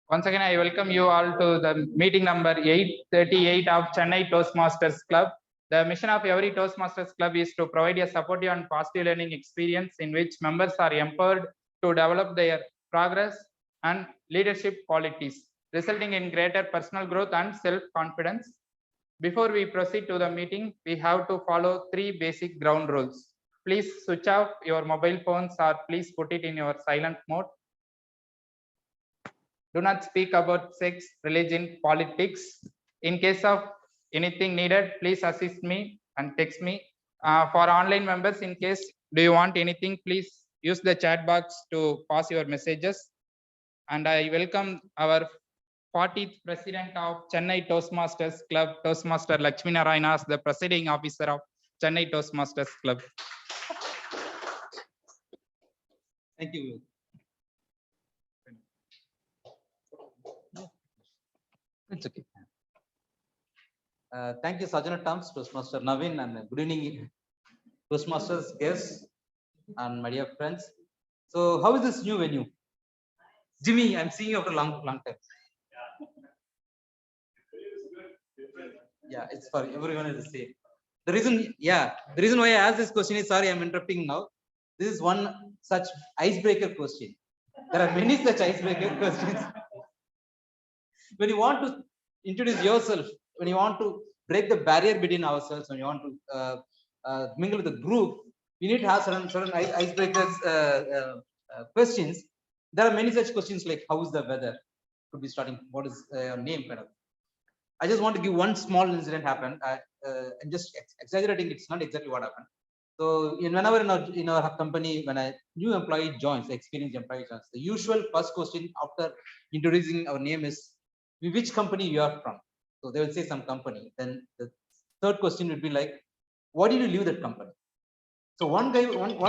Once again, I welcome you all to the meeting number 838 of Chennai Toastmasters Club. The mission of every Toastmasters Club is to provide a supportive and positive learning experience in which members are empowered to develop their progress and leadership qualities, resulting in greater personal growth and self-confidence. Before we proceed to the meeting, we have to follow 3 basic ground rules. Please switch off your mobile phones or please put it in your silent mode. Do not speak about sex, religion, politics. In case of anything needed, please assist me and text me. For online members, in case do you want anything, please use the chat box to pass your messages. And I welcome our 40th president of Chennai Toastmasters Club, Toastmaster Lakshmi Narayana, as the presiding officer of Chennai Toastmasters Club. Thank you. It's okay. Thank you, Sergeant at Arms, Toastmaster Navin, and good evening, Toastmasters guests and my dear friends. So, how is this new venue? Jimmy, I'm seeing you after a long time. Yeah, it's for everyone is the same. The reason why I asked this question is, sorry, I'm interrupting now. This is one such icebreaker question. There are many such icebreaker questions. When you want to introduce yourself, when you want to break the barrier between ourselves, when you want to mingle with the group, you need to have certain icebreakers questions. There are many such questions like, how is the weather? Could be starting, what is your name? Kind of. I just want to give one small incident happened. I'm just exaggerating. It's not exactly what happened. So whenever in our company, when a new employee joins, experienced employee joins, the usual first question after introducing our name is, which company you are from? So they will say some company. Then the third question would be like, why did you leave that company? So one guy told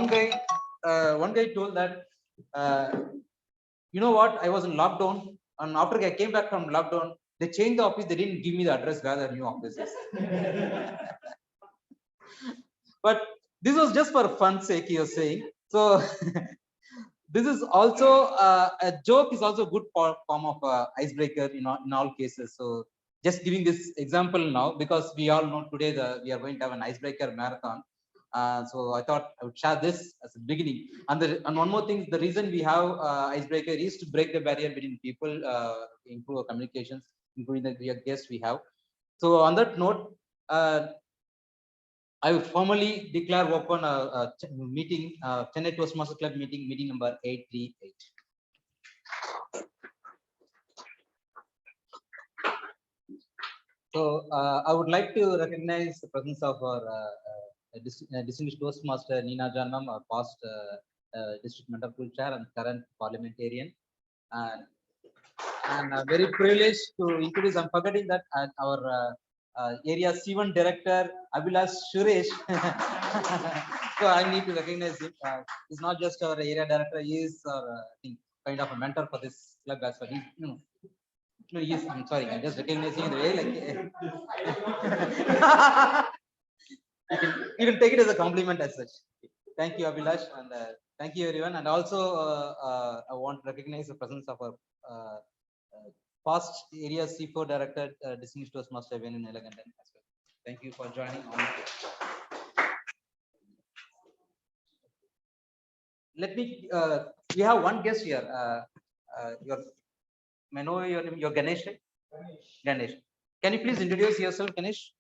that, you know what? I was in lockdown, and after I came back from lockdown, they changed the office. They didn't give me the address where the new office is. But this was just for fun sake, he was saying. So this is also a joke is also a good form of icebreaker in all cases. So just giving this example now, because we all know today we are going to have an icebreaker marathon. So I thought I would share this as a beginning. And one more thing, the reason we have icebreaker is to break the barrier between people, improve our communications, including the guests we have. So on that note, I will formally declare open a meeting, Chennai Toastmaster Club meeting number 838. So I would like to recognize the presence of our distinguished Toastmaster Nina Janam, our past district mentor pool chair and current parliamentarian. And I'm very privileged to introduce, I'm forgetting that our area C1 director Abhilash Suresh. So I need to recognize him. He's not just our area director, he is I think kind of a mentor for this club as well. He's, I'm sorry, I'm just recognizing the way like you can take it as a compliment as such. Thank you, Abhilash, and thank you everyone. And also I want to recognize the presence of our past area C4 director, distinguished Toastmaster Venin Elagandan as well. Thank you for joining on. Let me, we have one guest here. May I know your name? Your Ganesh, right? Ganesh. Can you please introduce yourself, Ganesh?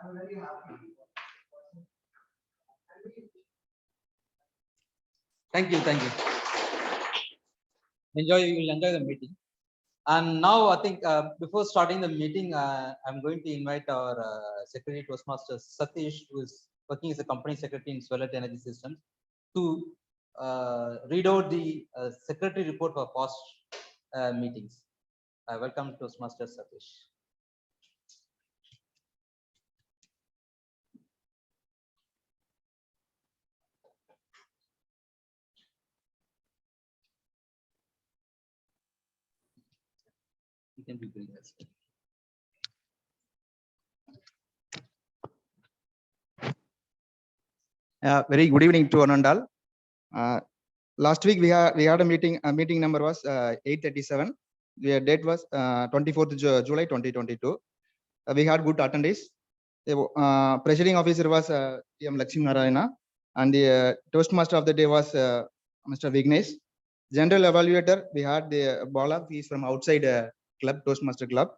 I'm very happy. Thank you. You will enjoy the meeting. And now I think before starting the meeting, I'm going to invite our Secretary Toastmaster Satish, who is working as a company secretary in Solar Energy Systems, to read out the secretary report for past meetings. Welcome Toastmaster Satish. You can be doing this. Very good evening to one and all. Last week we had a meeting. Meeting number was 837. The date was 24th July 2022. We had good attendees. The presiding officer was T.M. Lakshmi Narayana, and the Toastmaster of the day was Mr. Vignesh. General evaluator, we had the Bala. He is from outside club, Toastmaster club.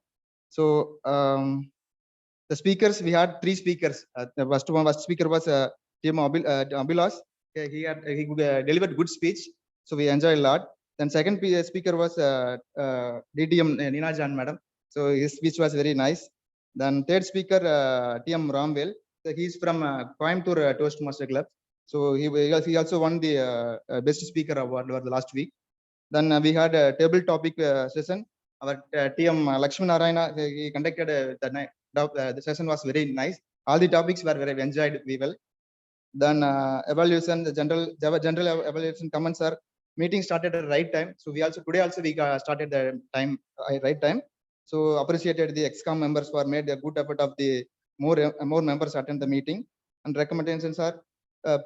So the speakers, we had 3 speakers. The first speaker was T.M. Abilas. He delivered good speech, so we enjoyed a lot. Then second speaker was DTM Nina Jan madam. So his speech was very nice. Then third speaker T.M. Ramvel. So he is from Coimbatore Toastmaster Club. So he also won the best speaker award over the last week. Then we had a table topic session. Our T.M. Lakshmi Narayana, he conducted the session was very nice. All the topics were very enjoyed well. Then evaluation, the general evaluation comments are meeting started at the right time. So we also today also we started the time right time. So appreciated the ExCom members for made a good effort of the more members attend the meeting. And recommendations are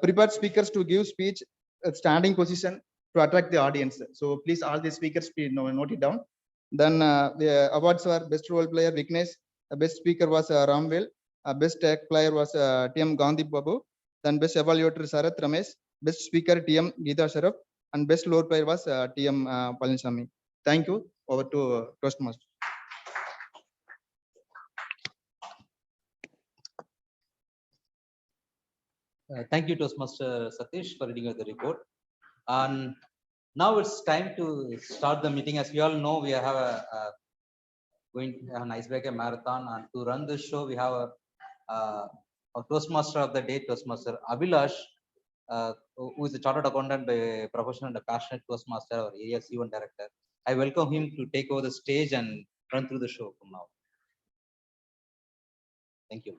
prepared speakers to give speech at standing position to attract the audience. So please all the speakers note it down. Then the awards were best role player Vignesh, best speaker was Ramvel, best tech player was T.M. Gandhi Babu. Then best evaluator Sarath Ramesh, best speaker T.M. Geeta Sharaf, and best lower player was T.M. Palaniswamy. Thank you. Over to Toastmaster. Thank you, Toastmaster Satish, for reading out the report. And now it's time to start the meeting. As we all know, we have going to have an icebreaker marathon, and to run this show, we have a Toastmaster of the day, Toastmaster Abhilash, who is a chartered accountant by profession and a passionate Toastmaster, our area C1 director. I welcome him to take over the stage and run through the show from now. Thank you.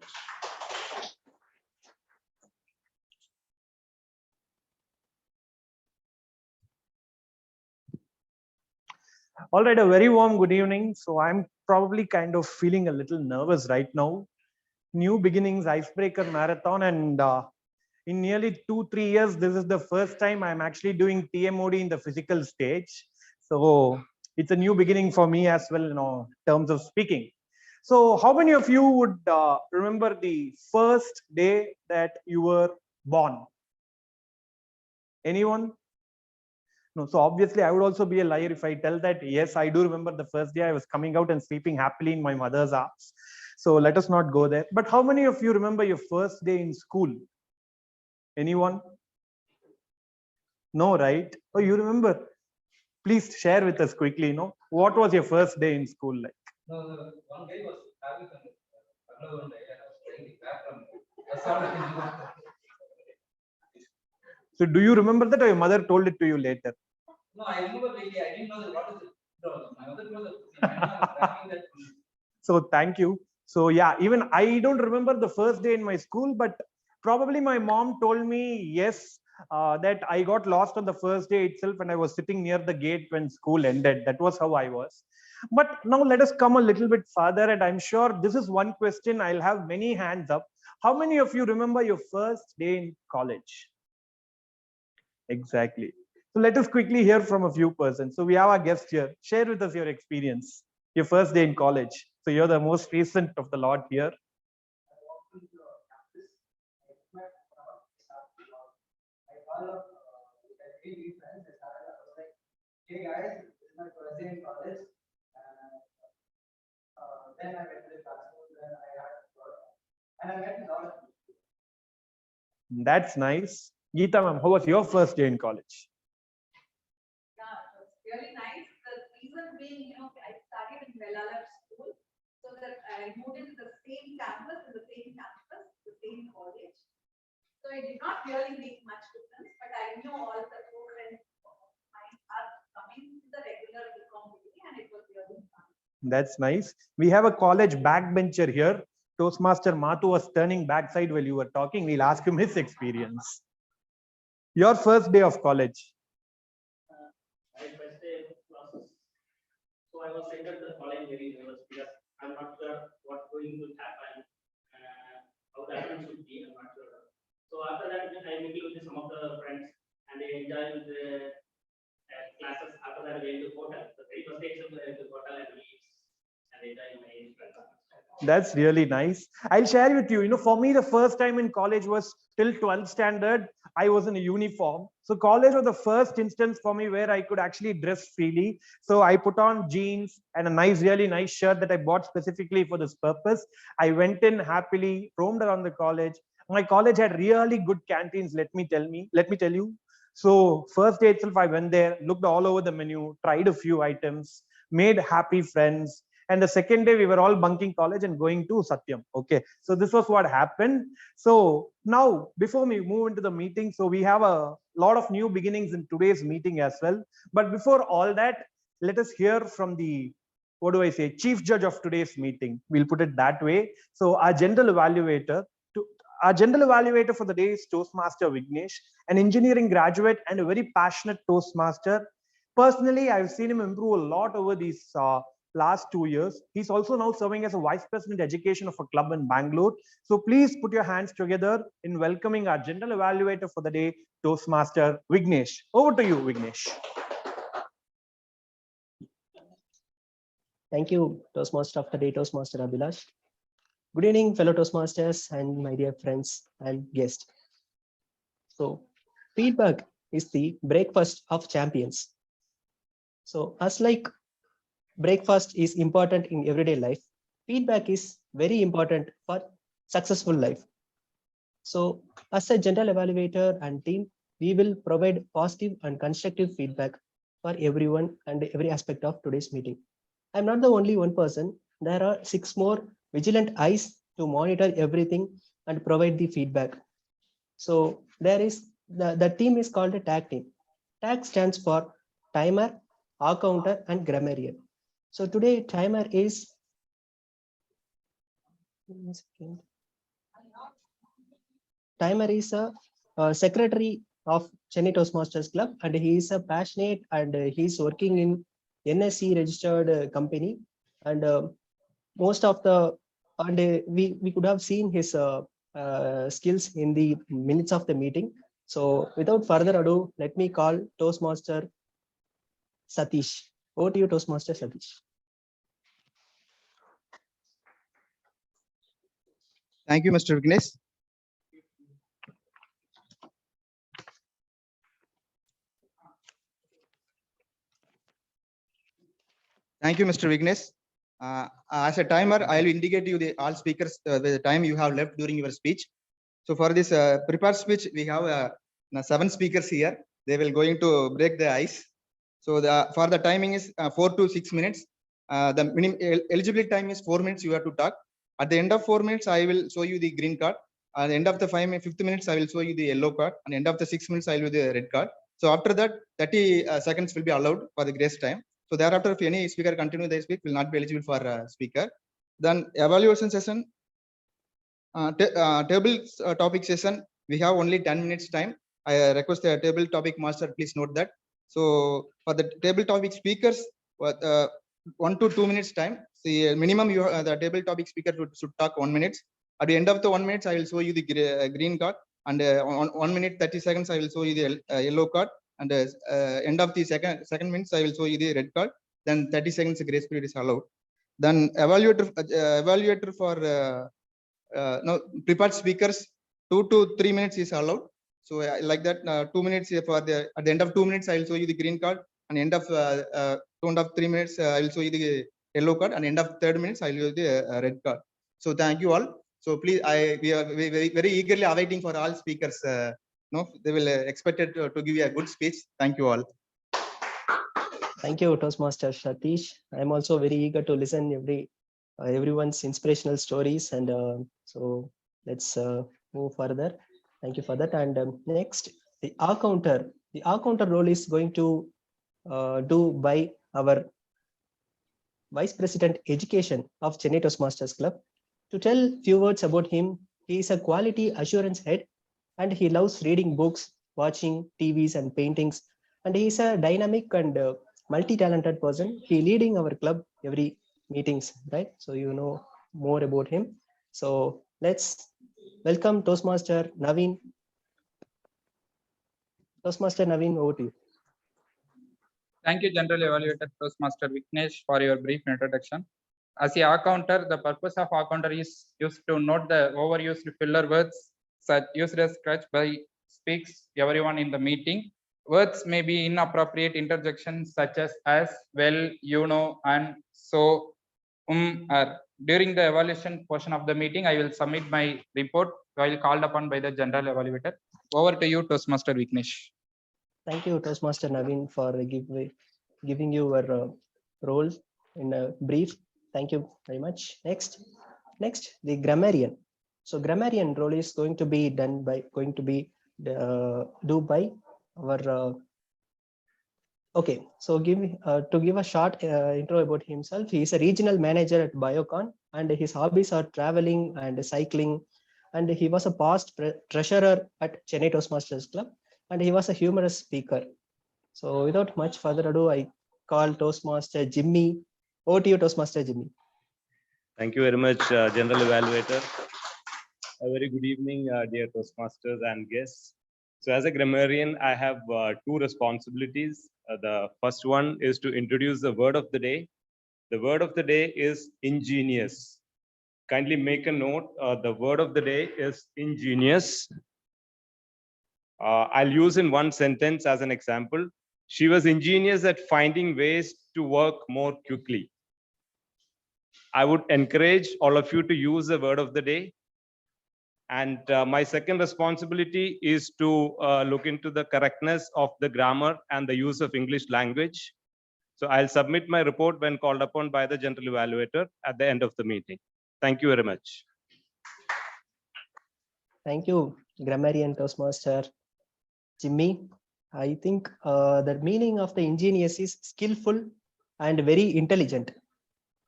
All right, a very warm good evening. So I'm probably kind of feeling a little nervous right now. New beginnings, icebreaker marathon, and in nearly 2-3 years, this is the first time I'm actually doing TMOD in the physical stage. So it's a new beginning for me as well, in terms of speaking. So how many of you would remember the first day that you were born? Anyone? No, so obviously I would also be a liar if I tell that, yes, I do remember the first day I was coming out and sleeping happily in my mother's arms. So let us not go there. But how many of you remember your first day in school? Anyone? No, right? Oh, you remember? Please share with us quickly, what was your first day in school like? No, one guy was having another day and I was playing the background. That's all I can do. So do you remember that, or your mother told it to you later? No, I remember vaguely. I didn't know that what is it. My mother told that. So thank you. So yeah, even I don't remember the first day in my school, but probably my mom told me, yes, that I got lost on the first day itself and I was sitting near the gate when school ended. That was how I was. But now let us come a little bit further, and I'm sure this is one question I'll have many hands up. How many of you remember your first day in college? Exactly. So let us quickly hear from a few persons. So we have our guest here. Share with us your experience, your first day in college. So you're the most recent of the lot here. Hey guys, this is my first day in college. Then I went to the classroom, then I had and I met a lot of people. That's nice. Geeta ma'am, how was your first day in college? Yeah, it was really nice. The reason being being, I studied in Velalar school, so that I moved into the same campus, the same college. So it did not really make much difference, but I know all the two friends of mine are coming to the regular community, and it was really fun. That's nice. We have a college backbencher here. Toastmaster Mathu was turning backside while you were talking. We'll ask him his experience. Your first day of college. My first day of classes. So I was entered the college very nervous because I'm not sure what's going to happen, how the attendance should be. I'm not sure. So after that, I mingled with some of the friends and I enjoyed the classes. After that, I went to hotel. The very first day, I went to hotel and leaves and enjoy my friends. That's really nice. I'll share with you. For me, the first time in college was till 12th standard. I was in a uniform. So college was the first instance for me where I could actually dress freely. So I put on jeans and a really nice shirt that I bought specifically for this purpose. I went in happily, roamed around the college. My college had really good canteens. Let me tell you. So first day itself, I went there, looked all over the menu, tried a few items, made happy friends. And the second day, we were all bunking college and going to Satyam. Okay, so this was what happened. So now, before we move into the meeting, so we have a lot of new beginnings in today's meeting as well. But before all that, let us hear from the, chief judge of today's meeting. We'll put it that way. So our general evaluator for the day is Toastmaster Vignesh, an engineering graduate and a very passionate Toastmaster. Personally, I've seen him improve a lot over these last 2 years. He's also now serving as a vice president education of a club in Bangalore. So please put your hands together in welcoming our general evaluator for the day, Toastmaster Vignesh. Over to you, Vignesh. Thank you, Toastmaster of the day, Toastmaster Abhilash. Good evening, fellow Toastmasters and my dear friends and guests. So, feedback is the breakfast of champions. So, as like breakfast is important in everyday life, feedback is very important for successful life. So, as a general evaluator and team, we will provide positive and constructive feedback for everyone and every aspect of today's meeting. I'm not the only one person. There are 6 more vigilant eyes to monitor everything and provide the feedback. So there is the team is called a tag team. Tag stands for timer, counter, and grammarian. So today timer is a secretary of Chennai Toastmasters Club, and he is a passionate and he's working in NSC registered company, and most of the we could have seen his skills in the minutes of the meeting. So without further ado, let me call Toastmaster Satish. Over to you, Toastmaster Satish. Thank you, Mr. Vignesh. Thank you, Mr. Vignesh. As a timer, I will indicate you all speakers the time you have left during your speech. So for this prepared speech, we have 7 speakers here. They will going to break the ice. So for the timing is 4 to 6 minutes. The minimum eligibility time is 4 minutes. You have to talk. At the end of 4 minutes, I will show you the green card. At the end of the 5th minutes, I will show you the yellow card. At the end of the 6 minutes, I will do the red card. So after that, 30 seconds will be allowed for the grace time. So thereafter, if any speaker continue the speak, will not be eligible for speaker. Then evaluation session, table topic session, we have only 10 minutes time. I request the table topic master, please note that. So for the table topic speakers, 1 to 2 minutes time. See, minimum you the table topic speaker should talk 1 minute. At the end of the 1 minute, I will show you the green card, and on 1 minute 30 seconds, I will show you the yellow card. And end of the second minutes, I will show you the red card. Then 30 seconds grace period is allowed. Then evaluator for no prepared speakers, 2 to 3 minutes is allowed. So like that, 2 minutes for the at the end of 2 minutes, I will show you the green card. And end of 2.5-3 minutes, I will show you the yellow card. And end of 3rd minutes, I will show you the red card. So thank you all. So please, we are very eagerly awaiting for all speakers. No, they will expect it to give you a good speech. Thank you all. Thank you, Toastmaster Satish. I'm also very eager to listen everyone's inspirational stories, and so let's move further. Thank you for that. And next, the R counter. The R counter role is going to do by our Vice President Education of Chennai Toastmasters Club. To tell few words about him, he is a quality assurance head, and he loves reading books, watching TVs and paintings, and he is a dynamic and multi-talented person. He leading our club every meetings, right? So you know more about him. So let's welcome Toastmaster Naveen. Toastmaster Naveen, over to you. Thank you, General Evaluator Toastmaster Vignesh, for your brief introduction. As a R counter, the purpose of R counter is used to note the overused filler words such used as scratch by speaks everyone in the meeting. Words may be inappropriate interjections such as, well, you know, and so, are. During the evaluation portion of the meeting, I will submit my report while called upon by the General Evaluator. Over to you, Toastmaster Vignesh. Thank you, Toastmaster Naveen, for giving your role in a brief. Thank you very much. Next, the grammarian. So grammarian role is going to be do by our. Okay, so to give a short intro about himself. He is a regional manager at Biocon, and his hobbies are traveling and cycling. And he was a past treasurer at Chennai Toastmasters Club, and he was a humorous speaker. So without much further ado, I call Toastmaster Jimmy. Over to you, Toastmaster Jimmy. Thank you very much, General Evaluator. A very good evening, dear Toastmasters and guests. So as a grammarian, I have two responsibilities. The first one is to introduce the word of the day. The word of the day is ingenious. Kindly make a note. The word of the day is ingenious. I'll use in one sentence as an example. She was ingenious at finding ways to work more quickly. I would encourage all of you to use the word of the day. And my second responsibility is to look into the correctness of the grammar and the use of English language. So I'll submit my report when called upon by the General Evaluator at the end of the meeting. Thank you very much. Thank you, grammarian Toastmaster Jimmy. I think the meaning of the ingenious is skillful and very intelligent.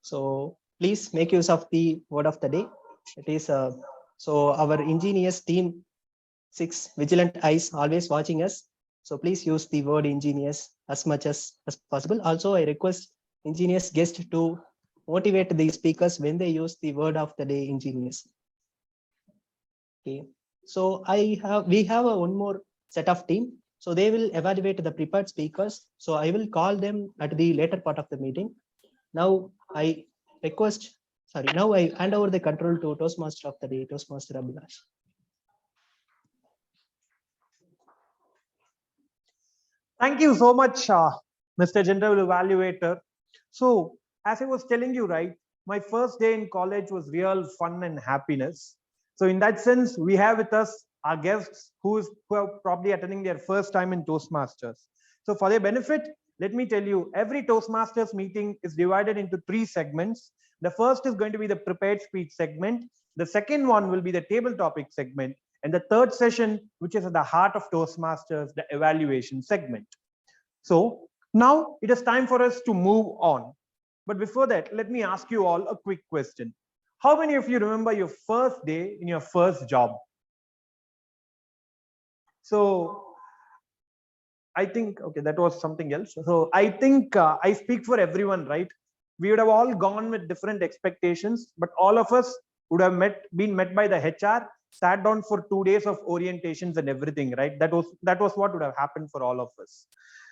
So please make use of the word of the day. It is so our ingenious team, 6 vigilant eyes always watching us. So please use the word ingenious as much as possible. Also, I request ingenious guests to motivate the speakers when they use the word of the day ingenious. Okay. So we have one more set of team. So they will evaluate the prepared speakers. So I will call them at the later part of the meeting. Now I hand over the control to Toastmaster of the day, Toastmaster Abhilash. Thank you so much, Mr. General Evaluator. So as I was telling you, right, my first day in college was real fun and happiness. So in that sense, we have with us our guests who are probably attending their first time in Toastmasters. So for their benefit, let me tell you, every Toastmasters meeting is divided into 3 segments. The first is going to be the prepared speech segment. The second one will be the table topic segment. And the third session, which is at the heart of Toastmasters, the evaluation segment. So now it is time for us to move on. But before that, let me ask you all a quick question. How many of you remember your first day in your first job? So I think, okay, that was something else. So I think I speak for everyone, right? We would have all gone with different expectations, but all of us would have been met by the HR, sat down for 2 days of orientations and everything, right? That was what would have happened for all of us.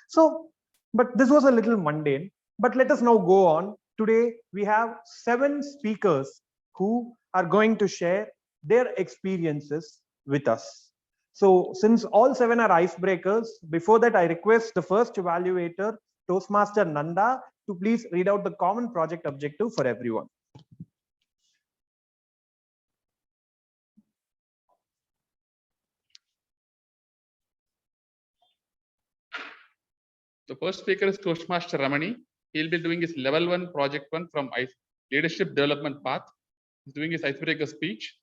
So, but this was a little mundane. But let us now go on. Today we have 7 speakers who are going to share their experiences with us. So since all 7 are icebreakers, before that I request the first evaluator, Toastmaster Nanda, to please read out the common project objective for everyone. The first speaker is Koshmaster Romani. He'll be doing his level 1, project 1 from leadership development path. He's doing his icebreaker speech.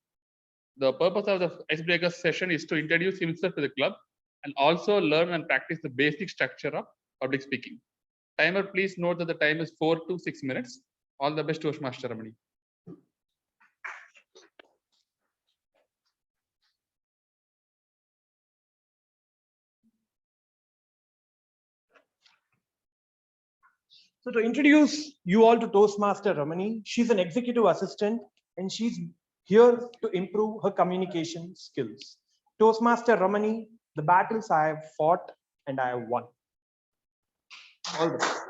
The purpose of the icebreaker session is to introduce himself to the club and also learn and practice the basic structure of public speaking. Timer, please note that the time is 4 to 6 minutes. All the best, Toastmaster Romani. So to introduce you all to Toastmaster Romani, she's an executive assistant and she's here to improve her communication skills. Toastmaster Romani, the battles I have fought and I have won. All the best.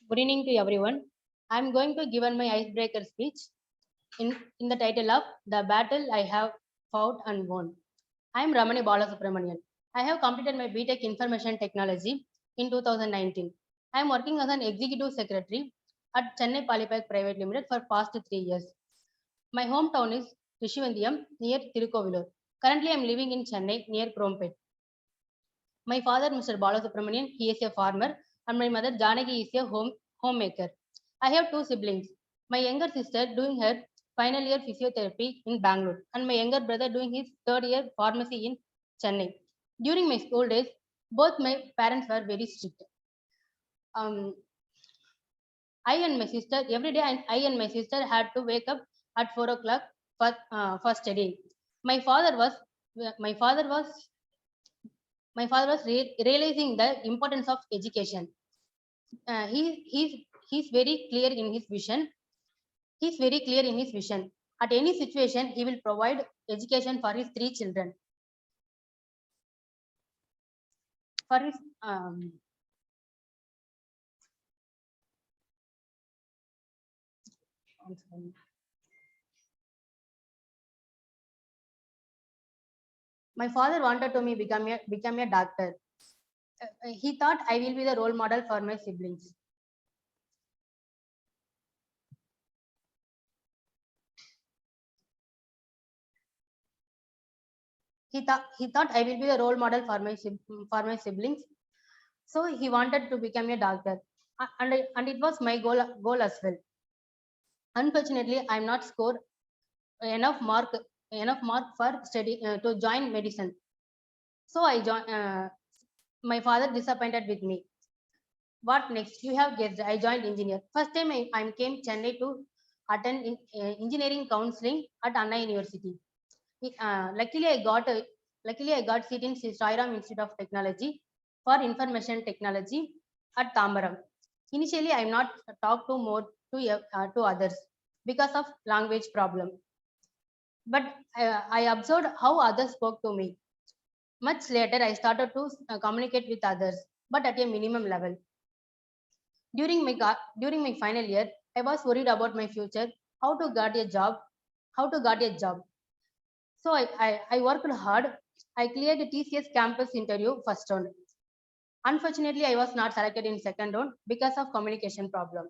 Good evening to everyone. I'm going to give my icebreaker speech in the title of The Battle I Have Fought and Won. I'm Ramani Balasubramanian. I have completed my BTech Information Technology in 2019. I'm working as an executive secretary at Chennai Polypack Private Limited for past 3 years. My hometown is Rishi near Tirukovilur. Currently, I'm living in Chennai near Krompet. My father, Mr. Balasubramanian, he is a farmer, and my mother, Janaki, is a homemaker. I have 2 siblings. My younger sister doing her final year physiotherapy in Bangalore, and my younger brother doing his 3rd year pharmacy in Chennai. During my school days, both my parents were very strict. I and my sister, every day I and my sister had to wake up at 4 o'clock for studying. My father was realizing the importance of education. He's very clear in his vision. He's very clear in his vision. At any situation, he will provide education for his 3 children. For his my father wanted to me become a doctor. He thought I will be the role model for my siblings. He thought I will be the role model for my siblings. So he wanted to become a doctor, and it was my goal as well. Unfortunately, I'm not scored enough mark for study to join medicine. So I joined. My father disappointed with me. What next? You have guessed. I joined engineer. First time I came Chennai to attend engineering counseling at Anna University. Luckily, I got seat in Sairam Institute of Technology for Information Technology at Tambaram. Initially, I'm not talked to more to others because of language problem. But I observed how others spoke to me. Much later, I started to communicate with others, but at a minimum level. During my final year, I was worried about my future, how to get a job. So I worked hard. I cleared the TCS campus interview first round. Unfortunately, I was not selected in second round because of communication problem.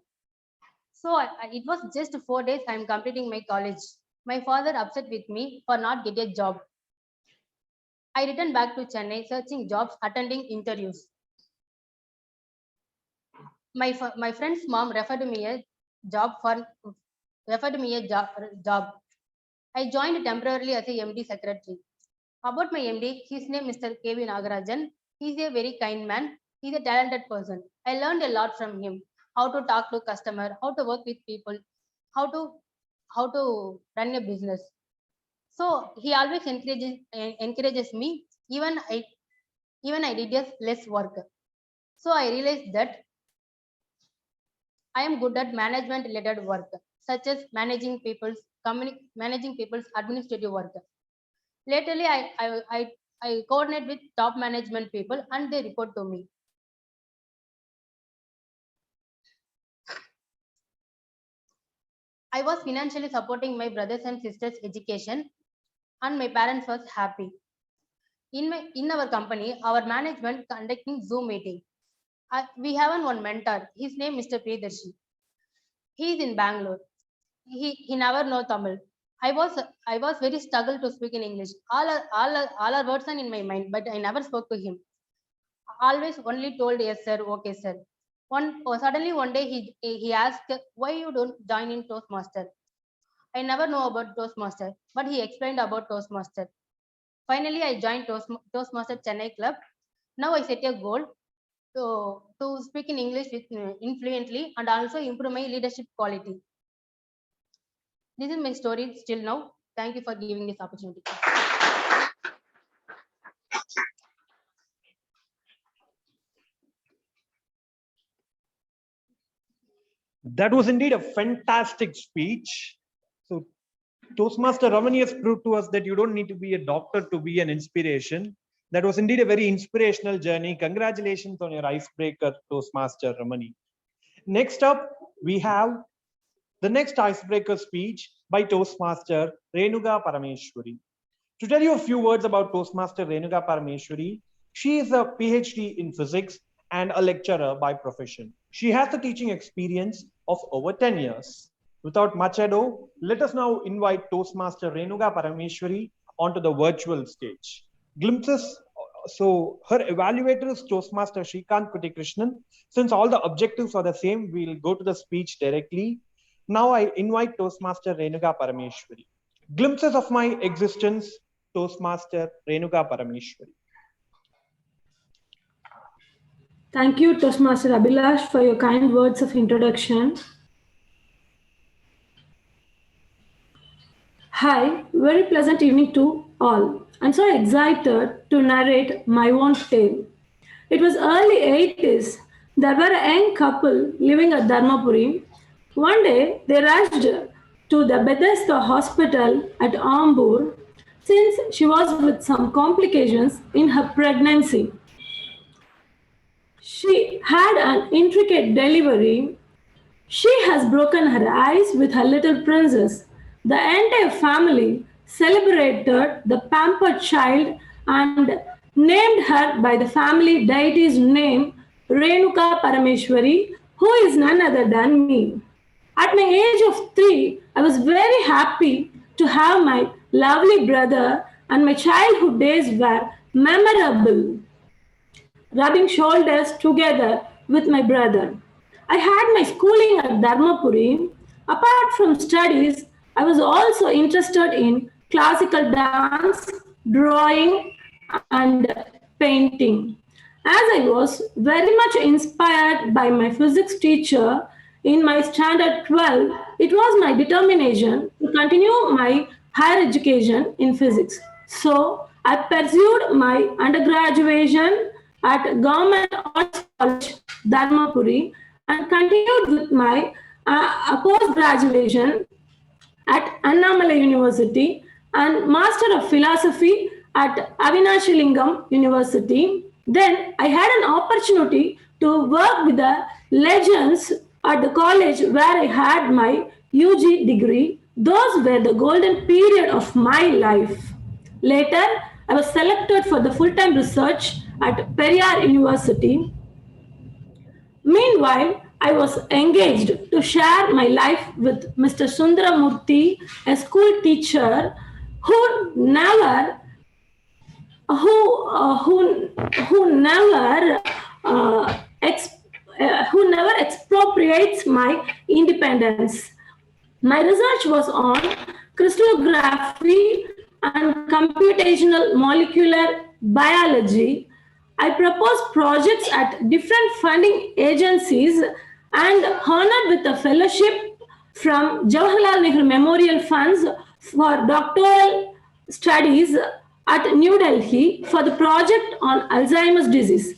So it was just 4 days I am completing my college. My father upset with me for not getting a job. I returned back to Chennai searching jobs, attending interviews. My friend's mom referred me a job. I joined temporarily as a MD secretary. About my MD, his name is Mr. K.V. Nagarajan. He's a very kind man. He's a talented person. I learned a lot from him. How to talk to customer, how to work with people, how to run a business. So he always encourages me. Even I did less work. So I realized that I am good at management related work, such as managing people's administrative work. Lately, I coordinate with top management people and they report to me. I was financially supporting my brothers and sisters' education and my parents was happy. In our company, our management conducting Zoom meeting. We have one mentor. His name is Mr. Priyadarshi. He is in Bangalore. He never know Tamil. I was very struggled to speak in English. All our words are in my mind, but I never spoke to him. Always only told yes sir, okay sir. Suddenly one day he asked why you don't join in Toastmaster. I never know about Toastmaster, but he explained about Toastmaster. Finally, I joined Toastmaster Chennai Club. Now I set a goal to speak in English fluently and also improve my leadership quality. This is my story still now. Thank you for giving this opportunity. That was indeed a fantastic speech. So Toastmaster Romani has proved to us that you don't need to be a doctor to be an inspiration. That was indeed a very inspirational journey. Congratulations on your icebreaker, Toastmaster Romani. Next up, we have the next icebreaker speech by Toastmaster Renuga Parameshwari. To tell you a few words about Toastmaster Renuga Parameshwari, she is a PhD in physics and a lecturer by profession. She has a teaching experience of over 10 years. Without much ado, let us now invite Toastmaster Renuga Parameshwari onto the virtual stage. Glimpses. So her evaluator is Toastmaster Shrikant Kutikrishnan. Since all the objectives are the same, we'll go to the speech directly. Now I invite Toastmaster Renuga Parameshwari. Glimpses of my existence, Toastmaster Renuga Parameshwari. Thank you, Toastmaster Abhilash, for your kind words of introduction. Hi, very pleasant evening to all. I'm so excited to narrate my own tale. It was early 80s. There were a young couple living at Dharmapuri. One day, they rushed to the Bethesda hospital at Ambur since she was with some complications in her pregnancy. She had an intricate delivery. She has broken her eyes with her little princess. The entire family celebrated the pampered child and named her by the family deity's name, Renuka Parameshwari, who is none other than me. At my age of 3, I was very happy to have my lovely brother, and my childhood days were memorable, rubbing shoulders together with my brother. I had my schooling at Dharmapuri. Apart from studies, I was also interested in classical dance, drawing, and painting. As I was very much inspired by my physics teacher in my standard 12, it was my determination to continue my higher education in physics. So I pursued my undergraduation at Government Arts College, Dharmapuri, and continued with my post-graduation at Annamalai University and Master of Philosophy at Avinashilingam University. Then I had an opportunity to work with the legends at the college where I had my UG degree. Those were the golden period of my life. Later, I was selected for the full-time research at Periyar University. Meanwhile, I was engaged to share my life with Mr. Sundaramurthy, a school teacher who never expropriates my independence. My research was on crystallography and computational molecular biology. I proposed projects at different funding agencies and honored with a fellowship from Jawaharlal Nehru Memorial Funds for doctoral studies at New Delhi for the project on Alzheimer's disease.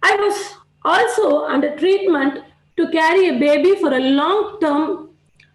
I was also under treatment to carry a baby for a long term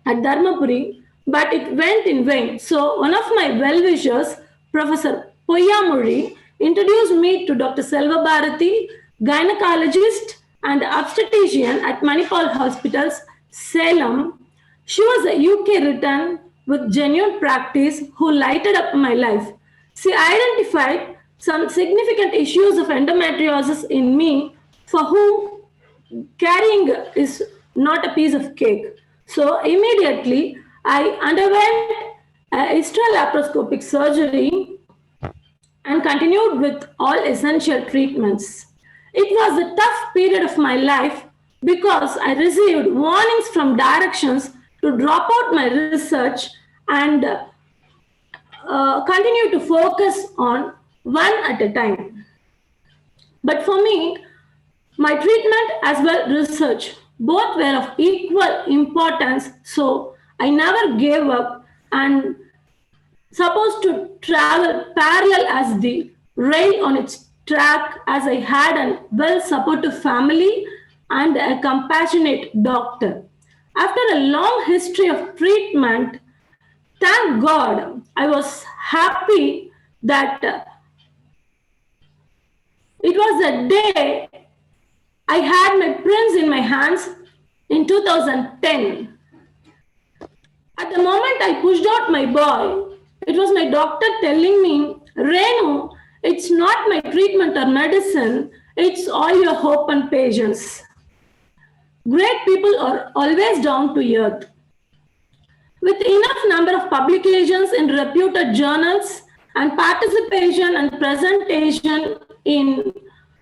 at Dharmapuri, but it went in vain. So one of my well-wishers, Professor Poyyamuri, introduced me to Dr. Selva Bharati, gynecologist and obstetrician at Manipal Hospitals, Salem. She was a UK return with genuine practice who lighted up my life. She identified some significant issues of endometriosis in me for whom carrying is not a piece of cake. So immediately I underwent hysterolaparoscopic surgery and continued with all essential treatments. It was a tough period of my life because I received warnings from directions to drop out my research and continue to focus on one at a time. But for me, my treatment as well research, both were of equal importance, so I never gave up and supposed to travel parallel as the rail on its track as I had a well-supportive family and a compassionate doctor. After a long history of treatment, thank God I was happy that it was a day I had my prince in my hands in 2010. At the moment I pushed out my boy, it was my doctor telling me, Renu, it's not my treatment or medicine, it's all your hope and patience. Great people are always down to earth. With enough number of publications in reputed journals and participation and presentation in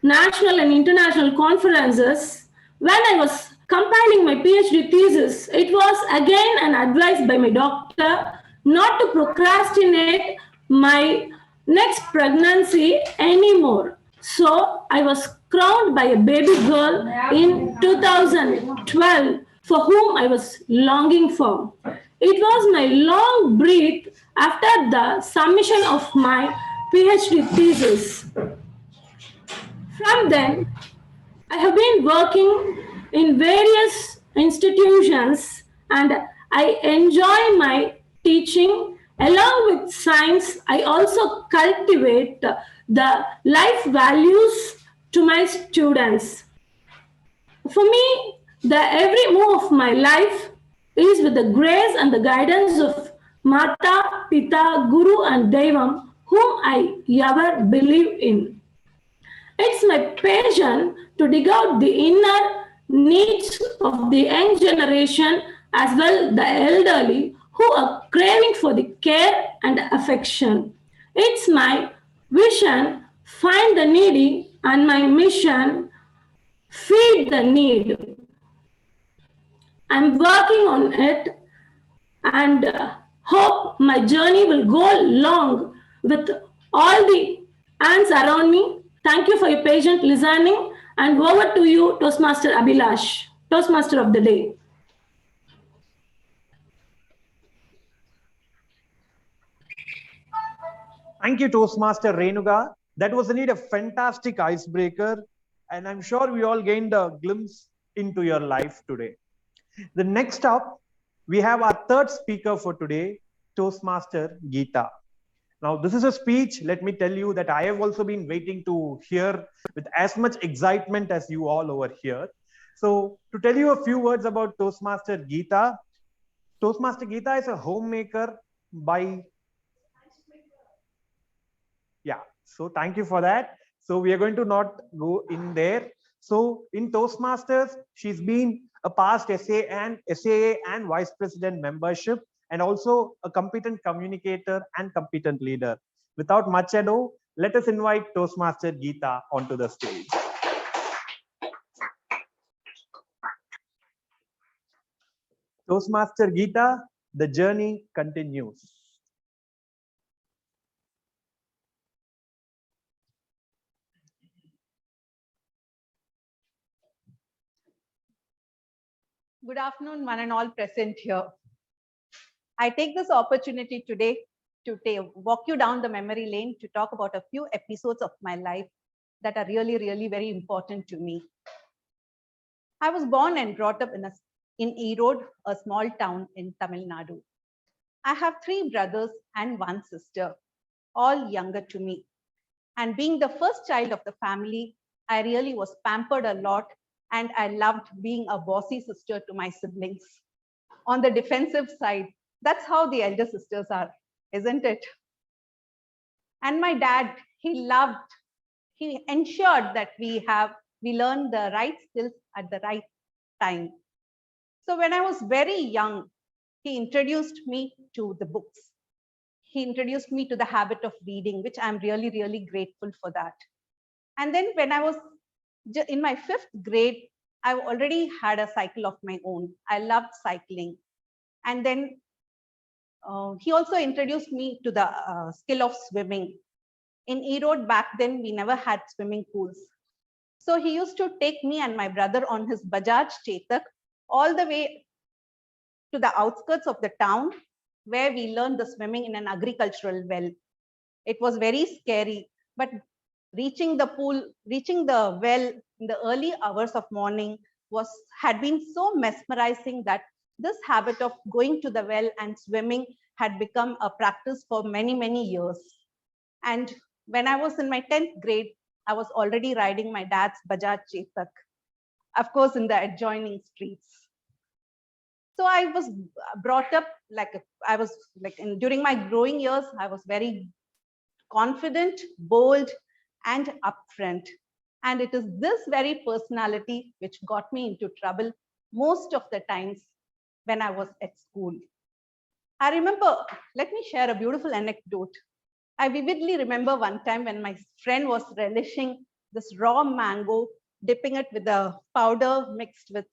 national and international conferences, when I was compiling my PhD thesis, it was again an advice by my doctor not to procrastinate my next pregnancy anymore. So I was crowned by a baby girl in 2012 for whom I was longing for. It was my long breath after the submission of my PhD thesis. From then, I have been working in various institutions and I enjoy my teaching. Along with science, I also cultivate the life values to my students. For me, the every move of my life is with the grace and the guidance of Mata, Pita, Guru and Devam, whom I ever believe in. It's my passion to dig out the inner needs of the young generation as well the elderly who are craving for the care and affection. It's my vision, find the needy, and my mission, feed the need. I'm working on it and hope my journey will go long with all the ants around me. Thank you for your patient listening and over to you, Toastmaster Abhilash, Toastmaster of the day. Thank you, Toastmaster Renuga. That was indeed a fantastic icebreaker, and I'm sure we all gained a glimpse into your life today. The next up, we have our third speaker for today, Toastmaster Geeta. Now, this is a speech, let me tell you, that I have also been waiting to hear with as much excitement as you all over here. So, to tell you a few words about Toastmaster Geeta, Toastmaster Geeta is a homemaker by... Yeah, so thank you for that. So, we are going to not go in there. So, in Toastmasters, she's been a past SAA and Vice President membership, and also a competent communicator and competent leader. Without much ado, let us invite Toastmaster Geeta onto the stage. Toastmaster Geeta, the journey continues. Good afternoon, one and all present here. I take this opportunity today to walk you down the memory lane to talk about a few episodes of my life that are really, really very important to me. I was born and brought up in Erode, a small town in Tamil Nadu. I have 3 brothers and 1 sister, all younger to me. And being the first child of the family, I really was pampered a lot, and I loved being a bossy sister to my siblings. On the defensive side, that's how the elder sisters are, isn't it? And my dad, he ensured that we learn the right skills at the right time. So when I was very young, he introduced me to the books. he introduced me to the habit of reading, which I'm really, really grateful for that. And then when I was in my 5th grade, I already had a cycle of my own. I loved cycling. And then he also introduced me to the skill of swimming. In Erode back then, we never had swimming pools. So he used to take me and my brother on his Bajaj Chetak all the way to the outskirts of the town, where we learned the swimming in an agricultural well. It was very scary, but reaching the pool, reaching the well in the early hours of morning had been so mesmerizing that this habit of going to the well and swimming had become a practice for many, many years. And when I was in my 10th grade, I was already riding my dad's Bajaj Chetak, of course, in the adjoining streets. So I was brought up during my growing years, I was very confident, bold, and upfront. And it is this very personality which got me into trouble most of the times when I was at school. I remember, let me share a beautiful anecdote. I vividly remember one time when my friend was relishing this raw mango, dipping it with a powder mixed with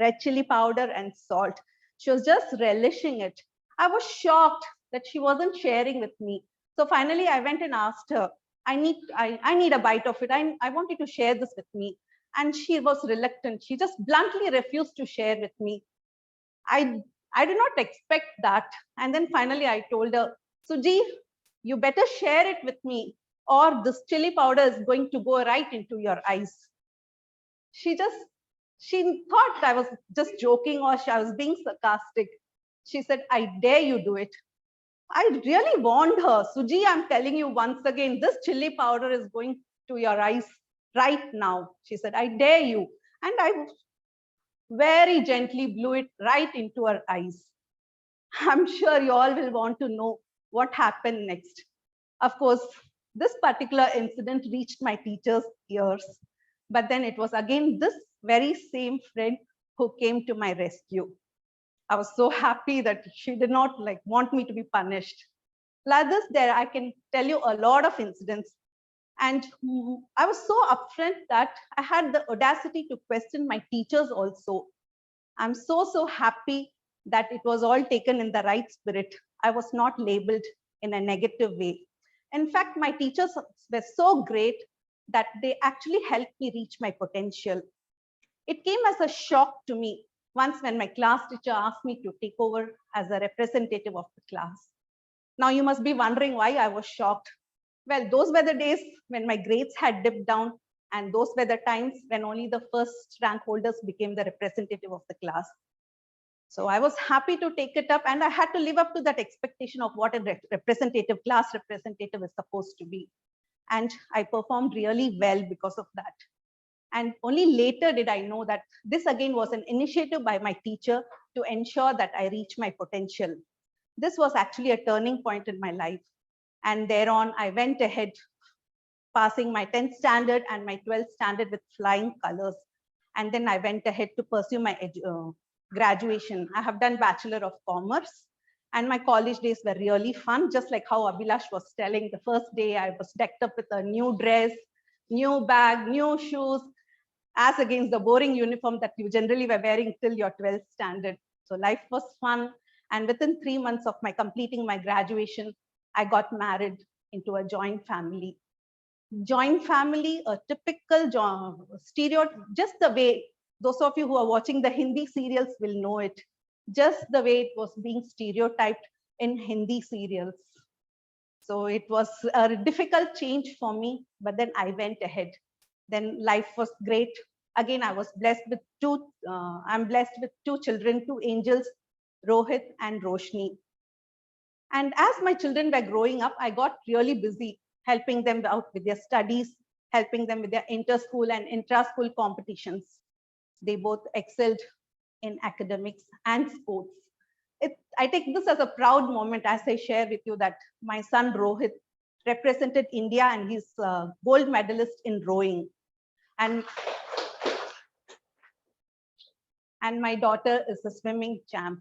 red chili powder and salt. She was just relishing it. I was shocked that she wasn't sharing with me. So finally, I went and asked her, I need a bite of it. I want you to share this with me. And she was reluctant. She just bluntly refused to share with me. I did not expect that. And then finally, I told her, Suji, you better share it with me, or this chili powder is going to go right into your eyes. She thought I was just joking, or I was being sarcastic. She said, I dare you do it. I really warned her, Suji, I'm telling you once again, this chili powder is going to your eyes right now. She said, I dare you. And I very gently blew it right into her eyes. I'm sure you all will want to know what happened next. Of course, this particular incident reached my teacher's ears, but then it was again this very same friend who came to my rescue. I was so happy that she did not want me to be punished. Like this, I can tell you a lot of incidents. And I was so upfront that I had the audacity to question my teachers also. I'm so happy that it was all taken in the right spirit. I was not labeled in a negative way. In fact, my teachers were so great that they actually helped me reach my potential. It came as a shock to me once when my class teacher asked me to take over as a representative of the class. Now you must be wondering why I was shocked. Well, those were the days when my grades had dipped down, and those were the times when only the first rank holders became the representative of the class. So I was happy to take it up, and I had to live up to that expectation of what a class representative is supposed to be. And I performed really well because of that. And only later did I know that this again was an initiative by my teacher to ensure that I reach my potential. This was actually a turning point in my life. And thereon, I went ahead, passing my 10th standard and my 12th standard with flying colors. And then I went ahead to pursue my graduation. I have done Bachelor of Commerce, and my college days were really fun, just like how Abhilash was telling. The first day I was decked up with a new dress, new bag, new shoes, as against the boring uniform that you generally were wearing till your 12th standard. So life was fun. And within 3 months of my completing my graduation, I got married into a joint family. Joint family, a typical stereotype, just the way those of you who are watching the Hindi serials will know it, just the way it was being stereotyped in Hindi serials. So it was a difficult change for me, but then I went ahead. Then life was great. Again, I was blessed with I'm blessed with 2 children, 2 angels, Rohit and Roshni. And as my children were growing up, I got really busy helping them out with their studies, helping them with their inter-school and intra-school competitions. They both excelled in academics and sports. I take this as a proud moment as I share with you that my son Rohit represented India, and he's a gold medalist in rowing. And my daughter is a swimming champ.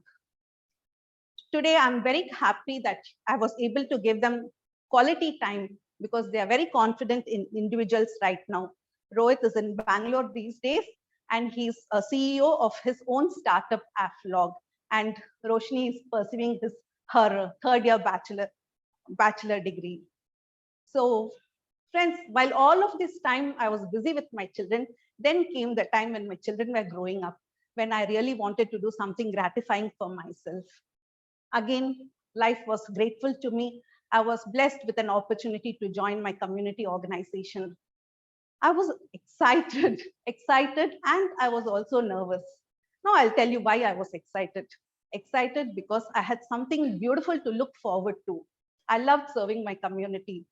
today I'm very happy that I was able to give them quality time because they are very confident in individuals right now. Rohit is in Bangalore these days, and he's a CEO of his own startup, Aflog. And Roshni is pursuing her third-year bachelor degree. So, friends, while all of this time I was busy with my children, then came the time when my children were growing up, when I really wanted to do something gratifying for myself. Again, life was grateful to me. I was blessed with an opportunity to join my community organization. I was excited, and I was also nervous. Now I'll tell you why I was excited. Excited because I had something beautiful to look forward to. I loved serving my community,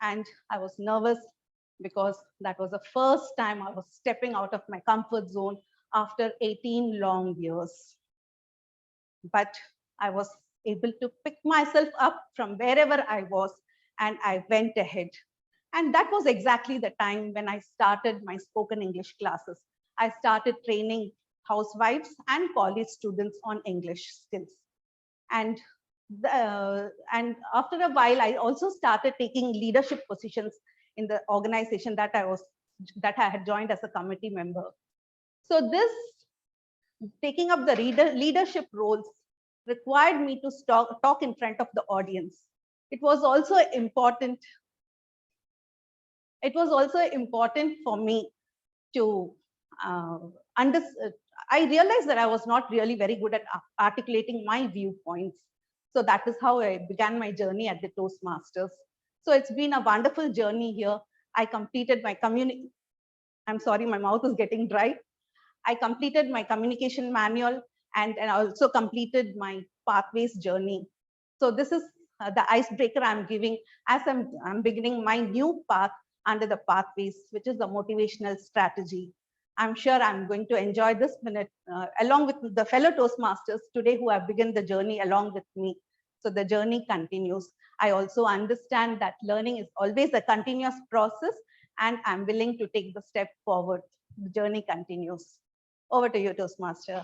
and I was nervous because that was the first time I was stepping out of my comfort zone after 18 long years. But I was able to pick myself up from wherever I was, and I went ahead. And that was exactly the time when I started my spoken English classes. I started training housewives and college students on English skills. And after a while, I also started taking leadership positions in the organization that I had joined as a committee member. So this taking up the leadership roles required me to talk in front of the audience. It was also important for me to I realized that I was not really very good at articulating my viewpoints. So that is how I began my journey at the Toastmasters. So it's been a wonderful journey here. I completed my I'm sorry, my mouth is getting dry. I completed my communication manual and I also completed my pathways journey. So this is the icebreaker I'm giving as I'm beginning my new path under the pathways, which is the motivational strategy. I'm sure I'm going to enjoy this minute along with the fellow Toastmasters today who have begun the journey along with me. So the journey continues. I also understand that learning is always a continuous process, and I'm willing to take the step forward. The journey continues. Over to you, Toastmaster.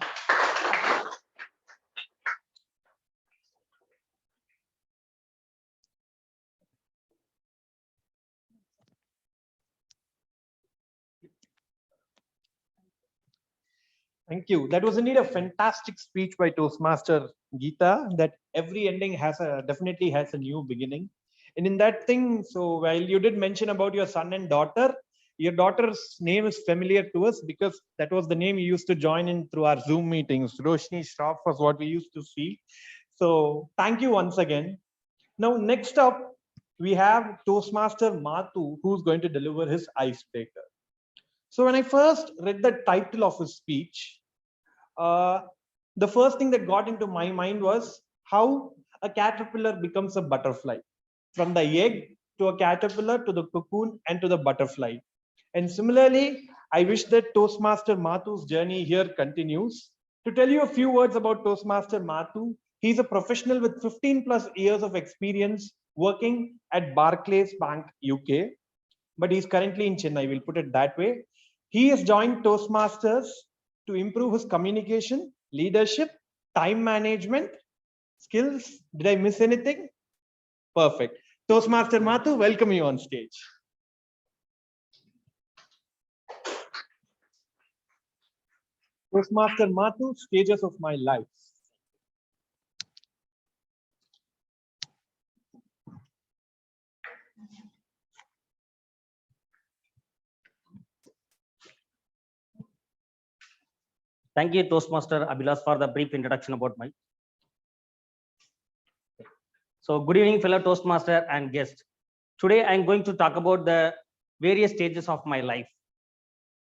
Thank you. That was indeed a fantastic speech by Toastmaster Geeta, that every ending definitely has a new beginning. And in that thing, so while you did mention about your son and daughter, your daughter's name is familiar to us because that was the name you used to join in through our Zoom meetings. Roshni Shroff was what we used to see. So thank you once again. Now, next up, we have Toastmaster Mathu, who's going to deliver his icebreaker. So when I first read the title of his speech, the first thing that got into my mind was how a caterpillar becomes a butterfly. From the egg to a caterpillar to the cocoon and to the butterfly. And similarly, I wish that Toastmaster Mathu's journey here continues. To tell you a few words about Toastmaster Mathu, he's a professional with 15+ years of experience working at Barclays Bank, UK, but he's currently in Chennai, we'll put it that way. He has joined Toastmasters to improve his communication, leadership, time management, skills. Did I miss anything? Perfect. Toastmaster Mathu, welcome you on stage. Toastmaster Mathu, stages of my life. Thank you, Toastmaster Abhilash, for the brief introduction about my. So good evening, fellow Toastmaster and guests. Today, I'm going to talk about the various stages of my life.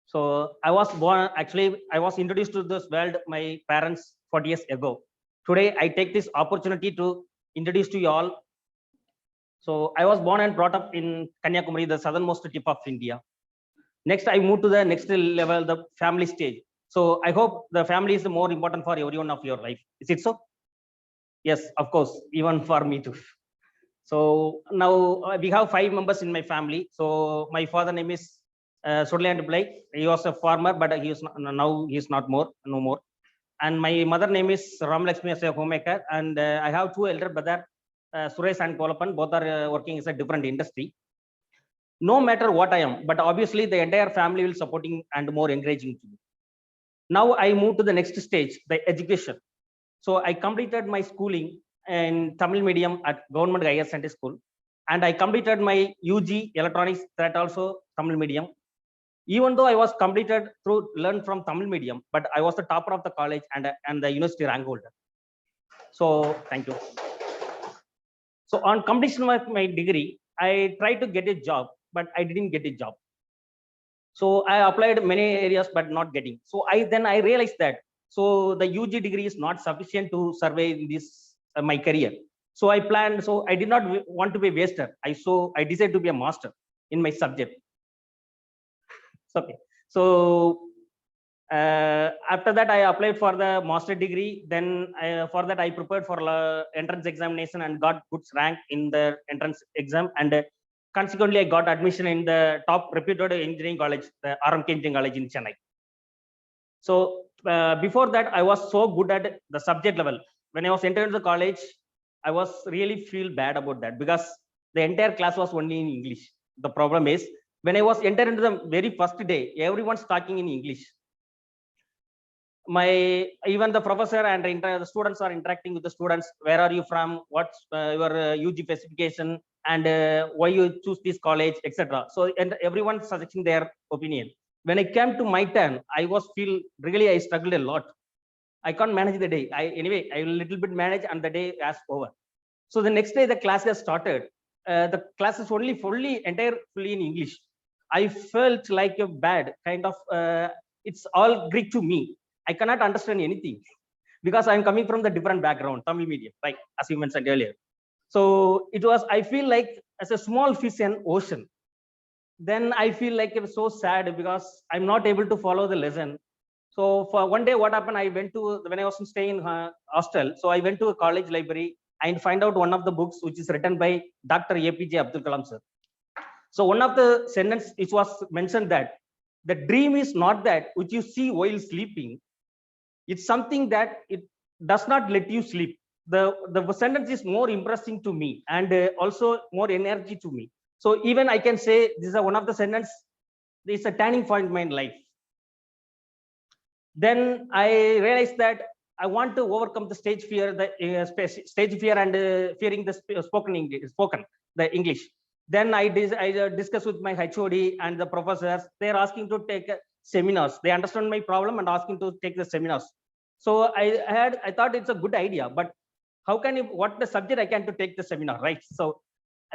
So I was born, actually, I was introduced to this world, my parents 40 years ago. Today, I take this opportunity to introduce to you all. So I was born and brought up in Kanyakumari, the southernmost tip of India. Next, I moved to the next level, the family stage. So I hope the family is more important for everyone of your life. Is it so? Yes, of course, even for me too. So now we have 5 members in my family. So my father name is Sudland Blake. He was a farmer, but he is not, now he is not more, no more. and my mother name is Ramlakshmi as a homemaker, and I have two elder brother, Suresh and Kolapan, both are working in a different industry. No matter what I am, but obviously the entire family will supporting and more encouraging to me. Now I move to the next stage, the education. So I completed my schooling in Tamil medium at Government Higher Secondary School, and I completed my UG electronics, that also Tamil medium. Even though I was completed through learn from Tamil medium, but I was the topper of the college and the university rank holder. So thank you. So on completion of my degree, I tried to get a job, but I didn't get a job. So I applied many areas, but not getting. So I realized that so the UG degree is not sufficient to survey in this my career. So I planned. So I did not want to be a waster. I decided to be a master in my subject. Okay. So after that, I applied for the master degree. Then for that, I prepared for entrance examination and got good rank in the entrance exam. And consequently, I got admission in the top reputed engineering college, the RMK Engineering College in Chennai. So before that, I was so good at the subject level. When I was entering the college, I was really feel bad about that because the entire class was only in English. The problem is when I was entered into the very first day, everyone's talking in English. Even the professor and the students are interacting with the students. Where are you from? What's your UG specification? And why you choose this college, etc. So and everyone suggesting their opinion. When I came to my turn, I struggled a lot. I can't manage the day. Anyway, I will little bit manage and the day is over. So the next day the class has started. The class is fully in English. I felt like a bad kind of, it's all Greek to me. I cannot understand anything because I'm coming from the different background, Tamil medium, right? As you mentioned earlier. So I feel like as a small fish in ocean. Then I feel like it was so sad because I'm not able to follow the lesson. So for one day, what happened? When I was staying in hostel, so I went to a college library and find out one of the books which is written by Dr. APJ Abdul Kalam sir. So one of the sentence it was mentioned that the dream is not that which you see while sleeping. It's something that it does not let you sleep. The sentence is more impressing to me and also more energy to me. So even I can say this is one of the sentence. This is a turning point in my life. Then I realized that I want to overcome the stage fear, and fearing the English. Then I discussed with my HOD and the professors. They're asking to take seminars. They understand my problem and asking to take the seminars. So I thought it's a good idea, but how can you, what the subject I can to take the seminar, right? So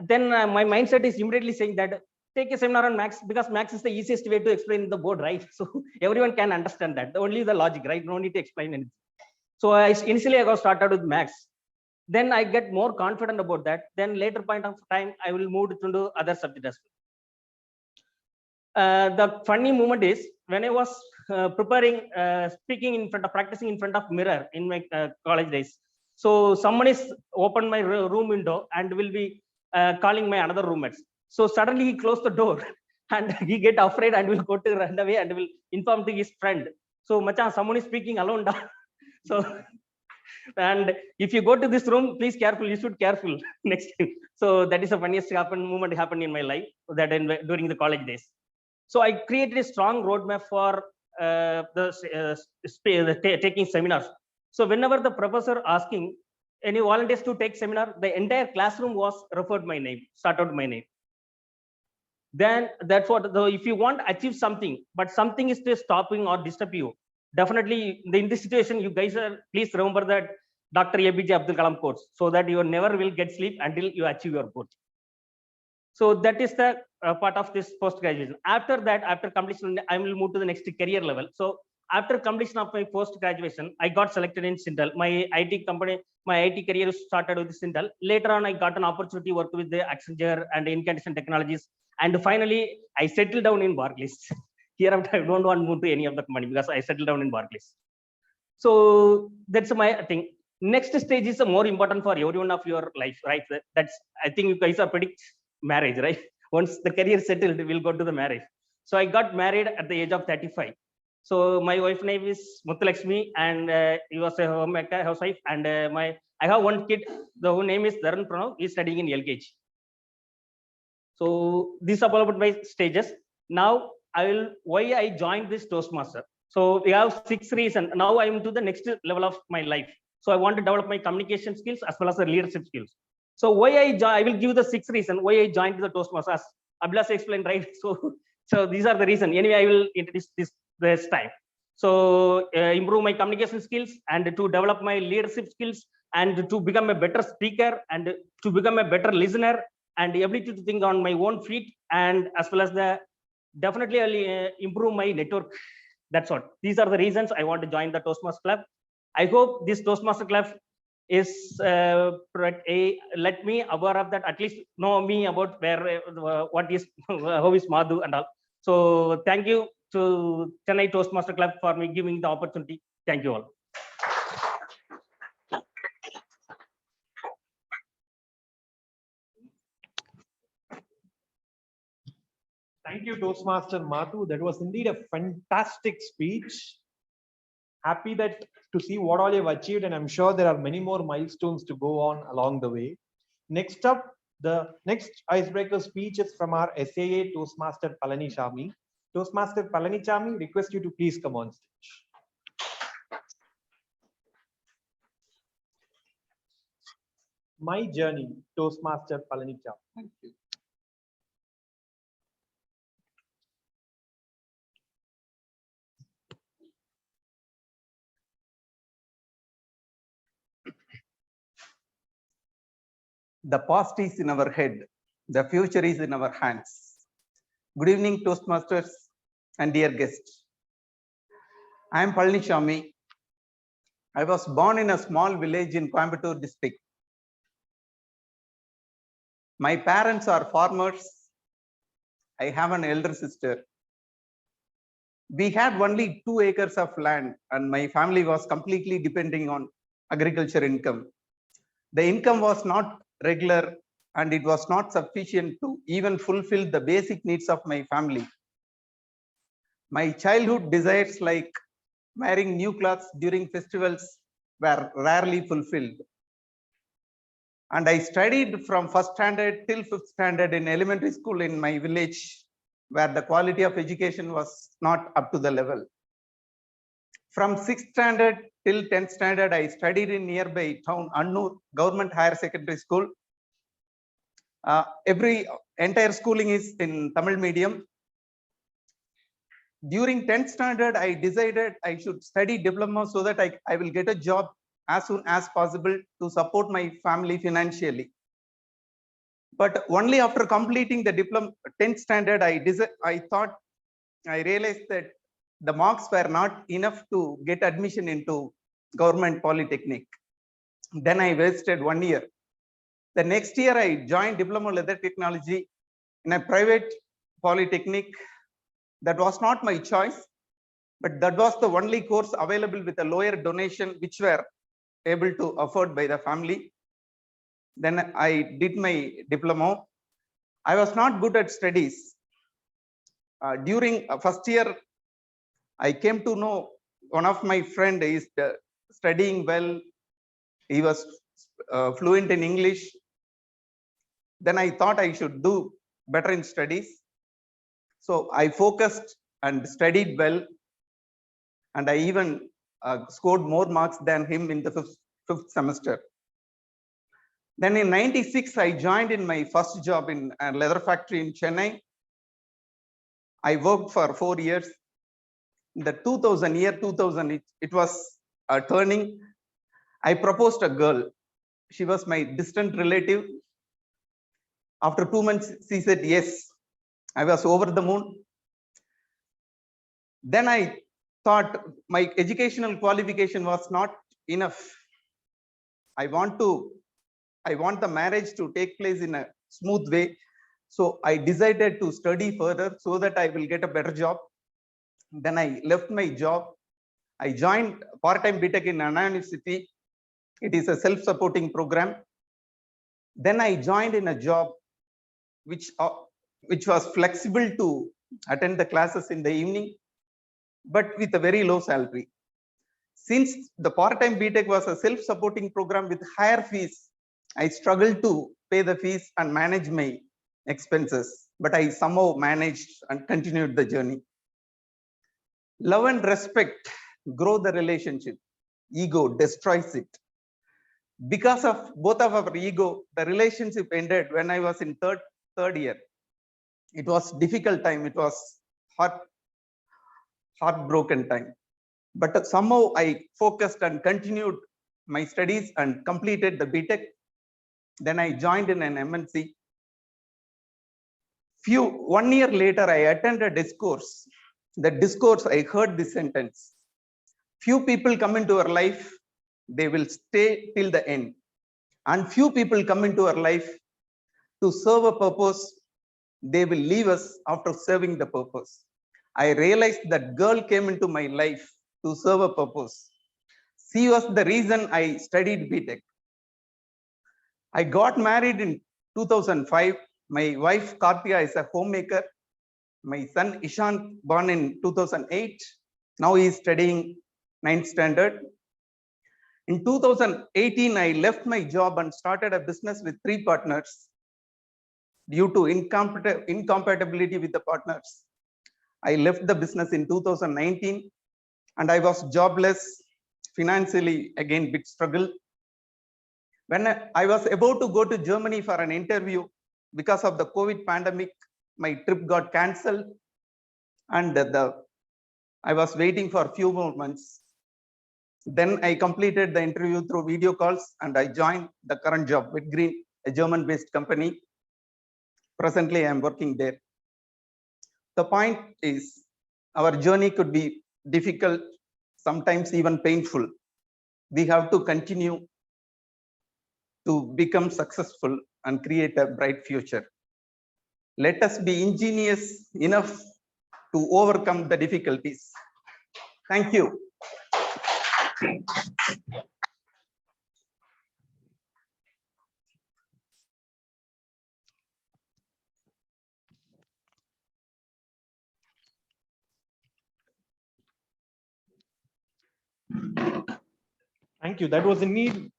then my mindset is immediately saying that take a seminar on max because max is the easiest way to explain the board, right? So everyone can understand that. Only the logic, right? No need to explain anything. So initially I got started with max. Then I get more confident about that. Then later point of time, I will move to other subjects as well. The funny moment is when I was preparing, practicing in front of mirror in my college days. So someone is opened my room window and will be calling my another roommates. So suddenly he closed the door and he get afraid and will go to run away and will inform to his friend. So Machan, someone is speaking alone. So, and if you go to this room, please careful, you should careful next time. So that is the funniest moment happened in my life that during the college days. So I created a strong roadmap for taking seminars. So whenever the professor asking any volunteers to take seminar, the entire classroom was referred my name, started my name. Then that's what, if you want to achieve something, but something is still stopping or disturb you, definitely in this situation, you guys please remember that Dr. APJ Abdul Kalam quotes, so that you never will get sleep until you achieve your goal. So that is the part of this post-graduation. After that, after completion, I will move to the next career level. So after completion of my post-graduation, I got selected in Sintel. My IT company, my IT career started with Sintel. Later on, I got an opportunity to work with the Accenture and Incantation Technologies. And finally, I settled down in Barclays. Here, I don't want to move to any of the money because I settled down in Barclays. So that's my thing. Next stage is more important for everyone of your life, right? That's, I think you guys are predict marriage, right? Once the career settled, we'll go to the marriage. So I got married at the age of 35. So my wife name is Muthulakshmi, and he was a homemaker, housewife. And I have one kid. The whose name is Dharan Pranav. He is studying in LKG. So these are all about my stages. Now why I joined this Toastmaster. So we have 6 reasons. Now I am to the next level of my life. So I want to develop my communication skills as well as the leadership skills. So why I will give the 6 reasons why I joined the Toastmasters. As Abhilash explained, right? So these are the reasons. Anyway, I will introduce this time. So improve my communication skills and to develop my leadership skills and to become a better speaker and to become a better listener and the ability to think on my own feet, and as well as definitely I'll improve my network. That's what. These are the reasons I want to join the Toastmaster Club. I hope this Toastmaster Club is let me aware of that, at least know me about where what is how is Madhu and all. So thank you to Chennai Toastmaster Club for me giving the opportunity. Thank you all. Thank you, Toastmaster Madhu. That was indeed a fantastic speech. Happy to see what all you've achieved, and I'm sure there are many more milestones to go on along the way. Next up, the next icebreaker speech is from our SAA Toastmaster Palanichami. Toastmaster Palanichami, request you to please come on stage. My journey, Toastmaster Palanichami. Thank you. The past is in our head. The future is in our hands. Good evening, Toastmasters and dear guests. I am Palanichami. I was born in a small village in Coimbatore district. My parents are farmers. I have an elder sister. We had only 2 acres of land, and my family was completely depending on agriculture income. The income was not regular, and it was not sufficient to even fulfill the basic needs of my family. My childhood desires like wearing new clothes during festivals were rarely fulfilled. And I studied from 1st standard till 5th standard in elementary school in my village, where the quality of education was not up to the level. From 6th standard till 10th standard, I studied in nearby town Annur Government Higher Secondary School. Entire schooling is in Tamil medium. During 10th standard, I decided I should study diploma so that I will get a job as soon as possible to support my family financially. But only after completing the diploma 10th standard, I realized that the marks were not enough to get admission into government polytechnic. Then I wasted 1 year. The next year I joined diploma leather technology in a private polytechnic. That was not my choice, but that was the only course available with a lower donation, which were able to afford by the family. Then I did my diploma. I was not good at studies. During first year, I came to know one of my friend is studying well. He was fluent in English. Then I thought I should do better in studies. So I focused and studied well. And I even scored more marks than him in the fifth semester. Then in 96, I joined in my first job in a leather factory in Chennai. I worked for 4 years. In the 2000, it was turning. I proposed a girl. She was my distant relative. After 2 months, she said yes. I was over the moon. Then I thought my educational qualification was not enough. I want the marriage to take place in a smooth way. So I decided to study further so that I will get a better job. Then I left my job. I joined part-time BTech in Anna University. It is a self-supporting program. Then I joined in a job which was flexible to attend the classes in the evening. but with a very low salary. Since the part-time BTech was a self-supporting program with higher fees, I struggled to pay the fees and manage my expenses, but I somehow managed and continued the journey. Love and respect grow the relationship. Ego destroys it. Because of both of our ego, the relationship ended when I was in third year. It was difficult time. It was heartbroken time. But somehow I focused and continued my studies and completed the BTech. Then I joined in an MNC. 1 year later, I attended a discourse. The discourse, I heard this sentence. Few people come into our life, they will stay till the end. And few people come into our life to serve a purpose, they will leave us after serving the purpose. I realized that girl came into my life to serve a purpose. She was the reason I studied BTech. I got married in 2005. My wife Karthika is a homemaker. My son Ishant born in 2008. Now he is studying 9th standard. In 2018, I left my job and started a business with 3 partners. Due to incompatibility with the partners, I left the business in 2019 and I was jobless, financially again big struggle. When I was about to go to Germany for an interview, because of the COVID pandemic, my trip got cancelled and I was waiting for a few more months. Then I completed the interview through video calls and I joined the current job with Green, a German-based company. Presently, I am working there. The point is, our journey could be difficult, sometimes even painful. We have to continue to become successful and create a bright future. Let us be ingenious enough to overcome the difficulties. Thank you. Thank you. That was indeed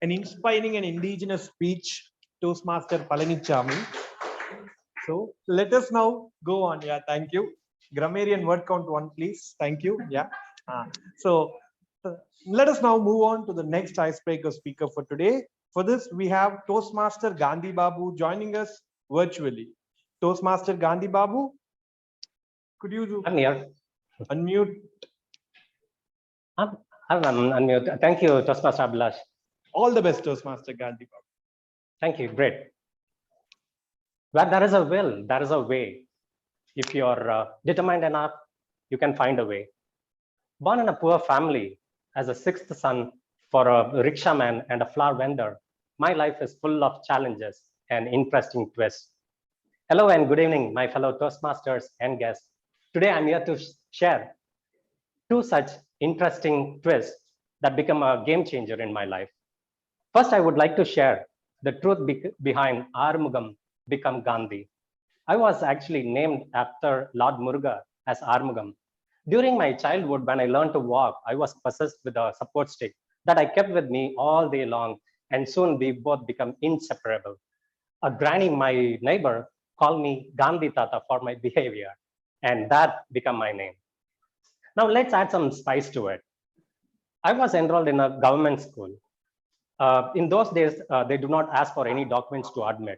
an inspiring and indigenous speech, Toastmaster Palanichami. So let us now go on. Yeah, thank you. Grammarian word count 1, please. Thank you. Yeah. So let us now move on to the next icebreaker speaker for today. For this, we have Toastmaster Gandhi Babu joining us virtually. Toastmaster Gandhi Babu, could you I'm here. Unmute? I'm unmute. Thank you, Toastmaster Abhilash. All the best, Toastmaster Gandhi Babu. Thank you. Great. Where there is a will, there is a way. If you're determined enough, you can find a way. Born in a poor family as a 6th son for a rickshaw-man and a flower vendor, my life is full of challenges and interesting twists. Hello and good evening, my fellow Toastmasters and guests. Today, I'm here to share 2 such interesting twists that become a game changer in my life. First, I would like to share the truth behind Armugam become Gandhi. I was actually named after Lord Muruga as Armugam. During my childhood, when I learned to walk, I was possessed with a support stick that I kept with me all day long, and soon we both become inseparable. A granny, my neighbor, called me Gandhi Tata for my behavior, and that became my name. Now let's add some spice to it. I was enrolled in a government school. In those days, they do not ask for any documents to admit.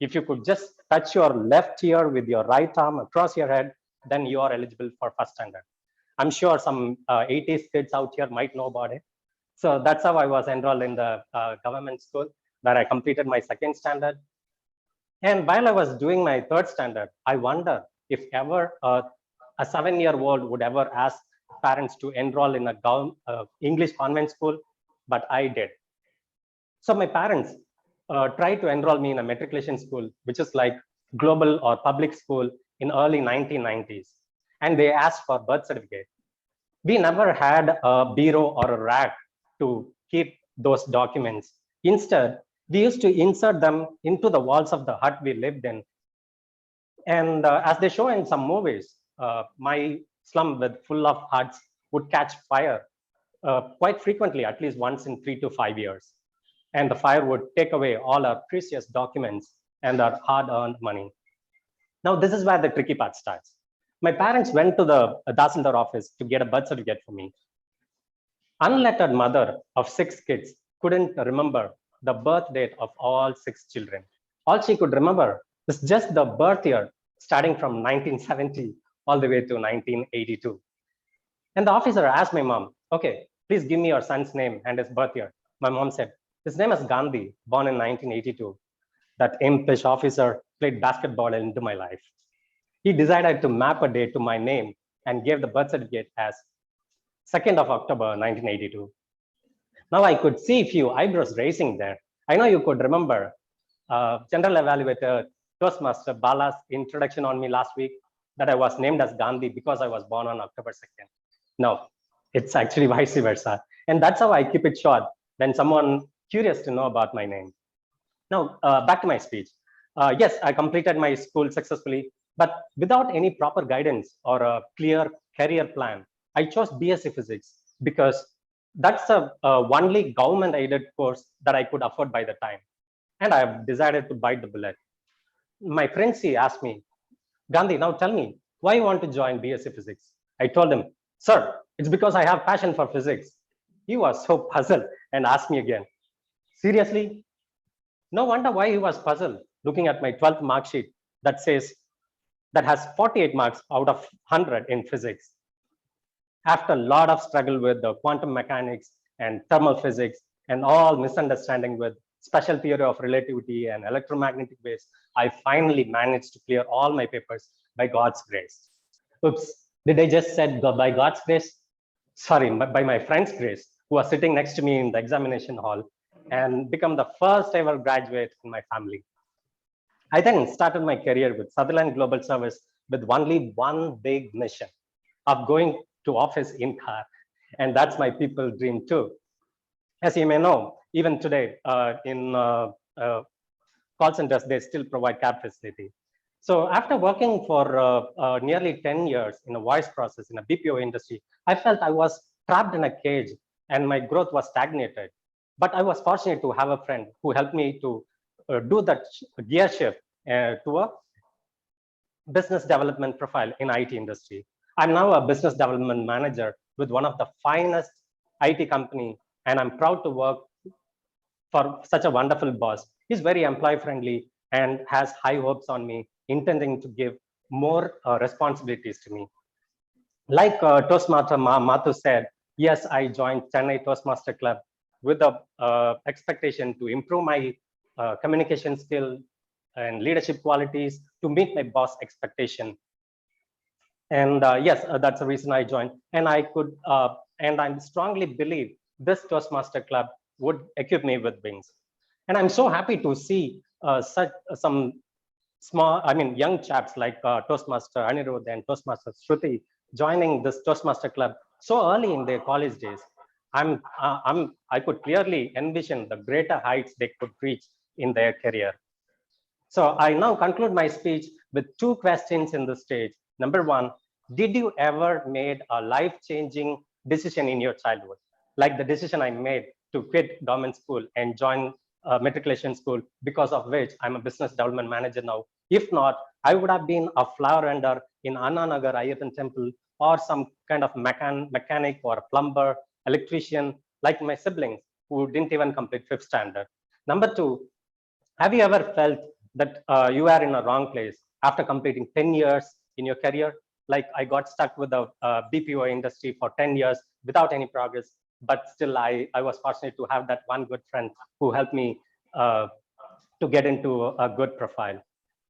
If you could just touch your left ear with your right arm across your head, then you are eligible for first standard. I'm sure some 80s kids out here might know about it. So that's how I was enrolled in the government school, where I completed my 2nd standard. And while I was doing my 3rd standard, I wonder if ever a 7-year-old would ever ask parents to enroll in a English convent school, but I did. So my parents tried to enroll me in a matriculation school, which is like global or public school in early 1990s. And they asked for birth certificate. We never had a bureau or a rack to keep those documents. Instead, we used to insert them into the walls of the hut we lived in. And as they show in some movies, my slum with full of huts would catch fire quite frequently, at least once in 3 to 5 years. And the fire would take away all our precious documents and our hard-earned money. Now, this is where the tricky part starts. My parents went to the Dasildar office to get a birth certificate for me. Unlettered mother of 6 kids couldn't remember the birth date of all 6 children. All she could remember was just the birth year starting from 1970 all the way to 1982. And the officer asked my mom, okay, please give me your son's name and his birth year. My mom said, his name is Gandhi, born in 1982. That impish officer played basketball into my life. He decided to map a date to my name and gave the birth certificate as 2nd of October, 1982. Now I could see a few eyebrows raising there. I know you could remember General Evaluator Toastmaster Bala's introduction on me last week that I was named as Gandhi because I was born on October 2nd. No, it's actually vice versa. And that's how I keep it short when someone curious to know about my name. Now, back to my speech. Yes, I completed my school successfully, but without any proper guidance or a clear career plan. I chose BSc Physics because that's the only government-aided course that I could afford by the time. And I have decided to bite the bullet. My friend C asked me, Gandhi, now tell me, why you want to join BSc Physics? I told him, sir, it's because I have passion for physics. He was so puzzled and asked me again, seriously? No wonder why he was puzzled looking at my 12th mark sheet that has 48 marks out of 100 in physics. After a lot of struggle with the quantum mechanics and thermal physics and all misunderstanding with special theory of relativity and electromagnetic waves, I finally managed to clear all my papers by God's grace. Oops, did I just said by God's grace? Sorry, by my friend's grace, who was sitting next to me in the examination hall and become the first ever graduate in my family. I then started my career with Sutherland Global Service with only one big mission of going to office in car. And that's my people dream too. As you may know, even today in call centers, they still provide cab facility. So after working for nearly 10 years in a voice process in a BPO industry, I felt I was trapped in a cage and my growth was stagnated. But I was fortunate to have a friend who helped me to do that gear shift to a business development profile in IT industry. I'm now a business development manager with one of the finest IT company, and I'm proud to work for such a wonderful boss. He's very employee friendly and has high hopes on me, intending to give more responsibilities to me. Like Toastmaster Mathu said, yes, I joined Chennai Toastmaster Club with the expectation to improve my communication skill and leadership qualities to meet my boss expectation. And yes, that's the reason I joined. And I strongly believe this Toastmaster Club would equip me with wings. And I'm so happy to see some young chaps like Toastmaster Anirudh and Toastmaster Shruti joining this Toastmaster Club so early in their college days. I could clearly envision the greater heights they could reach in their career. So I now conclude my speech with 2 questions in the stage. Number 1, did you ever made a life-changing decision in your childhood? Like the decision I made to quit government school and join matriculation school, because of which I'm a business development manager now. If not, I would have been a flower vendor in Anna Nagar Ayyappan Temple or some kind of mechanic or plumber, electrician, like my siblings who didn't even complete 5th standard. Number 2, have you ever felt that you are in a wrong place after completing 10 years in your career? Like I got stuck with the BPO industry for 10 years without any progress, but still I was fortunate to have that one good friend who helped me to get into a good profile.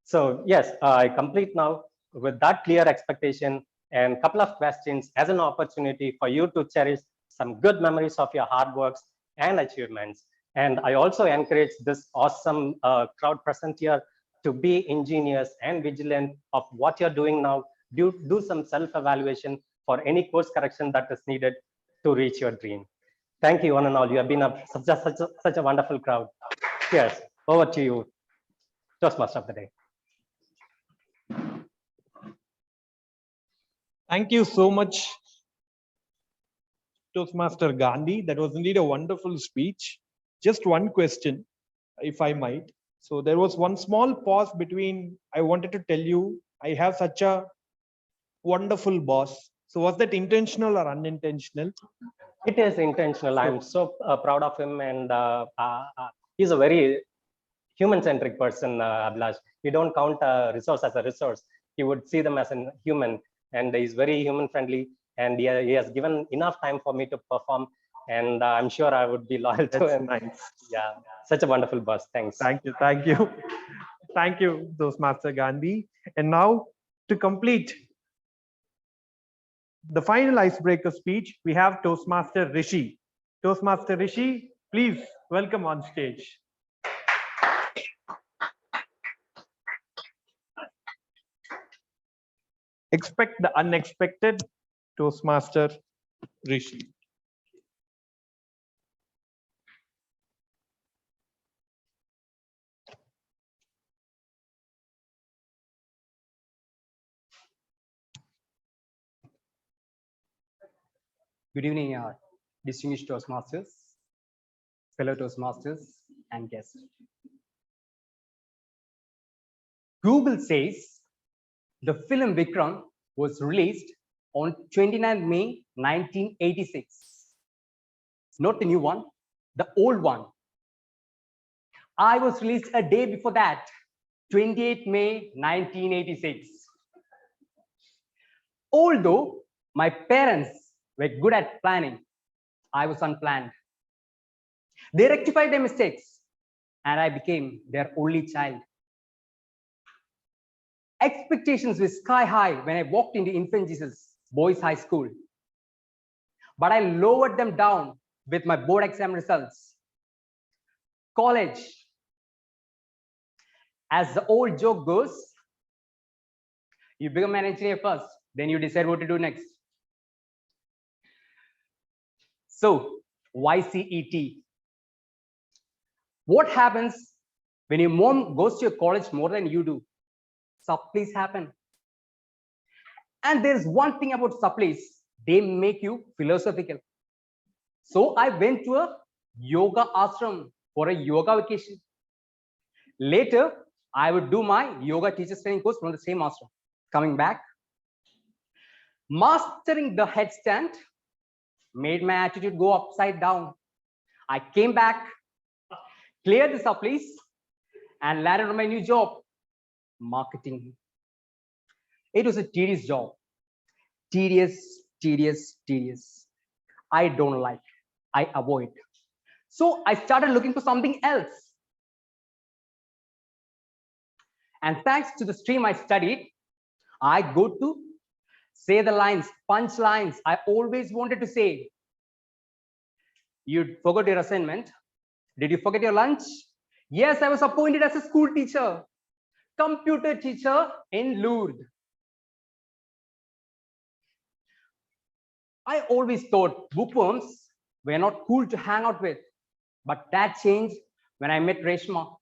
So yes, I complete now with that clear expectation and a couple of questions as an opportunity for you to cherish some good memories of your hard works and achievements. And I also encourage this awesome crowd present here to be ingenious and vigilant of what you're doing now. Do some self-evaluation for any course correction that is needed to reach your dream. Thank you, one and all. You have been such a wonderful crowd. Yes, over to you, Toastmaster of the day. Thank you so much, Toastmaster Gandhi. That was indeed a wonderful speech. Just one question, if I might. So there was one small pause between, I wanted to tell you, I have such a wonderful boss. So was that intentional or unintentional? It is intentional. I'm so proud of him, and he's a very human-centric person, Abhilash. We don't count a resource as a resource. He would see them as a human, and he's very human-friendly. And he has given enough time for me to perform, and I'm sure I would be loyal to him. Nice. Yeah, such a wonderful boss. Thanks. Thank you. Thank you. Thank you, Toastmaster Gandhi. And now to complete the final icebreaker speech, we have Toastmaster Rishi. Toastmaster Rishi, please welcome on stage. Expect the unexpected, Toastmaster Rishi. Good evening, distinguished Toastmasters, fellow Toastmasters, and guests. Google says the film Vikram was released on 29 May 1986. Not the new one, the old one. I was released a day before that, 28 May 1986. Although my parents were good at planning, I was unplanned. They rectified their mistakes, and I became their only child. Expectations were sky high when I walked into Infant Jesus Boys High School. But I lowered them down with my board exam results. College, as the old joke goes, you become an engineer first, then you decide what to do next. So, why CET? What happens when your mom goes to your college more than you do? Supplies happen. And there's one thing about supplies, they make you philosophical. So I went to a yoga ashram for a yoga vacation. Later, I would do my yoga teacher's training course from the same ashram. Coming back, mastering the headstand made my attitude go upside down. I came back, cleared the supplies, and landed on my new job, marketing. It was a tedious job. Tedious, tedious, tedious. I don't like, I avoid. So I started looking for something else. And thanks to the stream I studied, I go to say the lines, punch lines I always wanted to say. You forgot your assignment. Did you forget your lunch? Yes, I was appointed as a school teacher, computer teacher in Lourdes. I always thought bookworms were not cool to hang out with, but that changed when I met Reshma.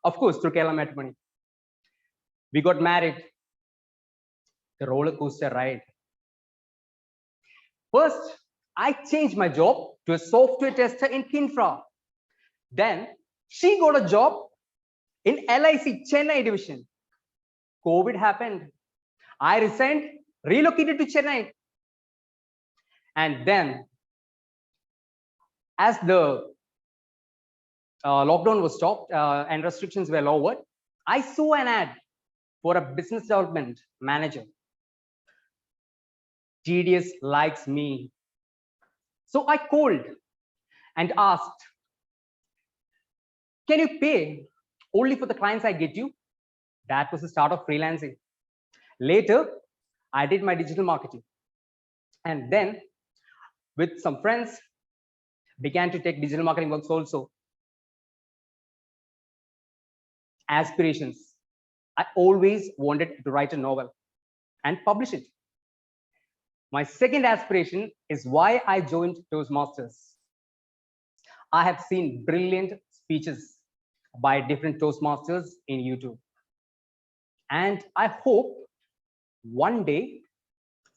Of course, through Kerala Matrimony. We got married. The roller coaster ride. First, I changed my job to a software tester in Kinfra. Then she got a job in LIC Chennai division. COVID happened. I resigned, relocated to Chennai. And then, as the lockdown was stopped and restrictions were lowered, I saw an ad for a business development manager. TDS likes me. So I called and asked, can you pay only for the clients I get you? That was the start of freelancing. Later, I did my digital marketing. And then, with some friends, began to take digital marketing works also. Aspirations. I always wanted to write a novel and publish it. My second aspiration is why I joined Toastmasters. I have seen brilliant speeches by different Toastmasters in YouTube. And I hope one day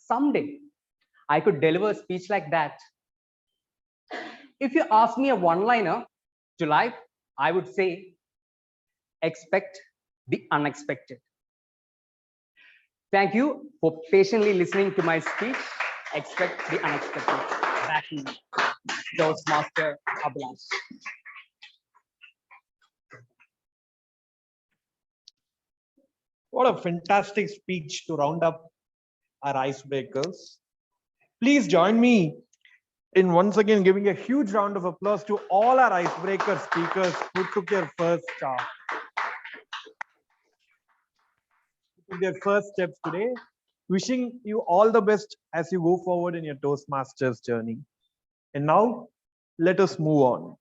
someday I could deliver a speech like that. If you ask me a one-liner to life, I would say, expect the unexpected. Thank you for patiently listening to my speech. Expect the unexpected. Back to you, Toastmaster Abhilash. What a fantastic speech to round up our icebreakers. Please join me in once again giving a huge round of applause to all our icebreaker speakers who took their first steps today. Wishing you all the best as you go forward in your Toastmasters journey. And now, let us move on.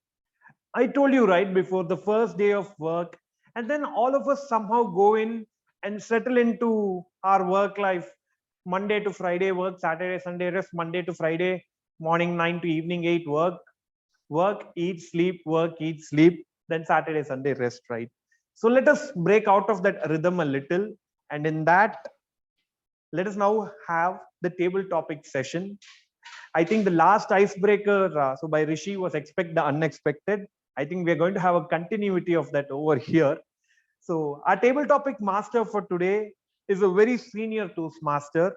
I told you right before the first day of work, and then all of us somehow go in and settle into our work life. Monday to Friday work, Saturday, Sunday rest, Monday to Friday, morning 9 to evening 8 work, eat, sleep, work, eat, sleep, then Saturday, Sunday rest, right? So let us break out of that rhythm a little. And in that, let us now have the table topic session. I think the last icebreaker, so by Rishi, was expect the unexpected. I think we're going to have a continuity of that over here. So our table topic master for today is a very senior Toastmaster,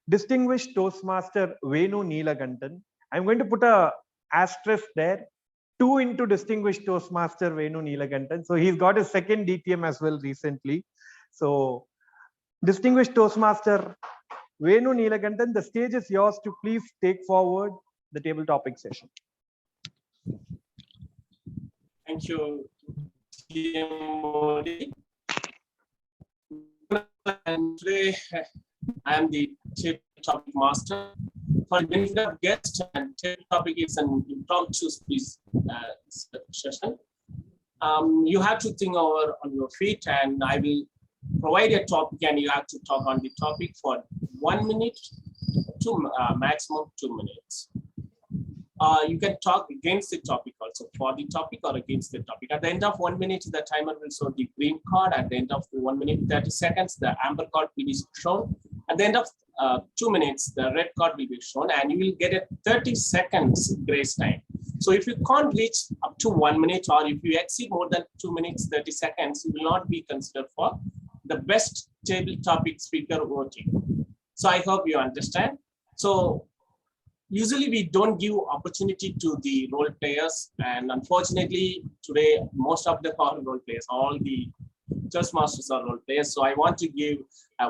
distinguished Toastmaster Venu Neelakantan. I'm going to put a asterisk there, 2 into distinguished Toastmaster Venu Neelakantan. So he's got his second DTM as well recently. So distinguished Toastmaster Venu Neelakantan, the stage is yours to please take forward the table topic session. Thank you, TM Modi. And today I am the table topic master. For the benefit of guests, and table topic is an impromptu speech session. You have to think over on your feet, and I will provide a topic, and you have to talk on the topic for 1 minute to maximum 2 minutes. You can talk against the topic also, for the topic or against the topic. At the end of 1 minute, the timer will show the green card. At the end of 1 minute 30 seconds, the amber card will be shown. At the end of 2 minutes, the red card will be shown, and you will get a 30 seconds grace time. So if you can't reach up to 1 minute, or if you exceed more than 2 minutes 30 seconds, you will not be considered for the best table topic speaker voting. So I hope you understand. So usually we don't give opportunity to the role players, and unfortunately today most of the role players, all the Toastmasters are role players. So I want to give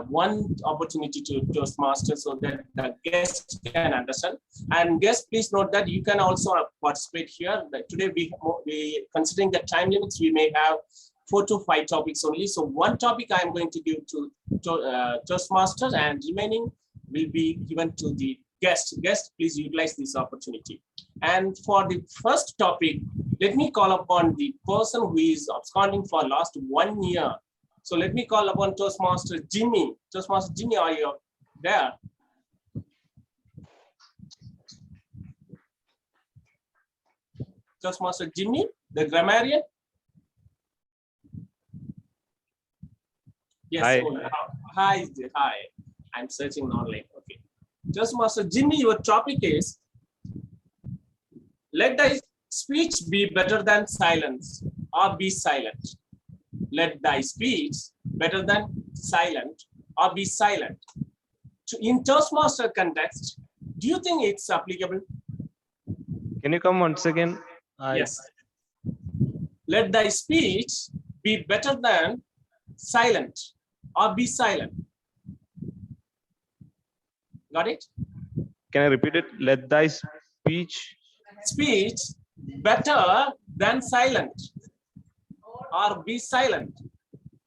one opportunity to Toastmasters so that the guests can understand. And guests, please note that you can also participate here. Today we considering the time limits, we may have 4 to 5 topics only. So one topic I am going to give to Toastmasters, and remaining will be given to the guest. Guest, please utilize this opportunity. And for the first topic, let me call upon the person who is absconding for last 1 year. So let me call upon Toastmaster Jimmy. Toastmaster Jimmy, are you there? Toastmaster Jimmy, the grammarian. Yes. Hi. So, hi. Hi. I'm searching online. Okay. Toastmaster Jimmy, your topic is, let thy speech be better than silence, or be silent. Let thy speech better than silent, or be silent. In Toastmaster context, do you think it's applicable? Can you come once again? Yes. Let thy speech be better than silent, or be silent. Got it? Can I repeat it? Let thy speech better than silent, or be silent.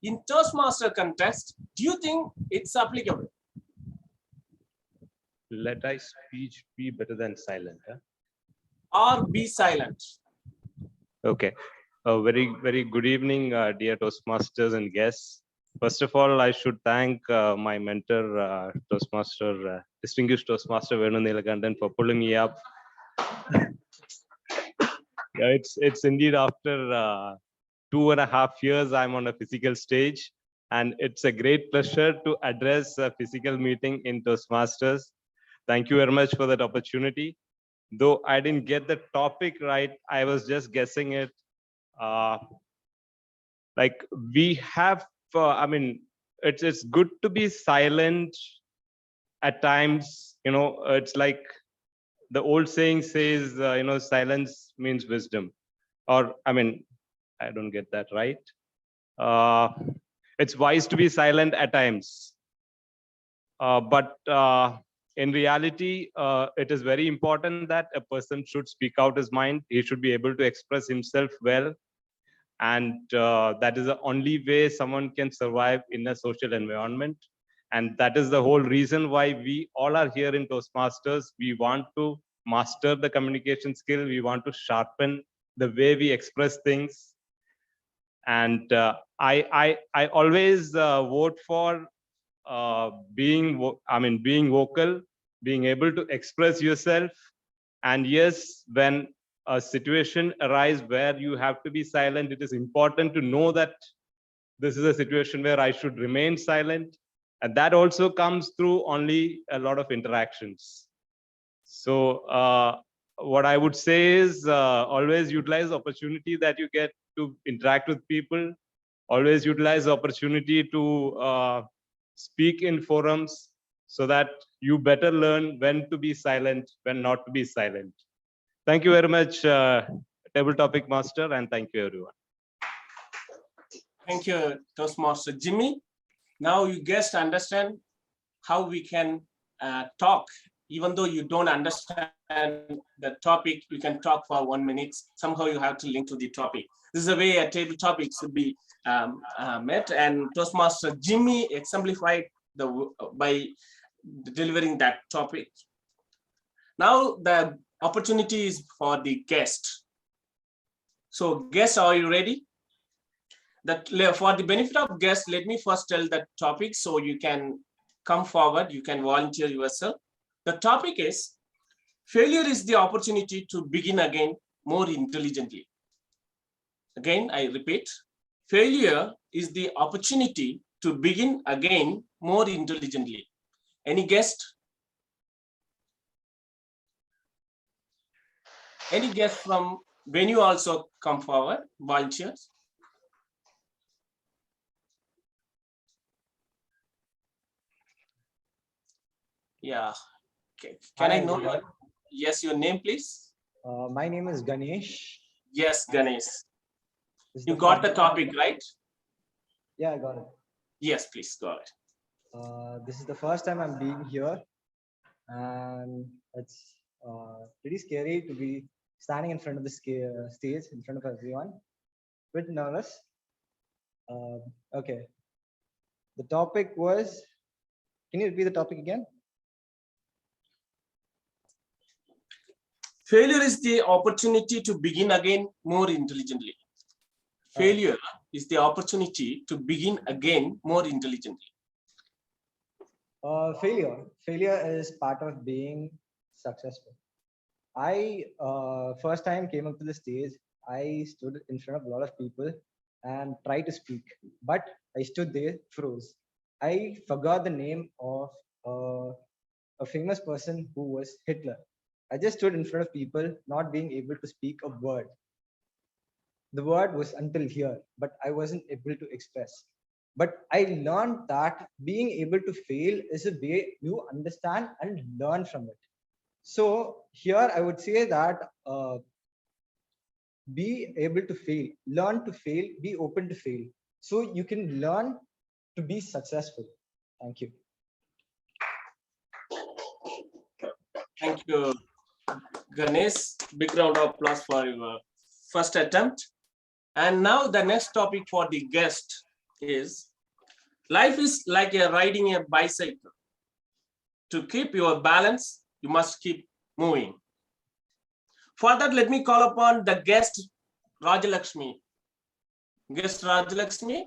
In Toastmaster context, do you think it's applicable? Let thy speech be better than silent. Huh? Or be silent. Okay. A very good evening, dear Toastmasters and guests. First of all, I should thank my mentor, distinguished Toastmaster Venu Neelakantan, for pulling me up. Yeah, it's indeed after 2.5 years I'm on a physical stage. And it's a great pleasure to address a physical meeting in Toastmasters. Thank you very much for that opportunity. Though I didn't get the topic right, I was just guessing it. Like we have, I mean, it's good to be silent at times. You know, it's like the old saying says, you know, silence means wisdom. Or, I mean, I don't get that right. It's wise to be silent at times. But in reality, it is very important that a person should speak out his mind. He should be able to express himself well. And that is the only way someone can survive in a social environment. And that is the whole reason why we all are here in Toastmasters. We want to master the communication skill. We want to sharpen the way we express things. And I always vote for being vocal, being able to express yourself. And yes, when a situation arises where you have to be silent, it is important to know that this is a situation where I should remain silent. And that also comes through only a lot of interactions. So what I would say is always utilize the opportunity that you get to interact with people. Always utilize the opportunity to speak in forums so that you better learn when to be silent, when not to be silent. Thank you very much, Table Topic Master, and thank you, everyone. Thank you, Toastmaster Jimmy. Now you guys understand how we can talk. Even though you don't understand the topic, you can talk for 1 minute. Somehow you have to link to the topic. This is the way a table topic should be met. And Toastmaster Jimmy exemplified by delivering that topic. Now the opportunity is for the guest. So guests, are you ready? For the benefit of guests, let me first tell the topic so you can come forward, you can volunteer yourself. The topic is, failure is the opportunity to begin again more intelligently. Again, I repeat, failure is the opportunity to begin again more intelligently. Any guest? Any guest from venue also come forward, volunteers? Yeah. Okay. Can I know your, yes, your name, please? My name is Ganesh. Yes, Ganesh. You got the topic, right? Yeah, I got it. Yes, please, go ahead. This is the first time I'm being here, and it's pretty scary to be standing in front of the stage, in front of everyone. Bit nervous. Okay. The topic was, can you repeat the topic again? Failure is the opportunity to begin again more intelligently. Failure is the opportunity to begin again more intelligently. Failure is part of being successful. I first time came up to the stage, I stood in front of a lot of people and tried to speak, but I stood there, froze. I forgot the name of a famous person who was Hitler. I just stood in front of people, not being able to speak a word. The word was until here, but I wasn't able to express. But I learned that being able to fail is a way you understand and learn from it. So here I would say that be able to fail, learn to fail, be open to fail. So you can learn to be successful. Thank you. Thank you, Ganesh. Big round of applause for your first attempt. And now the next topic for the guest is, life is like riding a bicycle. To keep your balance, you must keep moving. For that, let me call upon the guest, Rajalakshmi. Guest Rajalakshmi.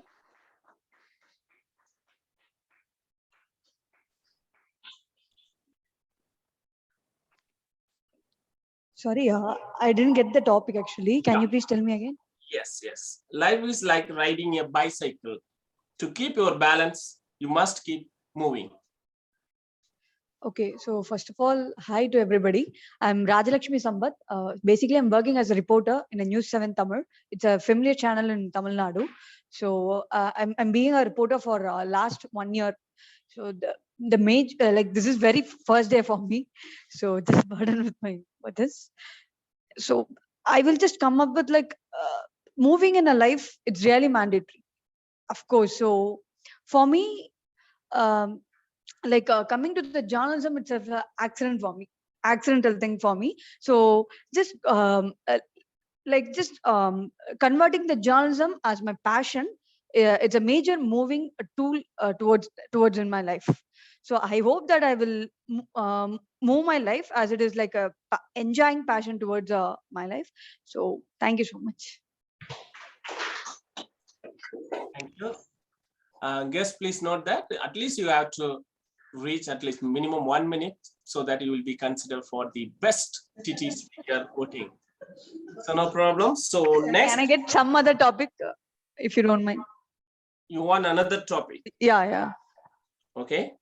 Sorry, I didn't get the topic actually. Can you please tell me again? Yes, yes. Life is like riding a bicycle. To keep your balance, you must keep moving. Okay, so first of all, hi to everybody. I'm Rajalakshmi Sambat. Basically, I'm working as a reporter in a News 7 Tamil. It's a familiar channel in Tamil Nadu. So I'm being a reporter for last 1 year. So the major like this is very first day for me. So just burden with this. So I will just come up with like moving in a life. It's really mandatory, of course. So for me, um, like coming to the journalism, it's an accident for me, accidental thing for me. So just converting the journalism as my passion, it's a major moving tool towards in my life. So I hope that I will move my life as it is like a enjoying passion towards my life. So thank you so much. Thank you. Guest, please note that at least you have to reach at least minimum 1 minute so that you will be considered for the best TT speaker voting. So no problem. So next. Can I get some other topic if you don't mind? You want another topic? Yeah. Okay.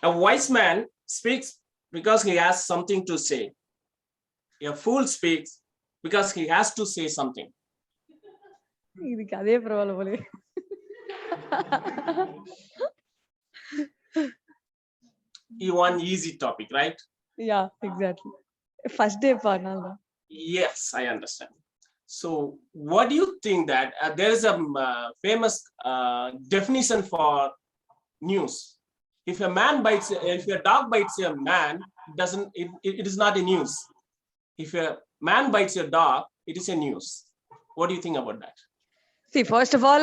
A wise man speaks because he has something to say. A fool speaks because he has to say something. இதுக்கு அதே பரவாயில்ல போல. You want easy topic, right? Yeah, exactly. First day panala. Yes, I understand. So what do you think that there is a famous definition for news? If a dog bites a man, it is not a news. If a man bites a dog, it is a news. What do you think about that? See, first of all,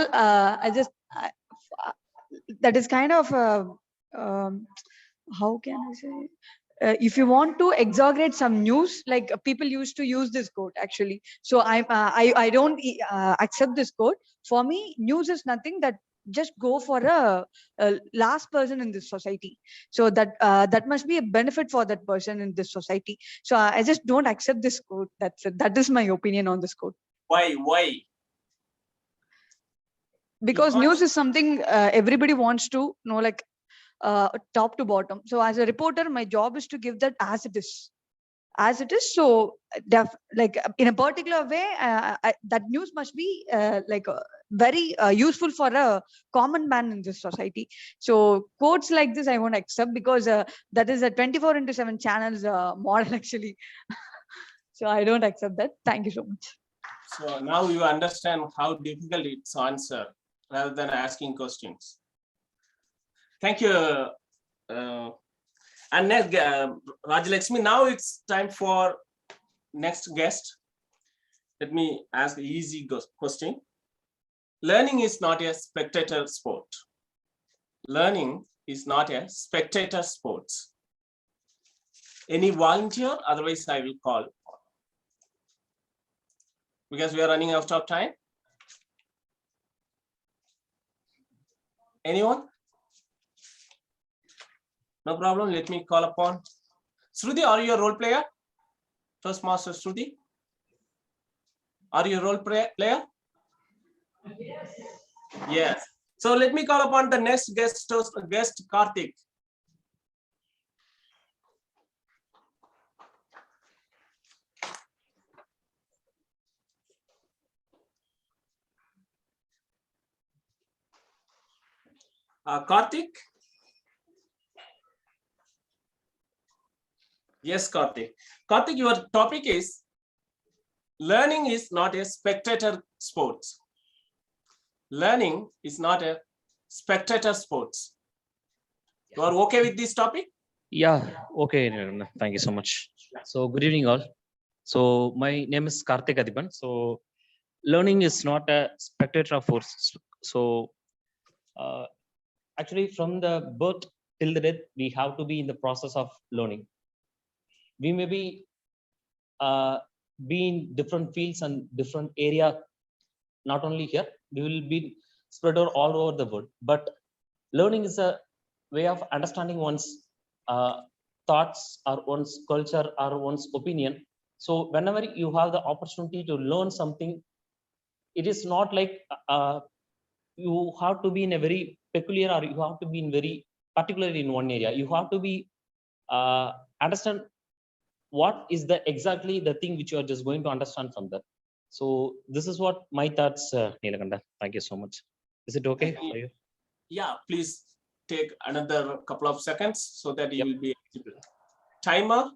that is kind of how can I say? If you want to exaggerate some news, like people used to use this quote actually. So I don't accept this quote. For me, news is nothing that just go for a last person in this society. So that must be a benefit for that person in this society. So I just don't accept this quote. That's it. That is my opinion on this quote. Why? Because news is something everybody wants to know, like top to bottom. So as a reporter, my job is to give that as it is. So like in a particular way, that news must be very useful for a common man in this society. So quotes like this I won't accept, because that is a 24/7 channels model actually. So I don't accept that. Thank you so much. So now you understand how difficult it's to answer rather than asking questions. Thank you. And next, Rajalakshmi, now it's time for next guest. Let me ask the easy question. Learning is not a spectator sport. Learning is not a spectator sport. Any volunteer? Otherwise, I will call. Because we are running out of time. Anyone? No problem. Let me call upon Shruti. Are you a role player? Toastmaster Shruti. Are you a role player? Yes. So let me call upon the next guest Karthik. Karthik. Yes, Karthik. Karthik, your topic is learning is not a spectator sport. Learning is not a spectator sports. You are okay with this topic? Yeah, okay. Thank you so much. So good evening all. So my name is Karthik Adiban. So learning is not a spectator force. So actually from the birth till the death, we have to be in the process of learning. We may be in different fields and different area, not only here, we will be spread out all over the world. But learning is a way of understanding one's thoughts or one's culture or one's opinion. So whenever you have the opportunity to learn something, it is not like you have to be in a very peculiar, or you have to be in very particularly in one area. You have to be understand what is the exactly the thing which you are just going to understand from that. So this is what my thoughts, Neelakanta. Thank you so much. Is it okay for you? Yeah, please take another couple of seconds so that you will be eligible. Timer.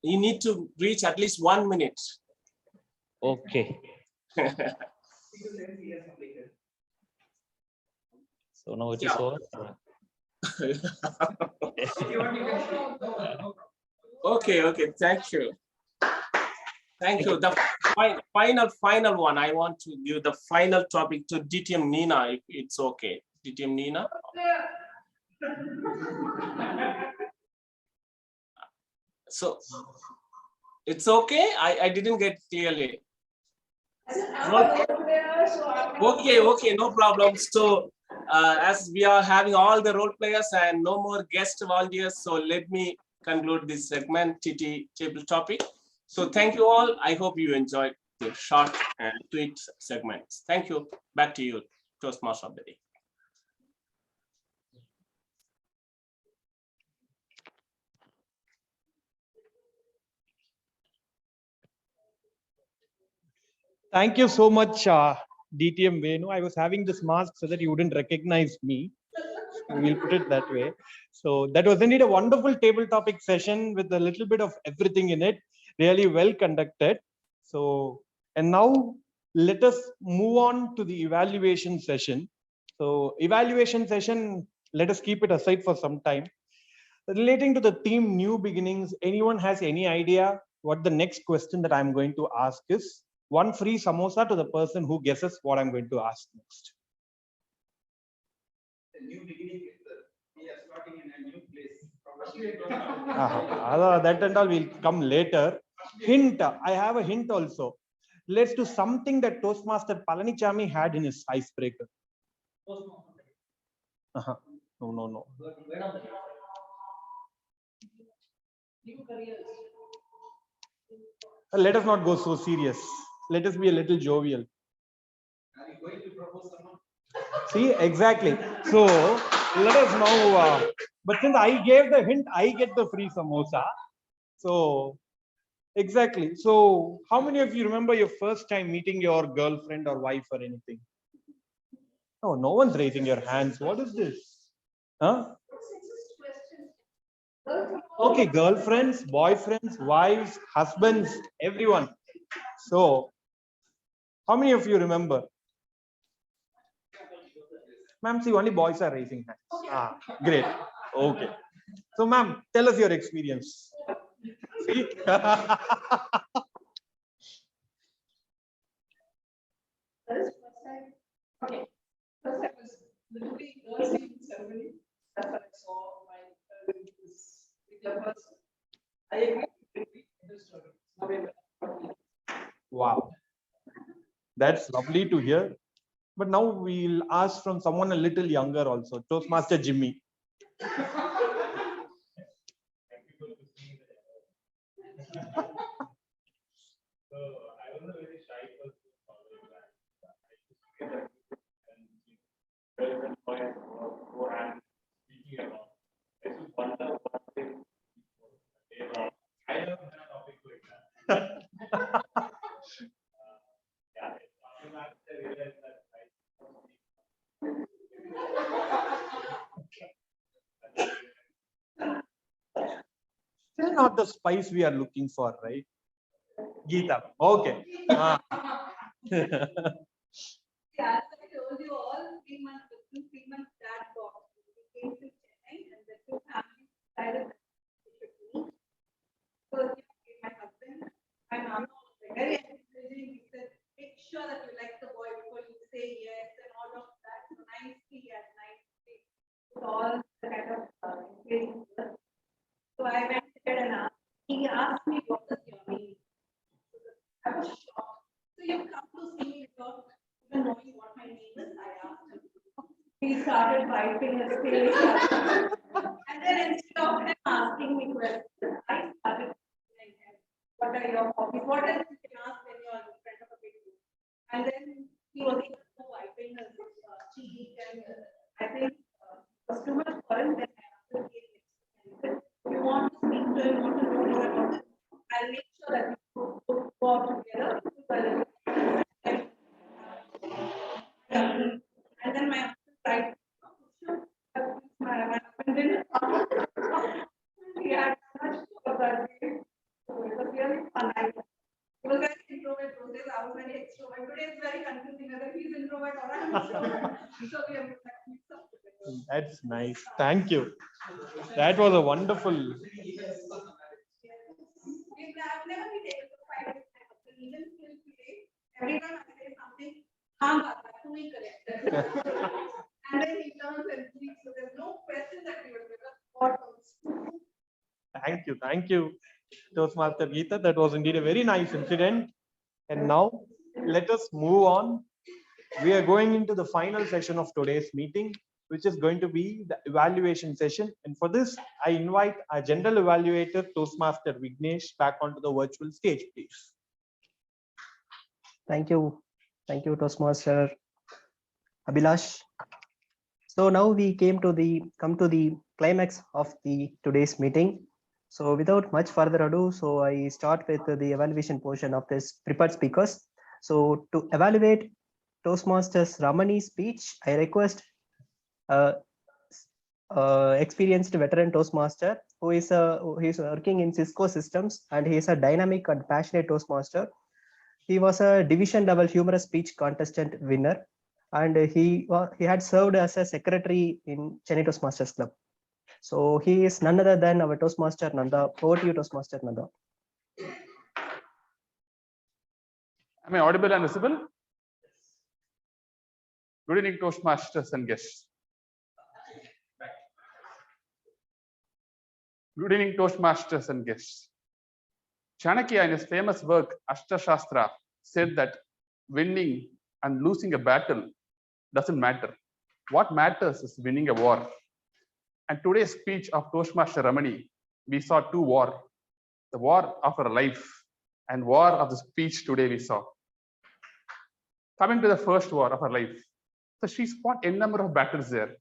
You need to reach at least 1 minute. Okay. So now it is over. Okay, thank you. Thank you. The final one. I want to give the final topic to DTM Nina, if it's okay. DTM Nina. So it's okay. I didn't get clearly. Okay, no problem. So as we are having all the role players and no more guest volunteers, so let me conclude this segment, TT table topic. So thank you all. I hope you enjoyed the short and tweet segments. Thank you. Back to you, Toastmaster of the day. Thank you so much, DTM Venu. I was having this mask so that you wouldn't recognize me. We'll put it that way. So that was indeed a wonderful table topic session with a little bit of everything in it. Really well conducted. So, and now let us move on to the evaluation session. So evaluation session, let us keep it aside for some time. Relating to the theme new beginnings, anyone has any idea what the next question that I'm going to ask is? One free samosa to the person who guesses what I'm going to ask next. The new beginning is we are starting in a new place. That and all will come later. Hint, I have a hint also. Let's do something that Toastmaster Palanichami had in his icebreaker. No. Let us not go so serious. Let us be a little jovial. Are you going to propose someone? See, exactly. So let us now, but since I gave the hint, I get the free samosa. So exactly. So how many of you remember your first time meeting your girlfriend or wife or anything? Oh, no one's raising your hands. What is this? Huh? Okay, girlfriends, boyfriends, wives, husbands, everyone. So how many of you remember? Ma'am, see, only boys are raising hands. Great. Okay. So, ma'am, tell us your experience. See? Okay. First I was literally early in ceremony. That's what I saw my this particular person. I agree with the story. Wow. That's lovely to hear. But now we'll ask from someone a little younger also, Toastmaster Jimmy. So I was a very shy person. Speaking about, I just wonder what they I never had a topic like that. Yeah, after that I realized that Still not the spice we are looking for, right? Geeta. Okay. Yeah, as I told you all, 3 months within 3 months dad got. We came to Chennai and the two families decided that we should meet. So my husband, my mom was very encouraging. He said, make sure that you like the boy before you say yes and all of that. So nicely with all the kind of encouraging stuff. So I went ahead and asked. He asked me what is your name. I was shocked. So you come to see me without even knowing what my name is, I asked him. He started wiping his face. And then instead of him asking me questions, I started asking him, what are your hobbies? What else you can ask when you are in front of a big group? And then he was able to wipe I'll make sure that we go out together. And then my husband tried my husband didn't he had much of that day. So it was really fun. It was very introvert process. I was very extrovert. Today it's very confusing whether he's introvert or I'm extrovert. So we have like mix up. That's nice. Thank you. That was a wonderful. I've never been able to find it. Even till today, every time I say something, correct. And then he turns and speaks. So there's no question that we will ever thought of. Thank you, Toastmaster Geeta. That was indeed a very nice incident. And now let us move on. We are going into the final session of today's meeting, which is going to be the evaluation session. And for this, I invite our general evaluator, Toastmaster Vignesh, back onto the virtual stage, please. Thank you, Toastmaster Abhilash. So now we come to the climax of today's meeting. So without much further ado, so I start with the evaluation portion of this prepared speakers. So to evaluate Toastmasters Romani's speech, I request experienced veteran Toastmaster who is working in Cisco systems, and he is a dynamic and passionate Toastmaster. He was a division level humorous speech contestant winner, and he had served as a secretary in Chennai Toastmasters Club. So he is none other than our Toastmaster Nanda. Over to you, Toastmaster Nanda. Am I audible and visible? Good evening, Toastmasters and guests. Good evening, Toastmasters and guests. Chanakya, in his famous work Ashtrashastra, said that winning and losing a battle doesn't matter. What matters is winning a war. And today's speech of Koshmaster Romani, we saw two wars: the war of our life and war of the speech today we saw. Coming to the first war of our life, so she fought a number of battles there,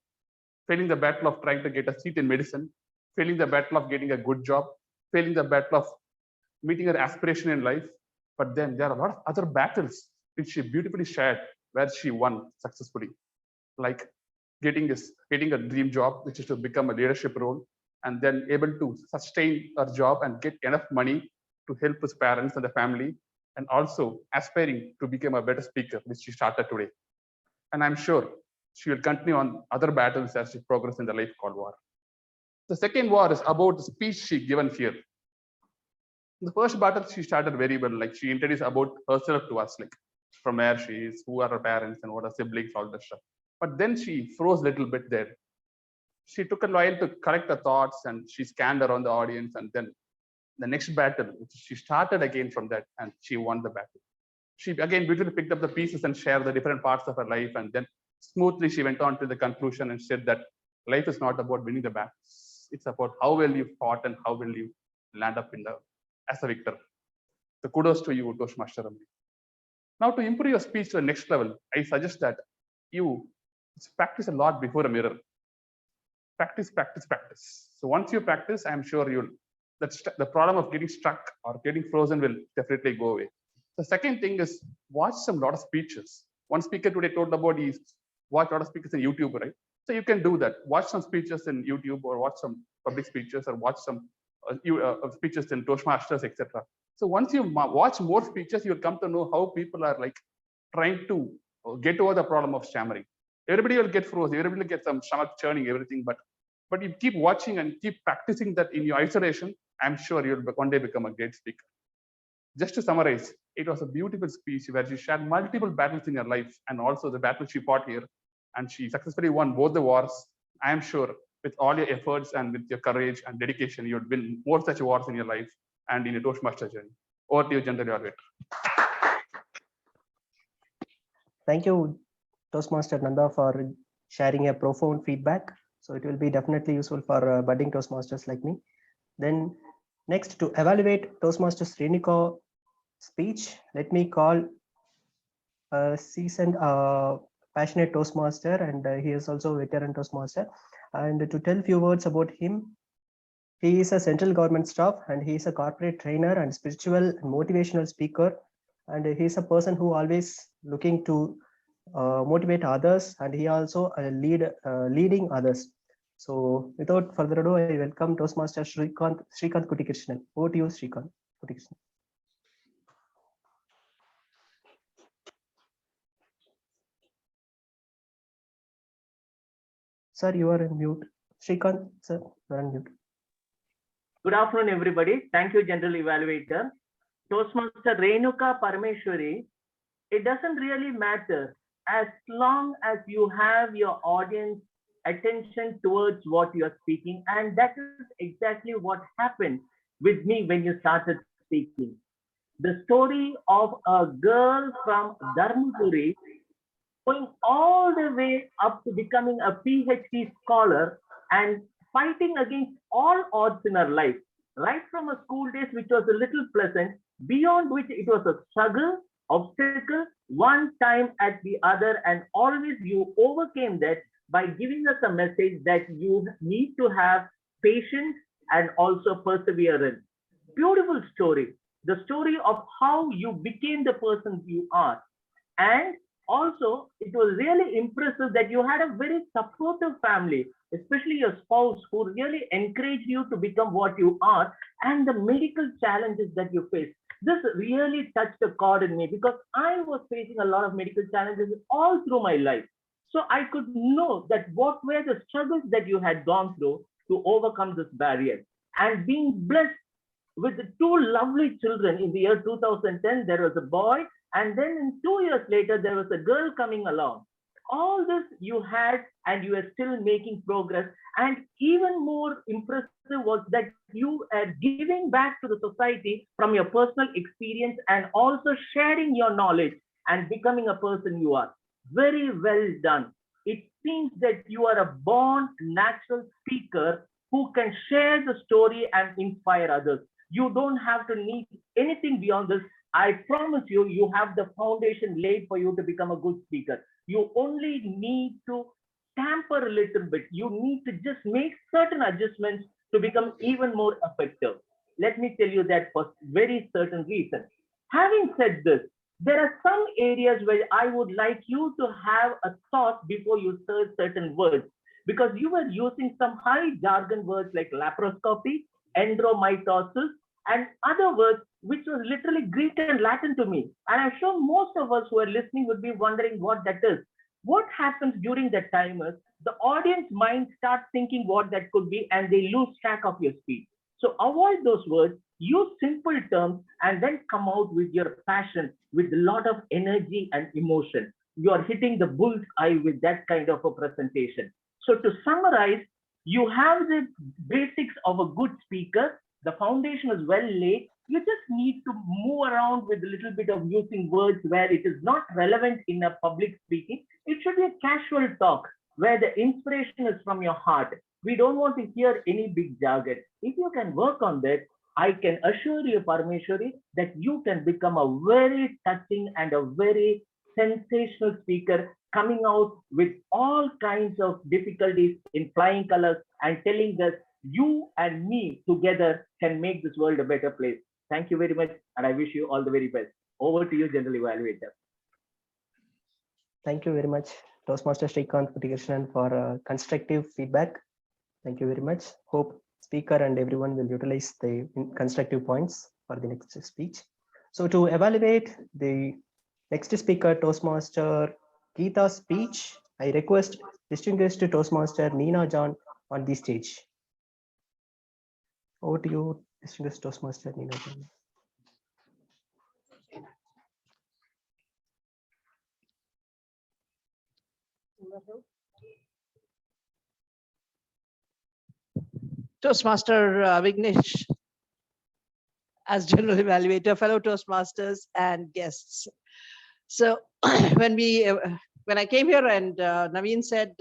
failing the battle of trying to get a seat in medicine, failing the battle of getting a good job, failing the battle of meeting her aspiration in life. But then there are a lot of other battles which she beautifully shared, where she won successfully, like getting a dream job, which is to become a leadership role, and then able to sustain her job and get enough money to help his parents and the family, and also aspiring to become a better speaker, which she started today. And I'm sure she will continue on other battles as she progresses in the life called war. The second war is about the speech she given here. The first battle she started very well, like she introduced about herself to us, like from where she is, who are her parents, and what are siblings, all that stuff. But then she froze a little bit there. She took a while to collect her thoughts, and she scanned around the audience, and then the next battle, she started again from that, and she won the battle. She again beautifully picked up the pieces and shared the different parts of her life, and then smoothly she went on to the conclusion and said that life is not about winning the battles. It's about how well you fought and how well you land up as a victor. So kudos to you, Toastmaster Romani. Now, to improve your speech to the next level, I suggest that you practice a lot before a mirror. Practice. So once you practice, I'm sure the problem of getting stuck or getting frozen will definitely go away. The second thing is watch a lot of speeches. One speaker today told about he watch a lot of speakers in YouTube, right? So you can do that. Watch some speeches in YouTube, or watch some public speeches, or watch some speeches in Toastmasters, etc. So once you watch more speeches, you'll come to know how people are like trying to get over the problem of stammering. Everybody will get frozen, everybody will get some stomach churning, everything, but you keep watching and keep practicing that in your isolation, I'm sure you'll one day become a great speaker. Just to summarize, it was a beautiful speech where she shared multiple battles in her life, and also the battle she fought here, and she successfully won both the wars. I am sure with all your efforts and with your courage and dedication, you'll win more such wars in your life and in your Toastmaster journey. Over to you, General Evaluator. Thank you, Toastmaster Nanda, for sharing a profound feedback. So it will be definitely useful for budding Toastmasters like me. Then next, to evaluate Toastmaster Srinika's speech, let me call a seasoned passionate Toastmaster, and he is also a veteran Toastmaster. And to tell few words about him, He is a central government staff and he is a corporate trainer and spiritual and motivational speaker. And he is a person who always looking to motivate others, and he also leading others. So without further ado, I welcome Toastmaster Srikanth Kutikrishnan. Over to you, Srikanth Kutikrishnan. Sir, you are on mute. Srikanth, sir, you are on mute. Good afternoon, everybody. Thank you, General Evaluator. Toastmaster Renuka Parameshwari, it doesn't really matter as long as you have your audience attention towards what you're speaking. And that is exactly what happened with me when you started speaking. The story of a girl from Dharmapuri going all the way up to becoming a PhD scholar and fighting against all odds in her life, right from her school days, which was a little pleasant, beyond which it was a struggle, obstacle, one time at the other, and always you overcame that by giving us a message that you need to have patience and also perseverance. Beautiful story. The story of how you became the person you are. And also, it was really impressive that you had a very supportive family, especially your spouse, who really encouraged you to become what you are, and the medical challenges that you face. This really touched a chord in me because I was facing a lot of medical challenges all through my life. So I could know that what were the struggles that you had gone through to overcome this barrier. And being blessed with two lovely children in the year 2010, there was a boy, and then in 2 years later, there was a girl coming along. All this you had, and you are still making progress. And even more impressive was that you are giving back to the society from your personal experience and also sharing your knowledge and becoming a person you are. Very well done. It seems that you are a born natural speaker who can share the story and inspire others. You don't have to need anything beyond this. I promise you, you have the foundation laid for you to become a good speaker. You only need to tamper a little bit. You need to just make certain adjustments to become even more effective. Let me tell you that for very certain reasons. Having said this, there are some areas where I would like you to have a thought before you search certain words, because you were using some high jargon words like laparoscopy, endomitosis, and other words which was literally Greek and Latin to me. And I'm sure most of us who are listening would be wondering what that is. What happens during that time is the audience mind starts thinking what that could be, and they lose track of your speech. So avoid those words, use simple terms, and then come out with your passion, with a lot of energy and emotion. You are hitting the bull's eye with that kind of a presentation. So to summarize, you have the basics of a good speaker. The foundation is well laid. You just need to move around with a little bit of using words where it is not relevant in a public speaking. It should be a casual talk where the inspiration is from your heart. We don't want to hear any big jargon. If you can work on that, I can assure you, Parameshwari, that you can become a very touching and a very sensational speaker, coming out with all kinds of difficulties in flying colors and telling us you and me together can make this world a better place. Thank you very much, and I wish you all the very best. Over to you, General Evaluator. Thank you very much, Toastmaster Srikanth Kutikrishnan, for constructive feedback. Thank you very much. Hope speaker and everyone will utilize the constructive points for the next speech. So to evaluate the next speaker, Toastmaster Geeta's speech, I request distinguished Toastmaster Neena John on the stage. Over to you, distinguished Toastmaster Neena John. Toastmaster Vignesh, as General Evaluator, fellow Toastmasters and guests. So when I came here and Naveen said,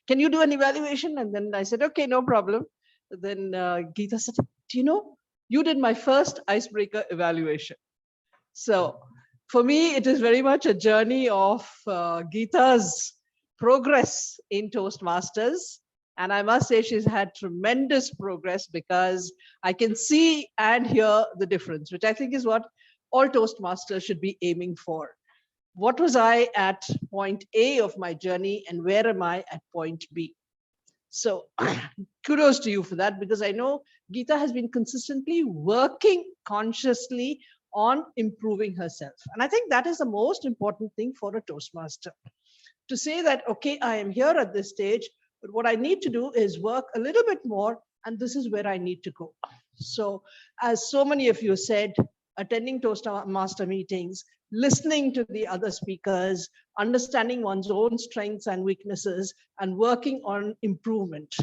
can you do an evaluation? And then I said, okay, no problem. Then Geeta said, do you know, you did my first icebreaker evaluation. So for me, it is very much a journey of Geeta's progress in Toastmasters. And I must say she's had tremendous progress because I can see and hear the difference, which I think is what all Toastmasters should be aiming for. What was I at point A of my journey and where am I at point B? So kudos to you for that, because I know Geeta has been consistently working consciously on improving herself. And I think that is the most important thing for a Toastmaster. To say that, okay, I am here at this stage, but what I need to do is work a little bit more, and this is where I need to go. So as so many of you said, attending Toastmaster meetings, listening to the other speakers, understanding one's own strengths and weaknesses, and working on improvement.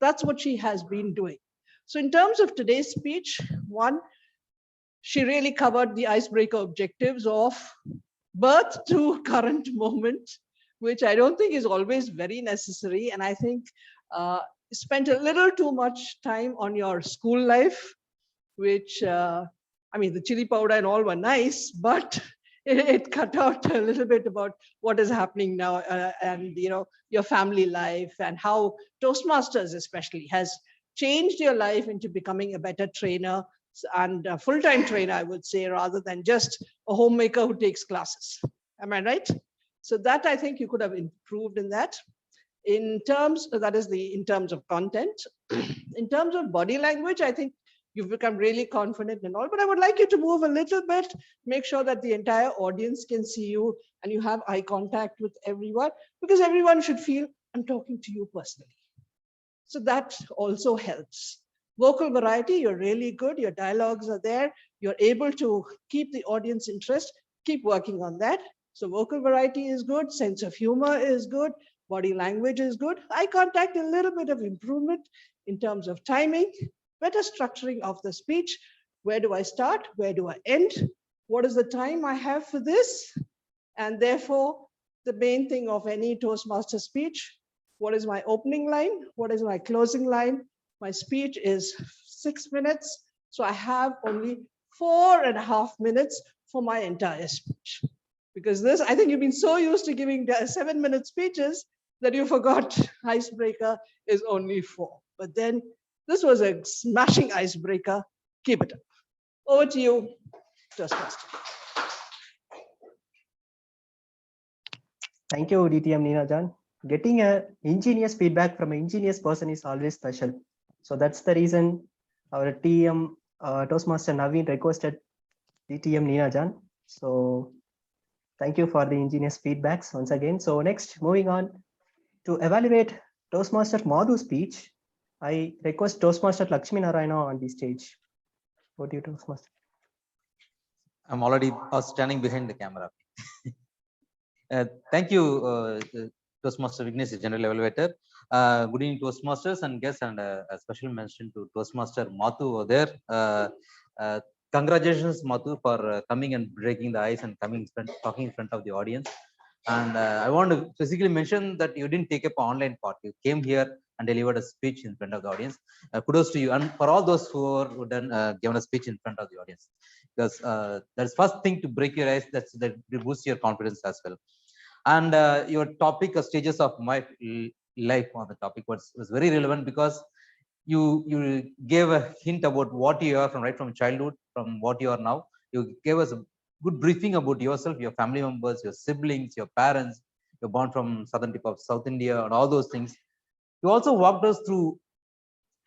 That's what she has been doing. So in terms of today's speech, one, she really covered the icebreaker objectives of birth to current moment, which I don't think is always very necessary. And I think spent a little too much time on your school life, which, I mean, the chili powder and all were nice, but it cut out a little bit about what is happening now and, you know, your family life and how Toastmasters especially has changed your life into becoming a better trainer and a full-time trainer, I would say, rather than just a homemaker who takes classes. Am I right? So that I think you could have improved in that. In terms, that is in terms of content. In terms of body language, I think you've become really confident and all, but I would like you to move a little bit, make sure that the entire audience can see you and you have eye contact with everyone, because everyone should feel I'm talking to you personally. So that also helps. Vocal variety, you're really good. Your dialogues are there. You're able to keep the audience interest. Keep working on that. So vocal variety is good. Sense of humor is good. Body language is good. Eye contact, a little bit of improvement in terms of timing. Better structuring of the speech. Where do I start? Where do I end? What is the time I have for this? And therefore, the main thing of any Toastmaster speech, what is my opening line? What is my closing line? My speech is 6 minutes. So I have only 4.5 minutes for my entire speech. Because this, I think you've been so used to giving 7-minute speeches that you forgot icebreaker is only 4. But then this was a smashing icebreaker. Keep it up. Over to you, Toastmaster. Thank you, DTM Neena Jan. Getting a ingenious feedback from an ingenious person is always special. So that's the reason our TM Toastmaster Naveen requested DTM Neena Jan. So thank you for the ingenious feedbacks once again. So next, moving on to evaluate Toastmaster Madhu's speech, I request Toastmaster Lakshmi Narayana on the stage. What do you, Toastmaster? I'm already standing behind the camera. Thank you, Toastmaster Vignesh, General Evaluator. Good evening, Toastmasters and guests, and a special mention to Toastmaster Madhu over there. Congratulations, Madhu, for coming and breaking the ice and talking in front of the audience. And I want to physically mention that you didn't take up an online part. You came here and delivered a speech in front of the audience. Kudos to you, and for all those who are given a speech in front of the audience, because that's first thing to break your ice. That boosts your confidence as well. And your topic, stages of my life on the topic was very relevant, because you gave a hint about what you are from childhood, from what you are now. You gave us a good briefing about yourself, your family members, your siblings, your parents. You're born from southern tip of South India and all those things. You also walked us through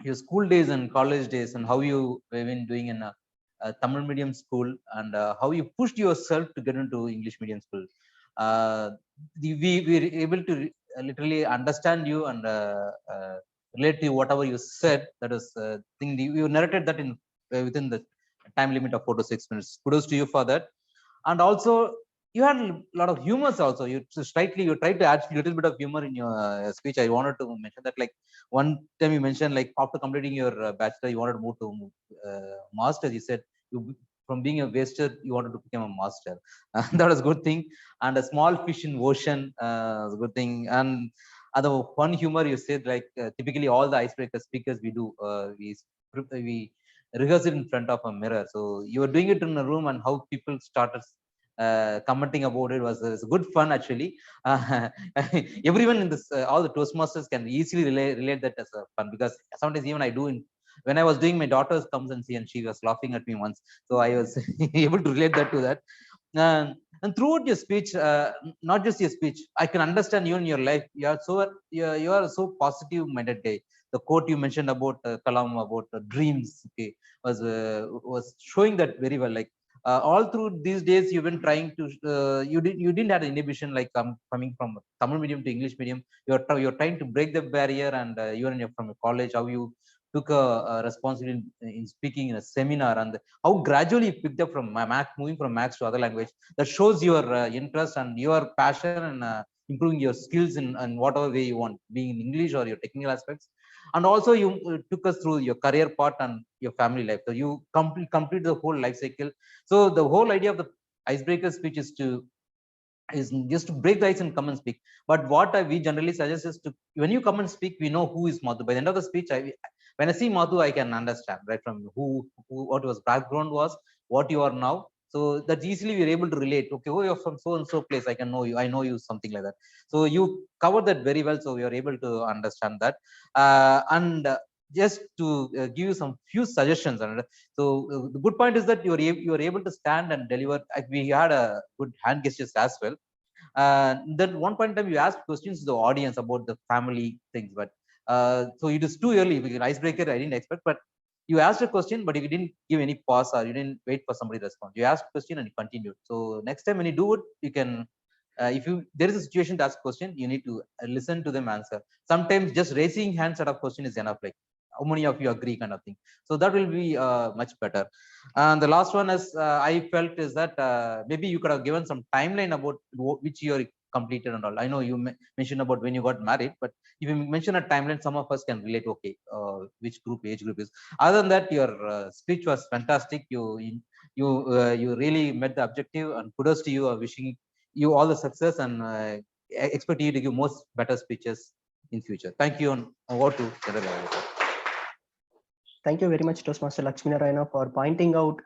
your school days and college days and how you have been doing in a Tamil medium school, and how you pushed yourself to get into English medium school. We were able to literally understand you and relate to whatever you said. That is thing you narrated that in within the time limit of 4 to 6 minutes. Kudos to you for that. And also you had a lot of humors also. You tried to add a little bit of humor in your speech. I wanted to mention that, like, one time you mentioned, like, after completing your bachelor, you wanted to move to master's. You said from being a waster, you wanted to become a master. That was a good thing. And a small fish in ocean was a good thing. And other fun humor, you said, like, typically all the icebreaker speakers we do, we rehearse it in front of a mirror. So you were doing it in a room, and how people started commenting about it was good fun actually. Everyone in this, all the Toastmasters can easily relate that as a fun, because sometimes even I do when I was doing my daughter's comes and see, and she was laughing at me once, so I was able to relate that to that. And throughout your speech, not just your speech, I can understand you in your life. You are so positive minded guy. The quote you mentioned about Kalam about dreams, okay, was showing that very well. Like all through these days, you've been trying to you didn't have inhibition like coming from Tamil medium to English medium. You're trying to break the barrier, and even from a college, how you took a responsibility in speaking in a seminar, and how gradually you picked up from math, moving from maths to other language. That shows your interest and your passion, and improving your skills in whatever way you want, being in English or your technical aspects. And also you took us through your career part and your family life. So you complete the whole life cycle. So the whole idea of the icebreaker speech is just to break the ice and come and speak. But what we generally suggest is to, when you come and speak, we know who is Madhu. By the end of the speech, when I see Madhu, I can understand right from who what was background was, what you are now. So that easily we're able to relate. Okay, oh, you're from so and so place. I can know you. I know you, something like that. So you covered that very well. So we are able to understand that. Just to give you some few suggestions. So the good point is that you are able to stand and deliver. We had a good hand gestures as well. Then one point in time you asked questions to the audience about the family things, but so it is too early. Because icebreaker, I didn't expect, but you asked a question, but you didn't give any pause, or you didn't wait for somebody to respond. You asked a question and you continued. So next time when you do it, you can. If there is a situation to ask a question, you need to listen to them answer. Sometimes just raising hands at a question is enough. Like how many of you agree, kind of thing. So that will be much better. And the last one is I felt is that maybe you could have given some timeline about which year completed and all. I know you mentioned about when you got married, but if you mention a timeline, some of us can relate. Okay, which age group is. Other than that, your speech was fantastic. You really met the objective, and kudos to you. Wishing you all the success, and expect you to give most better speeches in future. Thank you, and over to General Manager. Thank you very much, Toastmaster Lakshmi Narayana, for pointing out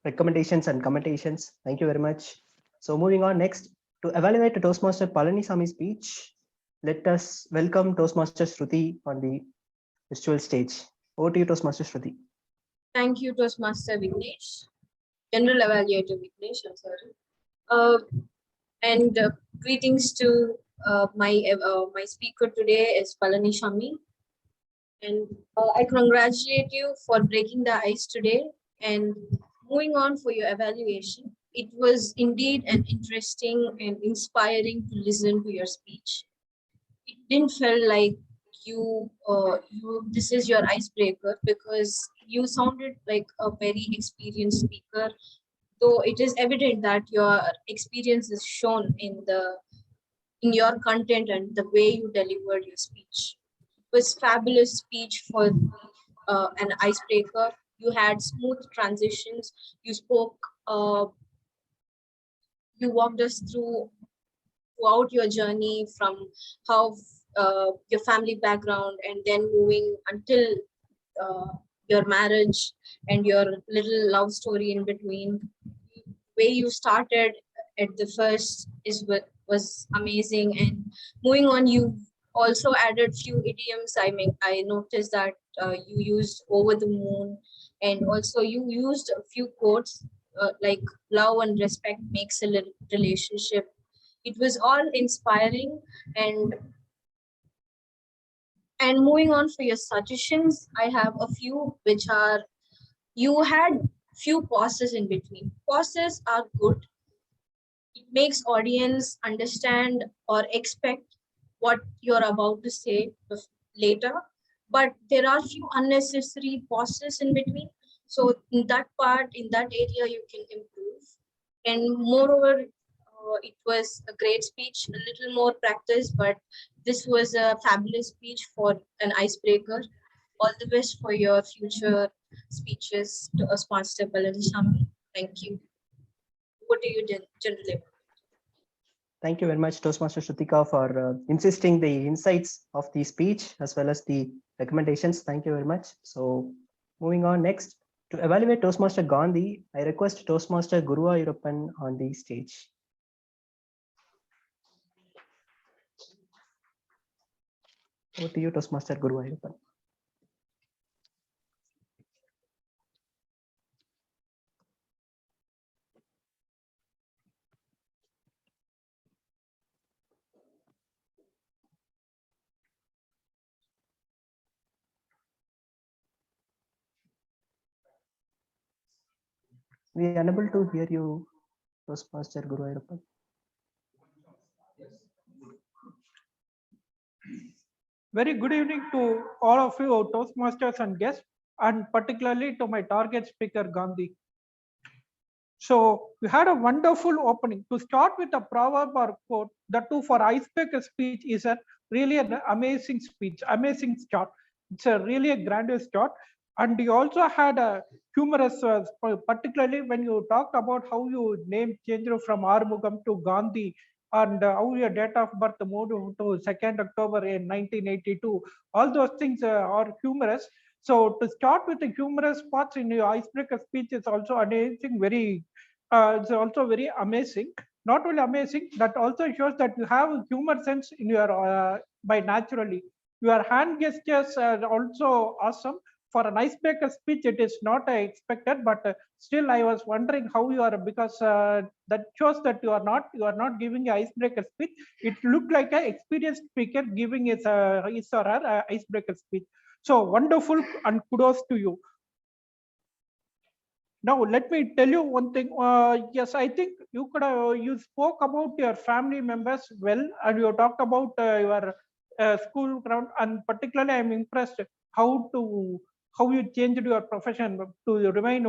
recommendations and commentations. Thank you very much. So moving on next, to evaluate the Toastmaster Palanisami's speech, let us welcome Toastmaster Shruti on the virtual stage. Over to you, Toastmaster Shruti. Thank you, Toastmaster Vignesh. General Evaluator Vignesh, I'm sorry. And greetings to my speaker today is Palanisami. And I congratulate you for breaking the ice today and moving on for your evaluation. It was indeed an interesting and inspiring to listen to your speech. It didn't feel like this is your icebreaker, because you sounded like a very experienced speaker, though it is evident that your experience is shown in your content and the way you delivered your speech. It was fabulous speech for an icebreaker. You had smooth transitions. You spoke. You walked us throughout your journey from how your family background, and then moving until your marriage and your little love story in between. The way you started at the first was amazing, and moving on, you also added few idioms. I noticed that you used over the moon, and also you used a few quotes like love and respect makes a relationship. It was all inspiring. And moving on for your suggestions, I have a few which are, you had few pauses in between. Pauses are good. It makes audience understand or expect what you're about to say later, but there are few unnecessary pauses in between. So in that part, in that area, you can improve. And moreover, it was a great speech, a little more practice, but this was a fabulous speech for an icebreaker. All the best for your future speeches to Toastmaster Palanisami. Thank you. What do you generally? Thank you very much, Toastmaster Shrutika, for insisting the insights of the speech as well as the recommendations. Thank you very much. So moving on next, to evaluate the Toastmaster Palanisami's speech, let us welcome Toastmaster Romani on the virtual stage. Over to you, Toastmaster Romani. To evaluate Toastmaster Gandhi, I request Toastmaster Guru Ayurappan on the stage. Over to you, Toastmaster Guru Ayurappan. We are unable to hear you, Toastmaster Guru Ayurappan. Very good evening to all of you, Toastmasters and guests, and particularly to my target speaker, Gandhi. So we had a wonderful opening. To start with a proverb or quote, the two for icebreaker speech is a really an amazing speech, amazing start. It's a really a grandiose start. And you also had a humorous, particularly when you talked about how you name changed from Armugam to Gandhi, and how your date of birth moved to 2nd October in 1982. All those things are humorous. So to start with the humorous parts in your icebreaker speech is also amazing, it's also very amazing. Not only amazing, that also shows that you have humor sense in your by naturally. Your hand gestures are also awesome. For an icebreaker speech, it is not expected, but still I was wondering how you are, because that shows that you are not giving an icebreaker speech. It looked like an experienced speaker giving his or her icebreaker speech. So wonderful, and kudos to you. Now let me tell you one thing. Yes, I think you could you spoke about your family members well, and you talked about your school ground, and particularly I'm impressed how you changed your profession to remain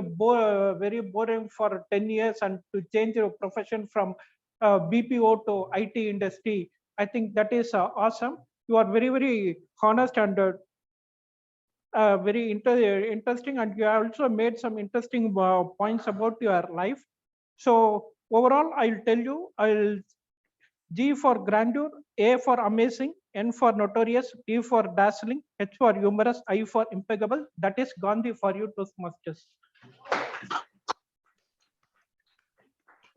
very boring for 10 years and to change your profession from BPO to IT industry. I think that is awesome. You are very honest and very interesting, and you also made some interesting points about your life. So overall, I'll tell you, G for grandeur, A for amazing, N for notorious, D for dazzling, H for humorous, I for impeccable. That is Gandhi for you, Toastmasters.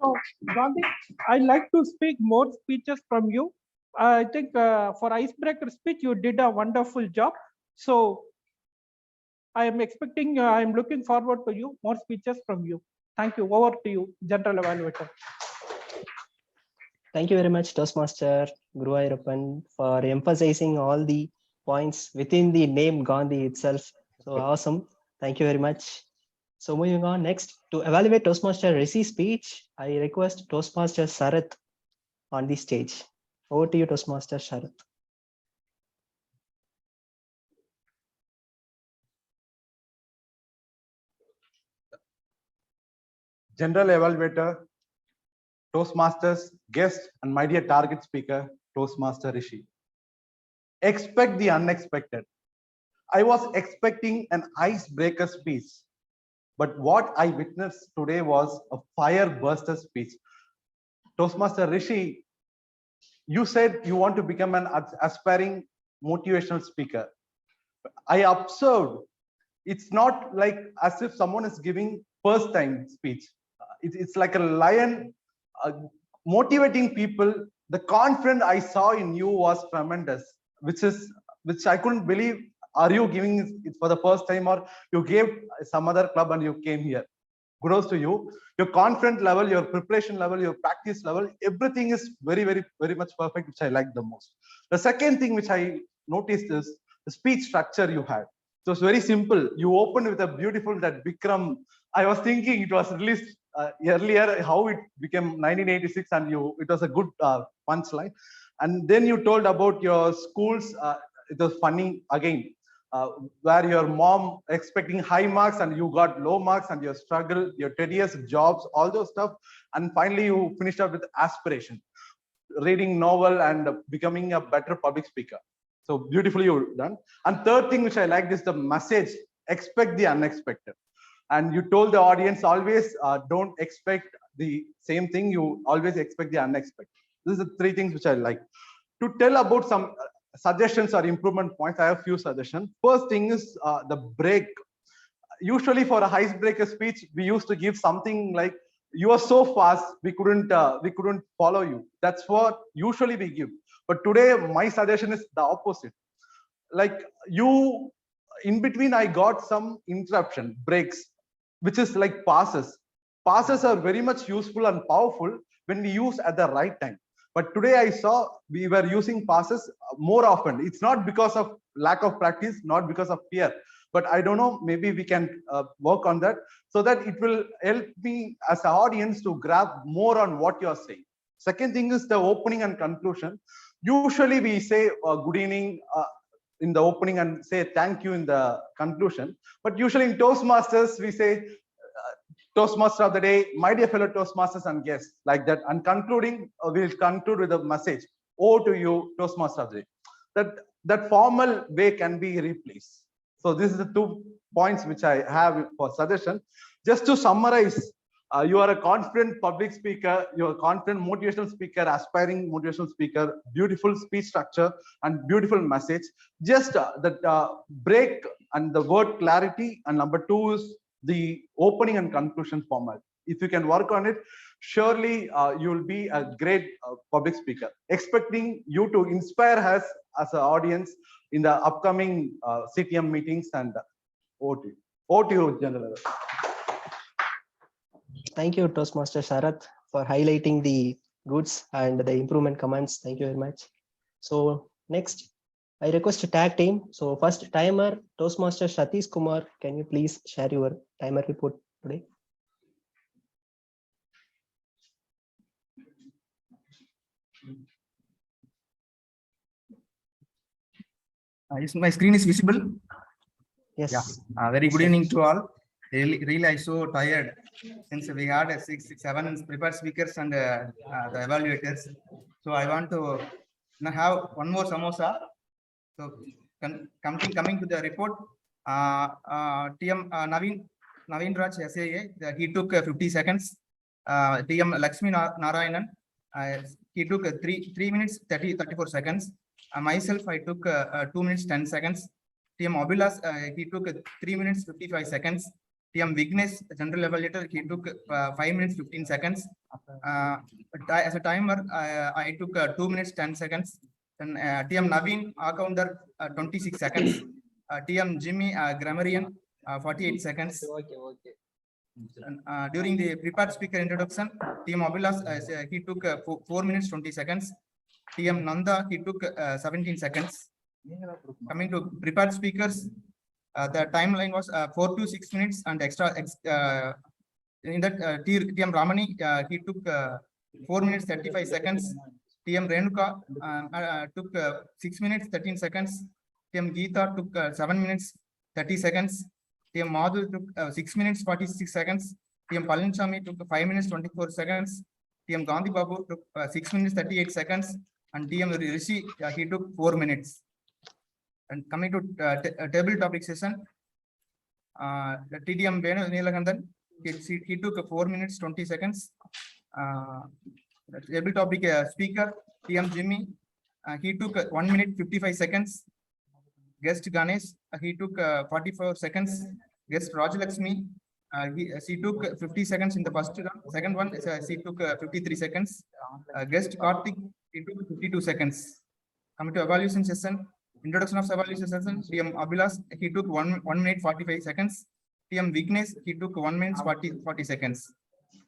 So Gandhi, I'd like to speak more speeches from you. I think for icebreaker speech, you did a wonderful job. So I am expecting, I am looking forward to you, more speeches from you. Thank you. Over to you, General Evaluator. Thank you very much, Toastmaster Guru Ayurappan, for emphasizing all the points within the name Gandhi itself. So awesome. Thank you very much. So moving on next, to evaluate Toastmaster Rishi's speech, I request Toastmaster Sharath on the stage. Over to you, Toastmaster Sharath. General Evaluator, Toastmasters, guest, and my dear target speaker, Toastmaster Rishi. Expect the unexpected. I was expecting an icebreaker speech, but what I witnessed today was a fire burster speech. Toastmaster Rishi, you said you want to become an aspiring motivational speaker. I observed it's not like as if someone is giving first time speech. It's like a lion motivating people. The confidence I saw in you was tremendous, which I couldn't believe. Are you giving it for the first time, or you gave some other club and you came here? Kudos to you. Your confidence level, your preparation level, your practice level, everything is very much perfect, which I like the most. The second thing which I noticed is the speech structure you had. So it's very simple. You opened with a beautiful that Bikram. I was thinking it was released earlier, how it became 1986, and it was a good punchline. And then you told about your schools. It was funny again, where your mom expecting high marks and you got low marks, and your struggle, your tedious jobs, all those stuff. And finally, you finished up with aspiration, reading novel and becoming a better public speaker. So beautifully you done. And third thing which I liked is the message: expect the unexpected. And you told the audience always don't expect the same thing. You always expect the unexpected. These are the three things which I like. To tell about some suggestions or improvement points, I have few suggestions. First thing is the break. usually for a icebreaker speech, we used to give something like, you are so fast, we couldn't follow you. That's what usually we give. But today, my suggestion is the opposite. Like you, in between, I got some interruption, breaks, which is like passes. Passes are very much useful and powerful when we use at the right time. But today I saw we were using passes more often. It's not because of lack of practice, not because of fear, but I don't know, maybe we can work on that so that it will help me as an audience to grab more on what you're saying. Second thing is the opening and conclusion. Usually we say good evening in the opening and say thank you in the conclusion. But usually in Toastmasters, we say Toastmaster of the day, my dear fellow Toastmasters and guests, like that. And concluding, we'll conclude with a message. Oh to you, Toastmaster of the day. That formal way can be replaced. So this is the 2 points which I have for suggestion. Just to summarize, you are a confident public speaker, you're a confident motivational speaker, aspiring motivational speaker, beautiful speech structure and beautiful message. Just that break and the word clarity, and number 2 is the opening and conclusion format. If you can work on it, surely you will be a great public speaker. Expecting you to inspire us as an audience in the upcoming CTM meetings and over to you, General. Thank you, Toastmaster Sharath, for highlighting the goods and the improvement comments. Thank you very much. So next, I request a tag team. So first timer, Toastmaster Satish Kumar, can you please share your timer report today? My screen is visible? Yes. Yeah. Very good evening to all. Really, I'm so tired since we had 7 prepared speakers and the evaluators. So I want to have one more samosa. So coming to the report, TM Naveen Raj SAA, he took 50 seconds. TM Lakshmi Narayanan, he took 3 minutes 34 seconds. Myself, I took 2 minutes 10 seconds. TM Abhilas, he took 3 minutes 55 seconds. TM Vignesh, general evaluator, he took 5 minutes 15 seconds. As a timer, I took 2 minutes 10 seconds. Then TM Naveen, counter 26 seconds. TM Jimmy, grammarian, 48 seconds. Okay. And, during the prepared speaker introduction, TM Abhilas, he took 4 minutes 20 seconds. TM Nanda, he took 17 seconds. Coming to prepared speakers, the timeline was 4 to 6 minutes and extra. In that, TM Romani, he took 4 minutes 35 seconds. TM Renuka took 6 minutes 13 seconds. TM Geeta took 7 minutes 30 seconds. TM Madhu took 6 minutes 46 seconds. TM Palinchami took 5 minutes 24 seconds. TM Gandhi Babu took 6 minutes 38 seconds. And TM Rishi, he took 4 minutes. And coming to table topic session, the TDM Venu Neelakandan, he took 4 minutes 20 seconds. The table topic speaker, TM Jimmy, he took 1 minute 55 seconds. Guest Ganesh, he took 44 seconds. Guest Rajalakshmi, she took 50 seconds in the first round. Second one, she took 53 seconds. Guest Karthik, he took 52 seconds. Coming to evaluation session, introduction of evaluation session, TM Abhilas, he took 1 minute 45 seconds. TM Vignesh, he took 1 minute 40 seconds.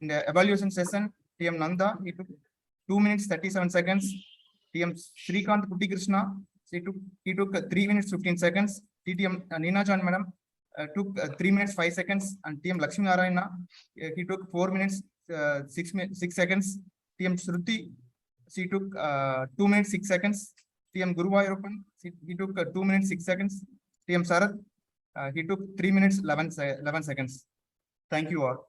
In the evaluation session, TM Nanda, he took 2 minutes 37 seconds. TM Srikanth Putti Krishna, he took 3 minutes 15 seconds. TTM Neena Jan madam took 3 minutes 5 seconds. And TM Lakshmi Narayana, he took 4 minutes 6 seconds. TM Shruti, she took 2 minutes 6 seconds. TM Guruvayurappan, he took 2 minutes 6 seconds. TM Sarath, he took 3 minutes 11 seconds. Thank you all.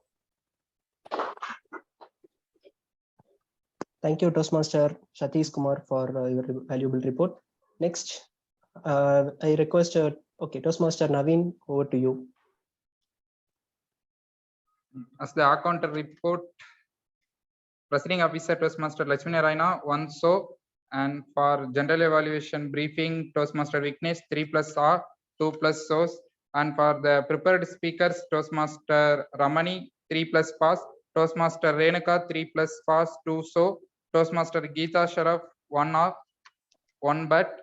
Thank you, Toastmaster Satish Kumar, for your valuable report. Next, I request, okay, Toastmaster Naveen, over to you. As the counter report, Presiding Officer Toastmaster Lakshmi Narayana, 1 so, and for general evaluation briefing, Toastmaster Vignesh, 3 plus R, 2 plus source, And for the prepared speakers, Toastmaster Romani, 3+ pass. Toastmaster Renuka, 3+ pass, 2 so. Toastmaster Geeta Sharaf, 1 off, 1 but.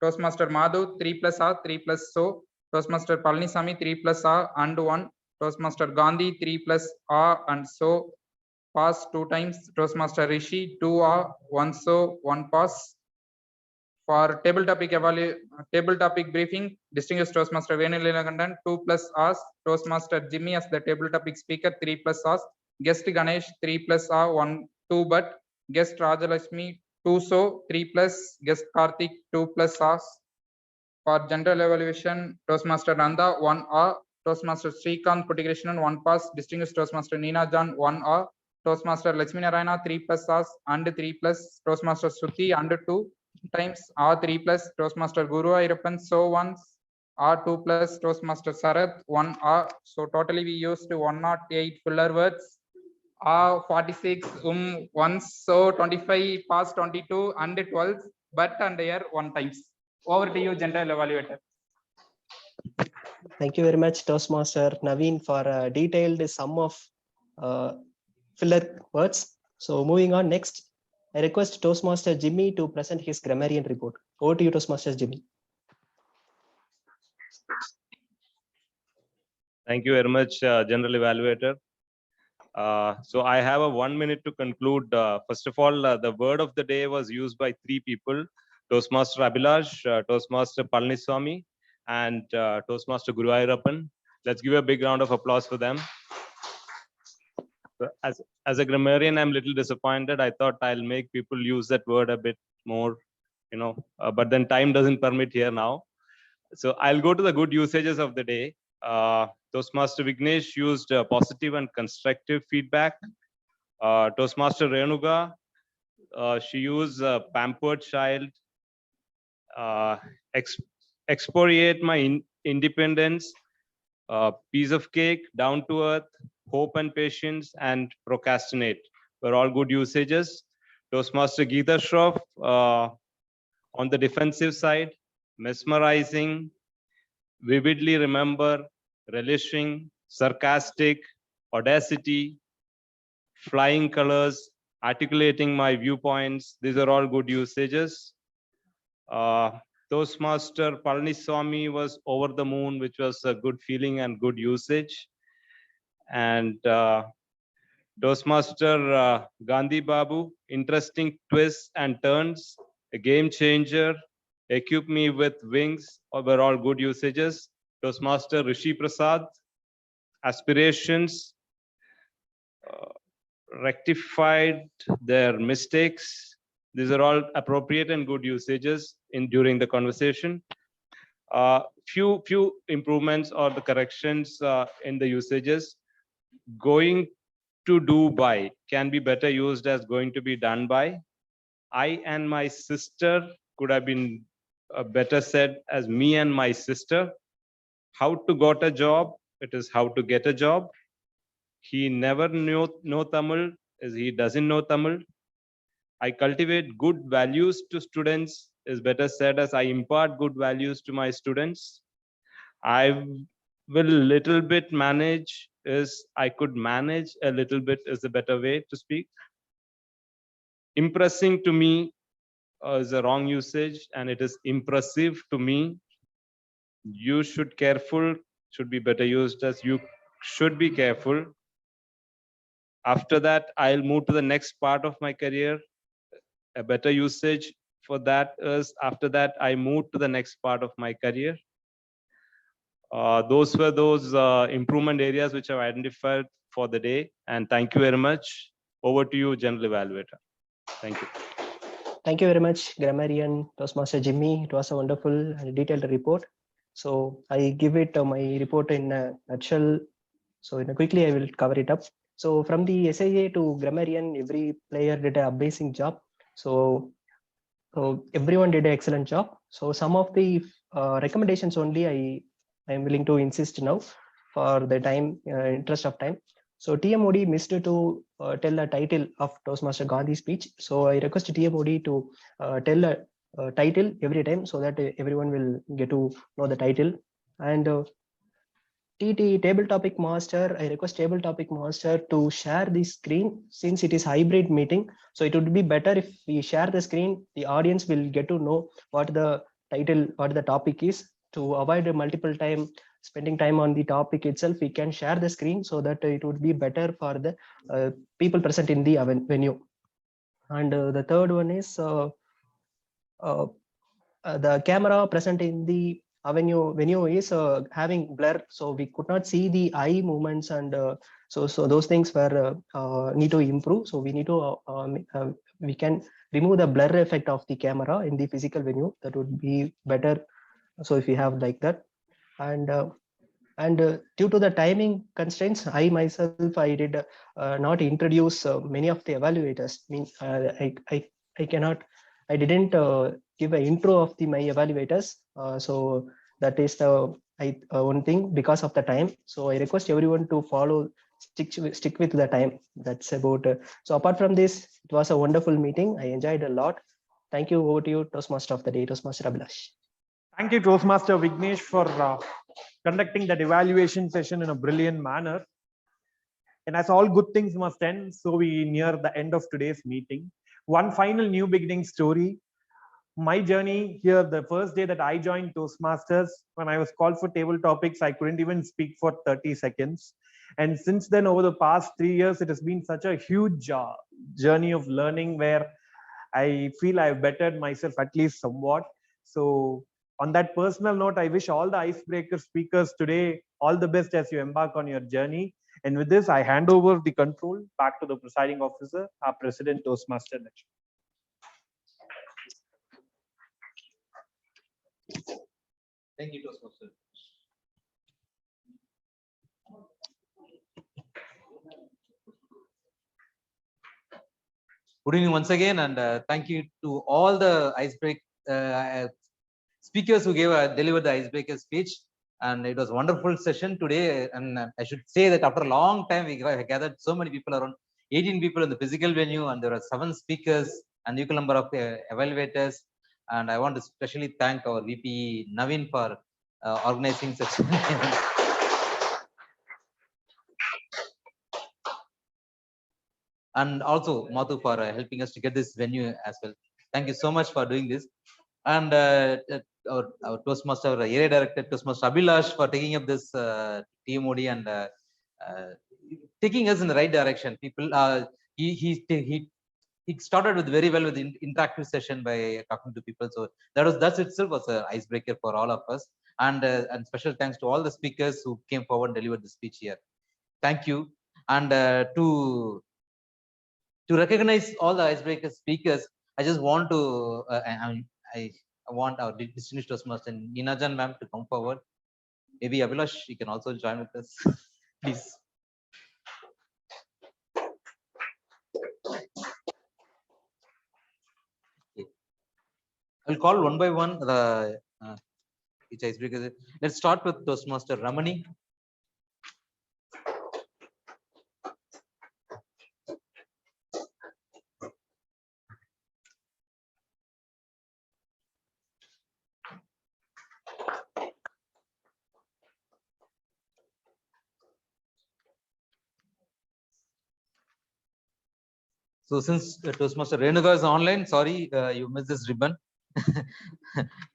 Toastmaster Madhu, 3+ R, 3+ so. Toastmaster Palanisamy, 3+ R and 1. Toastmaster Gandhi, 3+ R and so. Pass 2 times. Toastmaster Rishi, 2 R, 1 so, 1 pass. For table topic briefing, distinguished Toastmaster Venu Leelakandan, 2+ Rs. Toastmaster Jimmy as the table topic speaker, 3+ Rs. Guest Ganesh, 3+ R, 1, 2 but. Guest Rajalakshmi, 2 so, 3+. Guest Karthik, 2+ Rs. For general evaluation, Toastmaster Nanda, 1 R. Toastmaster Srikanth Putikrishnan, 1 pass. Distinguished Toastmaster Neena Jan, 1 R. Toastmaster Lakshmi Narayana, 3+ Rs and 3+. Toastmaster Suti, and 2 times R 3+. Toastmaster Guru Ayyappan, so once R 2+. Toastmaster Sarath, 1 R. So totally we used 108 filler words. R 46 once, so 25 pass 22 and 12 but and here 1 times. Over to you, general evaluator. Thank you very much, Toastmaster Naveen, for a detailed sum of filler words. So moving on next, I request Toastmaster Jimmy to present his grammarian report. Over to you, Toastmaster Jimmy. Thank you very much, General Evaluator. So I have a 1 minute to conclude. First of all, the word of the day was used by 3 people: Toastmaster Abhilash, Toastmaster Palaniswamy, and Toastmaster Guru Ayyappan. Let's give a big round of applause for them. So as a grammarian, I'm a little disappointed. I thought I'll make people use that word a bit more, but then time doesn't permit here now. So I'll go to the good usages of the day. Toastmaster Vignesh used positive and constructive feedback. Toastmaster Renuka, she used pampered child. Exporiate my independence. Piece of cake, down to earth, hope and patience, and procrastinate were all good usages. Toastmaster Geeta Shroff, on the defensive side, mesmerizing, vividly remember, relishing, sarcastic, audacity, flying colors, articulating my viewpoints. These are all good usages. Toastmaster Palaniswamy was over the moon, which was a good feeling and good usage. And Toastmaster Gandhi Babu, interesting twists and turns, a game changer, equip me with wings, were all good usages. Toastmaster Rishi Prasad, aspirations, rectified their mistakes. These are all appropriate and good usages during the conversation. Few improvements or the corrections in the usages. Going to do by can be better used as going to be done by. I and my sister could have been better said as me and my sister. How to got a job, it is how to get a job. He never knew Tamil, is he doesn't know Tamil. I cultivate good values to students is better said as I impart good values to my students. I will little bit manage is I could manage a little bit is a better way to speak. Impressing to me is a wrong usage and it is impressive to me. You should careful should be better used as you should be careful. After that, I'll move to the next part of my career. A better usage for that is after that, I move to the next part of my career. Those were those improvement areas which I've identified for the day. And thank you very much. Over to you, General Evaluator. Thank you. Thank you very much, Grammarian Toastmaster Jimmy. It was a wonderful and detailed report. So I give it my report in a nutshell. So quickly, I will cover it up. So from the SIA to Grammarian, every player did an amazing job. So everyone did an excellent job. So some of the recommendations only I am willing to insist now for the time, interest of time. So TMOD missed to tell the title of Toastmaster Gandhi speech. So I request TMOD to tell a title every time so that everyone will get to know the title. And TT table topic master, I request table topic master to share the screen since it is hybrid meeting. So it would be better if we share the screen, the audience will get to know what the title, what the topic is. To avoid a multiple time spending time on the topic itself, we can share the screen so that it would be better for the people present in the venue. And the third one is the camera present in the venue is having blur, so we could not see the eye movements, and so those things were need to improve. So we need to we can remove the blur effect of the camera in the physical venue. That would be better. So if we have like that, and due to the timing constraints, I myself I did not introduce many of the evaluators. I cannot, I didn't give an intro of my evaluators. So that is the one thing because of the time. So I request everyone to follow, stick with the time. That's about. So apart from this, it was a wonderful meeting. I enjoyed a lot. Thank you. Over to you, Toastmaster of the day, Toastmaster Abhilash. Thank you, Toastmaster Vignesh, for conducting that evaluation session in a brilliant manner. And as all good things must end, so we near the end of today's meeting. One final new beginning story. My journey here, the first day that I joined Toastmasters, when I was called for table topics, I couldn't even speak for 30 seconds. And since then, over the past 3 years, it has been such a huge journey of learning where I feel I've bettered myself at least somewhat. So on that personal note, I wish all the icebreaker speakers today all the best as you embark on your journey. And with this, I hand over the control back to the presiding officer, our President, Toastmaster Lakshmi. Thank you, Toastmaster. Good evening once again, and thank you to all the speakers who delivered the icebreaker speech. And it was a wonderful session today. And I should say that after a long time, we gathered so many people, around 18 people in the physical venue, and there are 7 speakers and equal number of evaluators. And I want to especially thank our VP Naveen for organizing such an event. And also Madhu for helping us to get this venue as well. Thank you so much for doing this. And our Toastmaster, our area director, Toastmaster Abhilash, for taking up this TMOD and taking us in the right direction. People, he started with very well with the interactive session by talking to people. So that itself was an icebreaker for all of us. And special thanks to all the speakers who came forward and delivered the speech here. Thank you. And to recognize all the icebreaker speakers, I just want to I want our distinguished Toastmaster Ninajan ma'am to come forward. Maybe Abhilash, you can also join with us, please. Okay. I'll call one by one the each icebreaker. Let's start with Toastmaster Romani. So since Toastmaster Renuka is online, sorry, you missed this ribbon.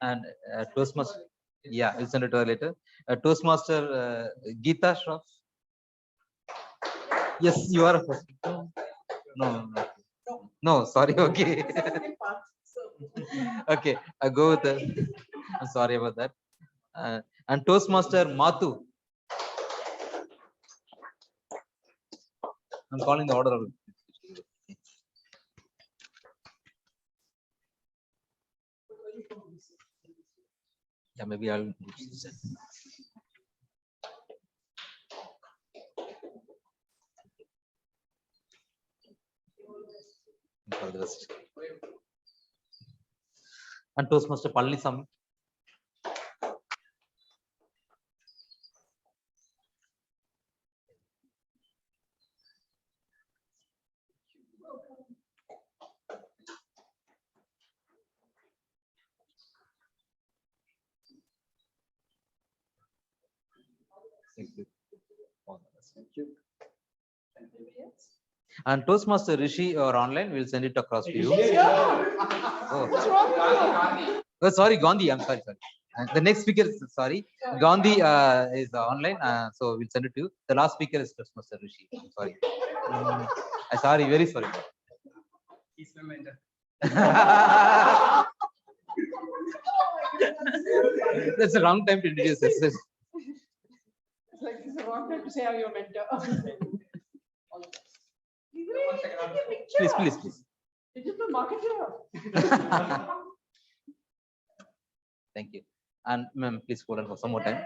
And Toastmaster, yeah, I'll send it to her later. Toastmaster Geeta Shroff. Yes, you are a first. No, sorry, okay. Okay, I go with I'm sorry about that. And Toastmaster Mathu. I'm calling the order of it. Yeah, maybe I'll. For the rest. And Toastmaster Pallisam. Thank you. And Toastmaster Rishi or online, we'll send it across to you. Oh, sorry, Gandhi. I'm sorry. The next speaker is sorry, Gandhi is online, so we'll send it to you. The last speaker is Toastmaster Rishi. I'm sorry. I'm sorry, very sorry. He's my mentor. That's the wrong time to introduce this. It's like it's the wrong time to say I'm your mentor. Please. Digital marketer. Thank you. And ma'am, please hold on for some more time.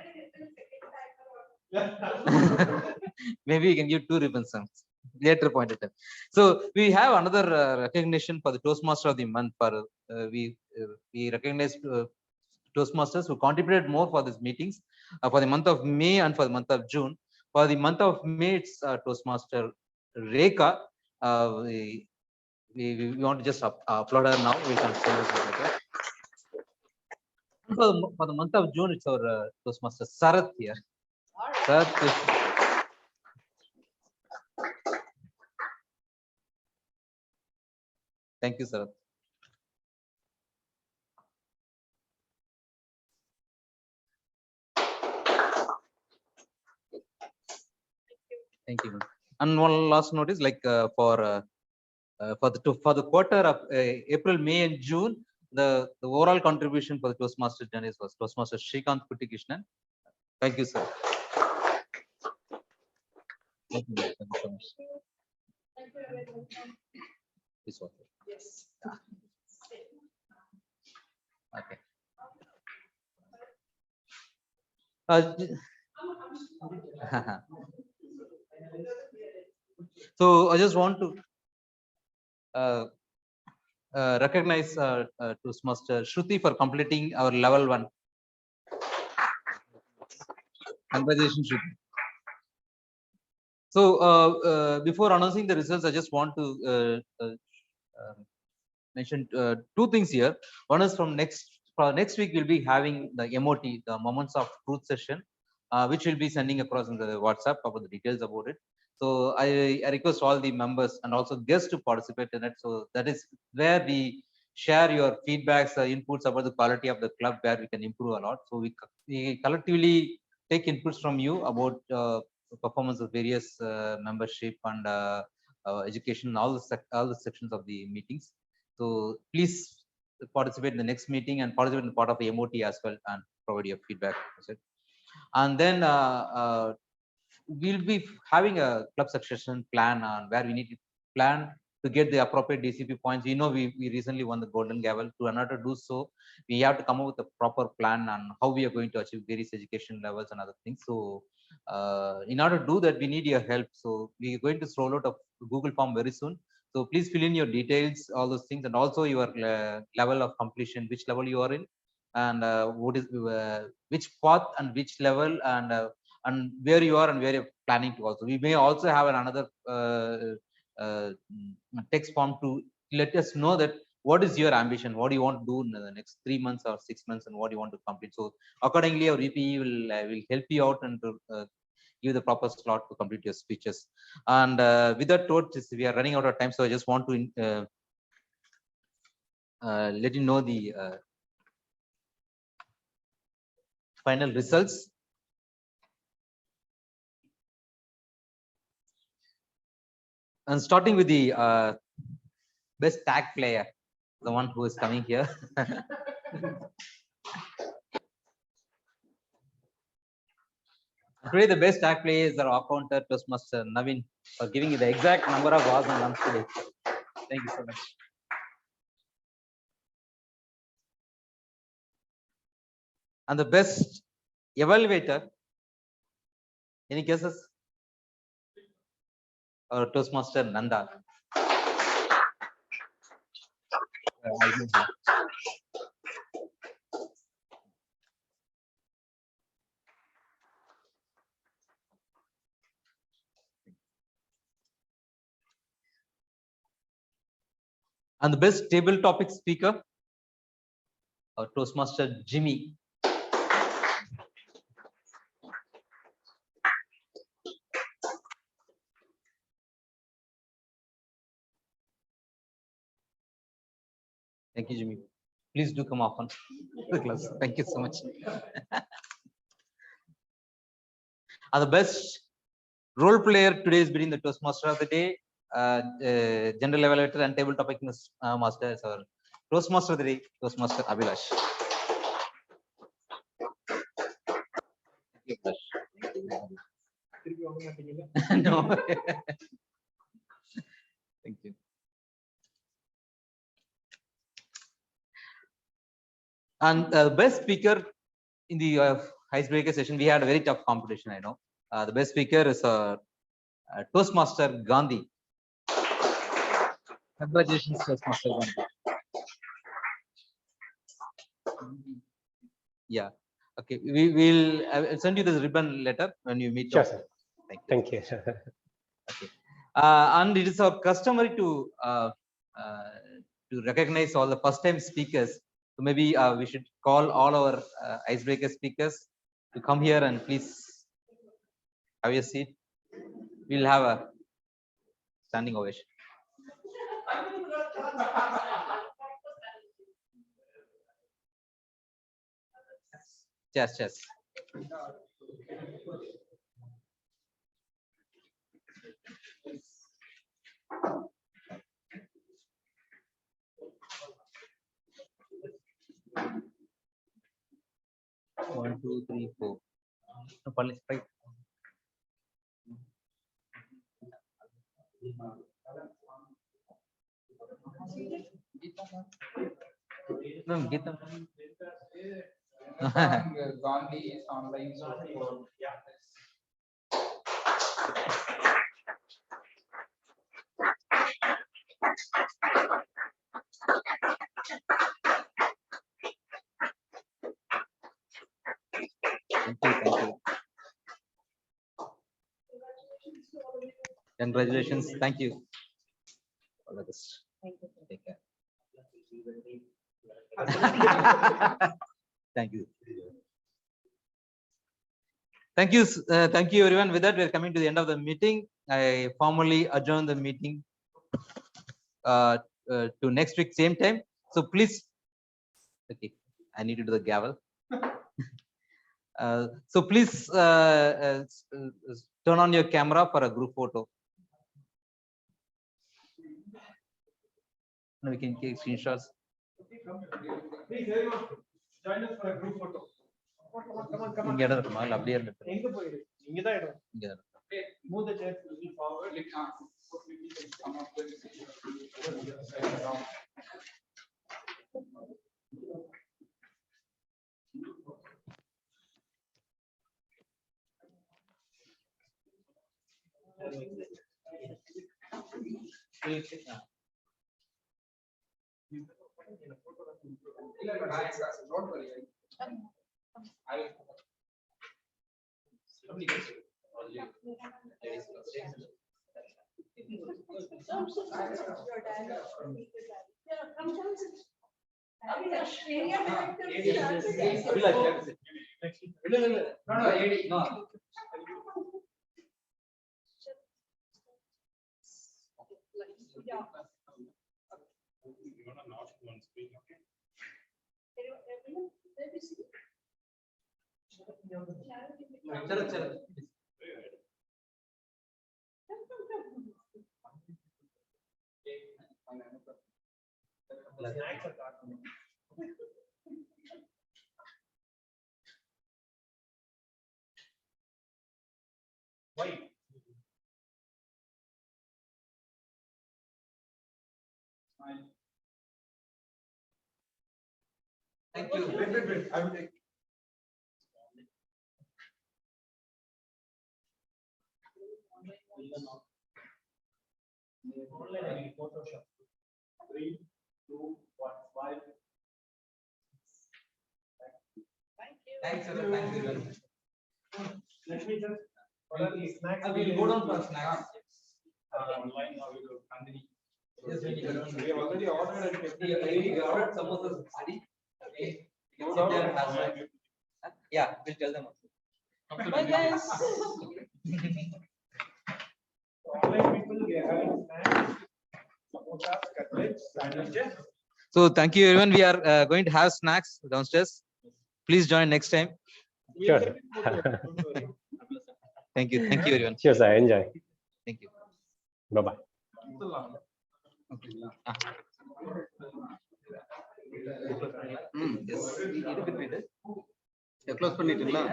Maybe you can give 2 ribbons some later point at time. So we have another recognition for the Toastmaster of the month. For we recognize Toastmasters who contributed more for these meetings for the month of May and for the month of June. For the month of May, it's Toastmaster Rekha. We want to just applaud her now. We can send this later. For the month of June, it's our Toastmaster Sarath here. Sarath. Thank you, Sarath. Thank you. And one last notice, like for the quarter of April, May, and June, the overall contribution for the Toastmaster journeys was Toastmaster Srikanth Kuttikrishnan. Thank you, sir. Thank you so much. This one. Yes. Okay. So I just want to recognize Toastmaster Shruti for completing our level 1. Congratulations, Shruti. So before announcing the results, I just want to mention 2 things here. One is from next week we'll be having the MOT, the Moments of Truth session, which we'll be sending across in the WhatsApp about the details about it. So I request all the members and also guests to participate in it. So that is where we share your feedbacks, inputs about the quality of the club, where we can improve a lot. So we collectively take inputs from you about performance of various membership and education, all the sections of the meetings. So please participate in the next meeting and participate in the part of the MOT as well and provide your feedback. And then we'll be having a club succession plan on where we need to plan to get the appropriate DCP points. We know we recently won the Golden Gavel. To in order to do so, we have to come up with a proper plan on how we are going to achieve various education levels and other things. So in order to do that, we need your help. So we are going to roll out a Google form very soon. So please fill in your details, all those things, and also your level of completion, which level you are in, and what is which path and which level, and where you are and where you're planning to also. We may also have another text form to let us know that what is your ambition, what do you want to do in the next 3 months or 6 months, and what do you want to complete. So accordingly, our VPE will help you out and to give the proper slot to complete your speeches. And with that note, we are running out of time, so I just want to let you know the final results. And starting with the best tag player, the one who is coming here. Today, the best tag player is our accounter, Toastmaster Navin, for giving you the exact number of hours and lunch today. Thank you so much. And the best evaluator, any guesses? Or Toastmaster Nanda. And the best table topic speaker, Toastmaster Jimmy. Thank you, Jimmy. Please do come often to the class. Thank you so much. The best role player today is between the Toastmaster of the day, general evaluator and table topic master is our Toastmaster of the day, Toastmaster Abhilash. No. Thank you. And best speaker in the icebreaker session, we had a very tough competition, I know. The best speaker is Toastmaster Gandhi. Congratulations, Toastmaster Gandhi. Yeah. Okay. We will send you this ribbon letter when you meet. Sure, sir. Thank you. Thank you. Okay. And it is our customary to recognize all the first-time speakers. So maybe we should call all our icebreaker speakers to come here and please have your seat. We'll have a standing ovation. Cheers. One, two, three, four. No, polish, right? No, get them. Gandhi is online. So Thank you. Congratulations. Thank you. All the best. Take care. Thank you. Thank you, everyone. With that, we are coming to the end of the meeting. I formally adjourn the meeting to next week, same time. So please, okay, I need to do the gavel. So please turn on your camera for a group photo. Now we can take screenshots. Please, everyone, join us for a group photo. Come on. Get a smile up there. Move the chair forward. don't worry. I will. No. Why? Thank you. Wait. I will take. Photoshop. 3, 2, 1, 5. Thanks, sir. Thank you very much. Let me just order the snacks. I will go down for snacks. Online or we go continue. Yes, when you go down. We have already ordered and kept We ordered samosas. Okay. Yeah, we'll tell them also. Bye, guys. Online people, we are having snacks, samosas, cutlets, sandwiches. So thank you everyone. We are going to have snacks downstairs. Please join next time. Sure. Thank you. Thank you everyone. Sure, sir. Enjoy. Thank you. Bye-bye. Close பண்ணிட்டீங்களா?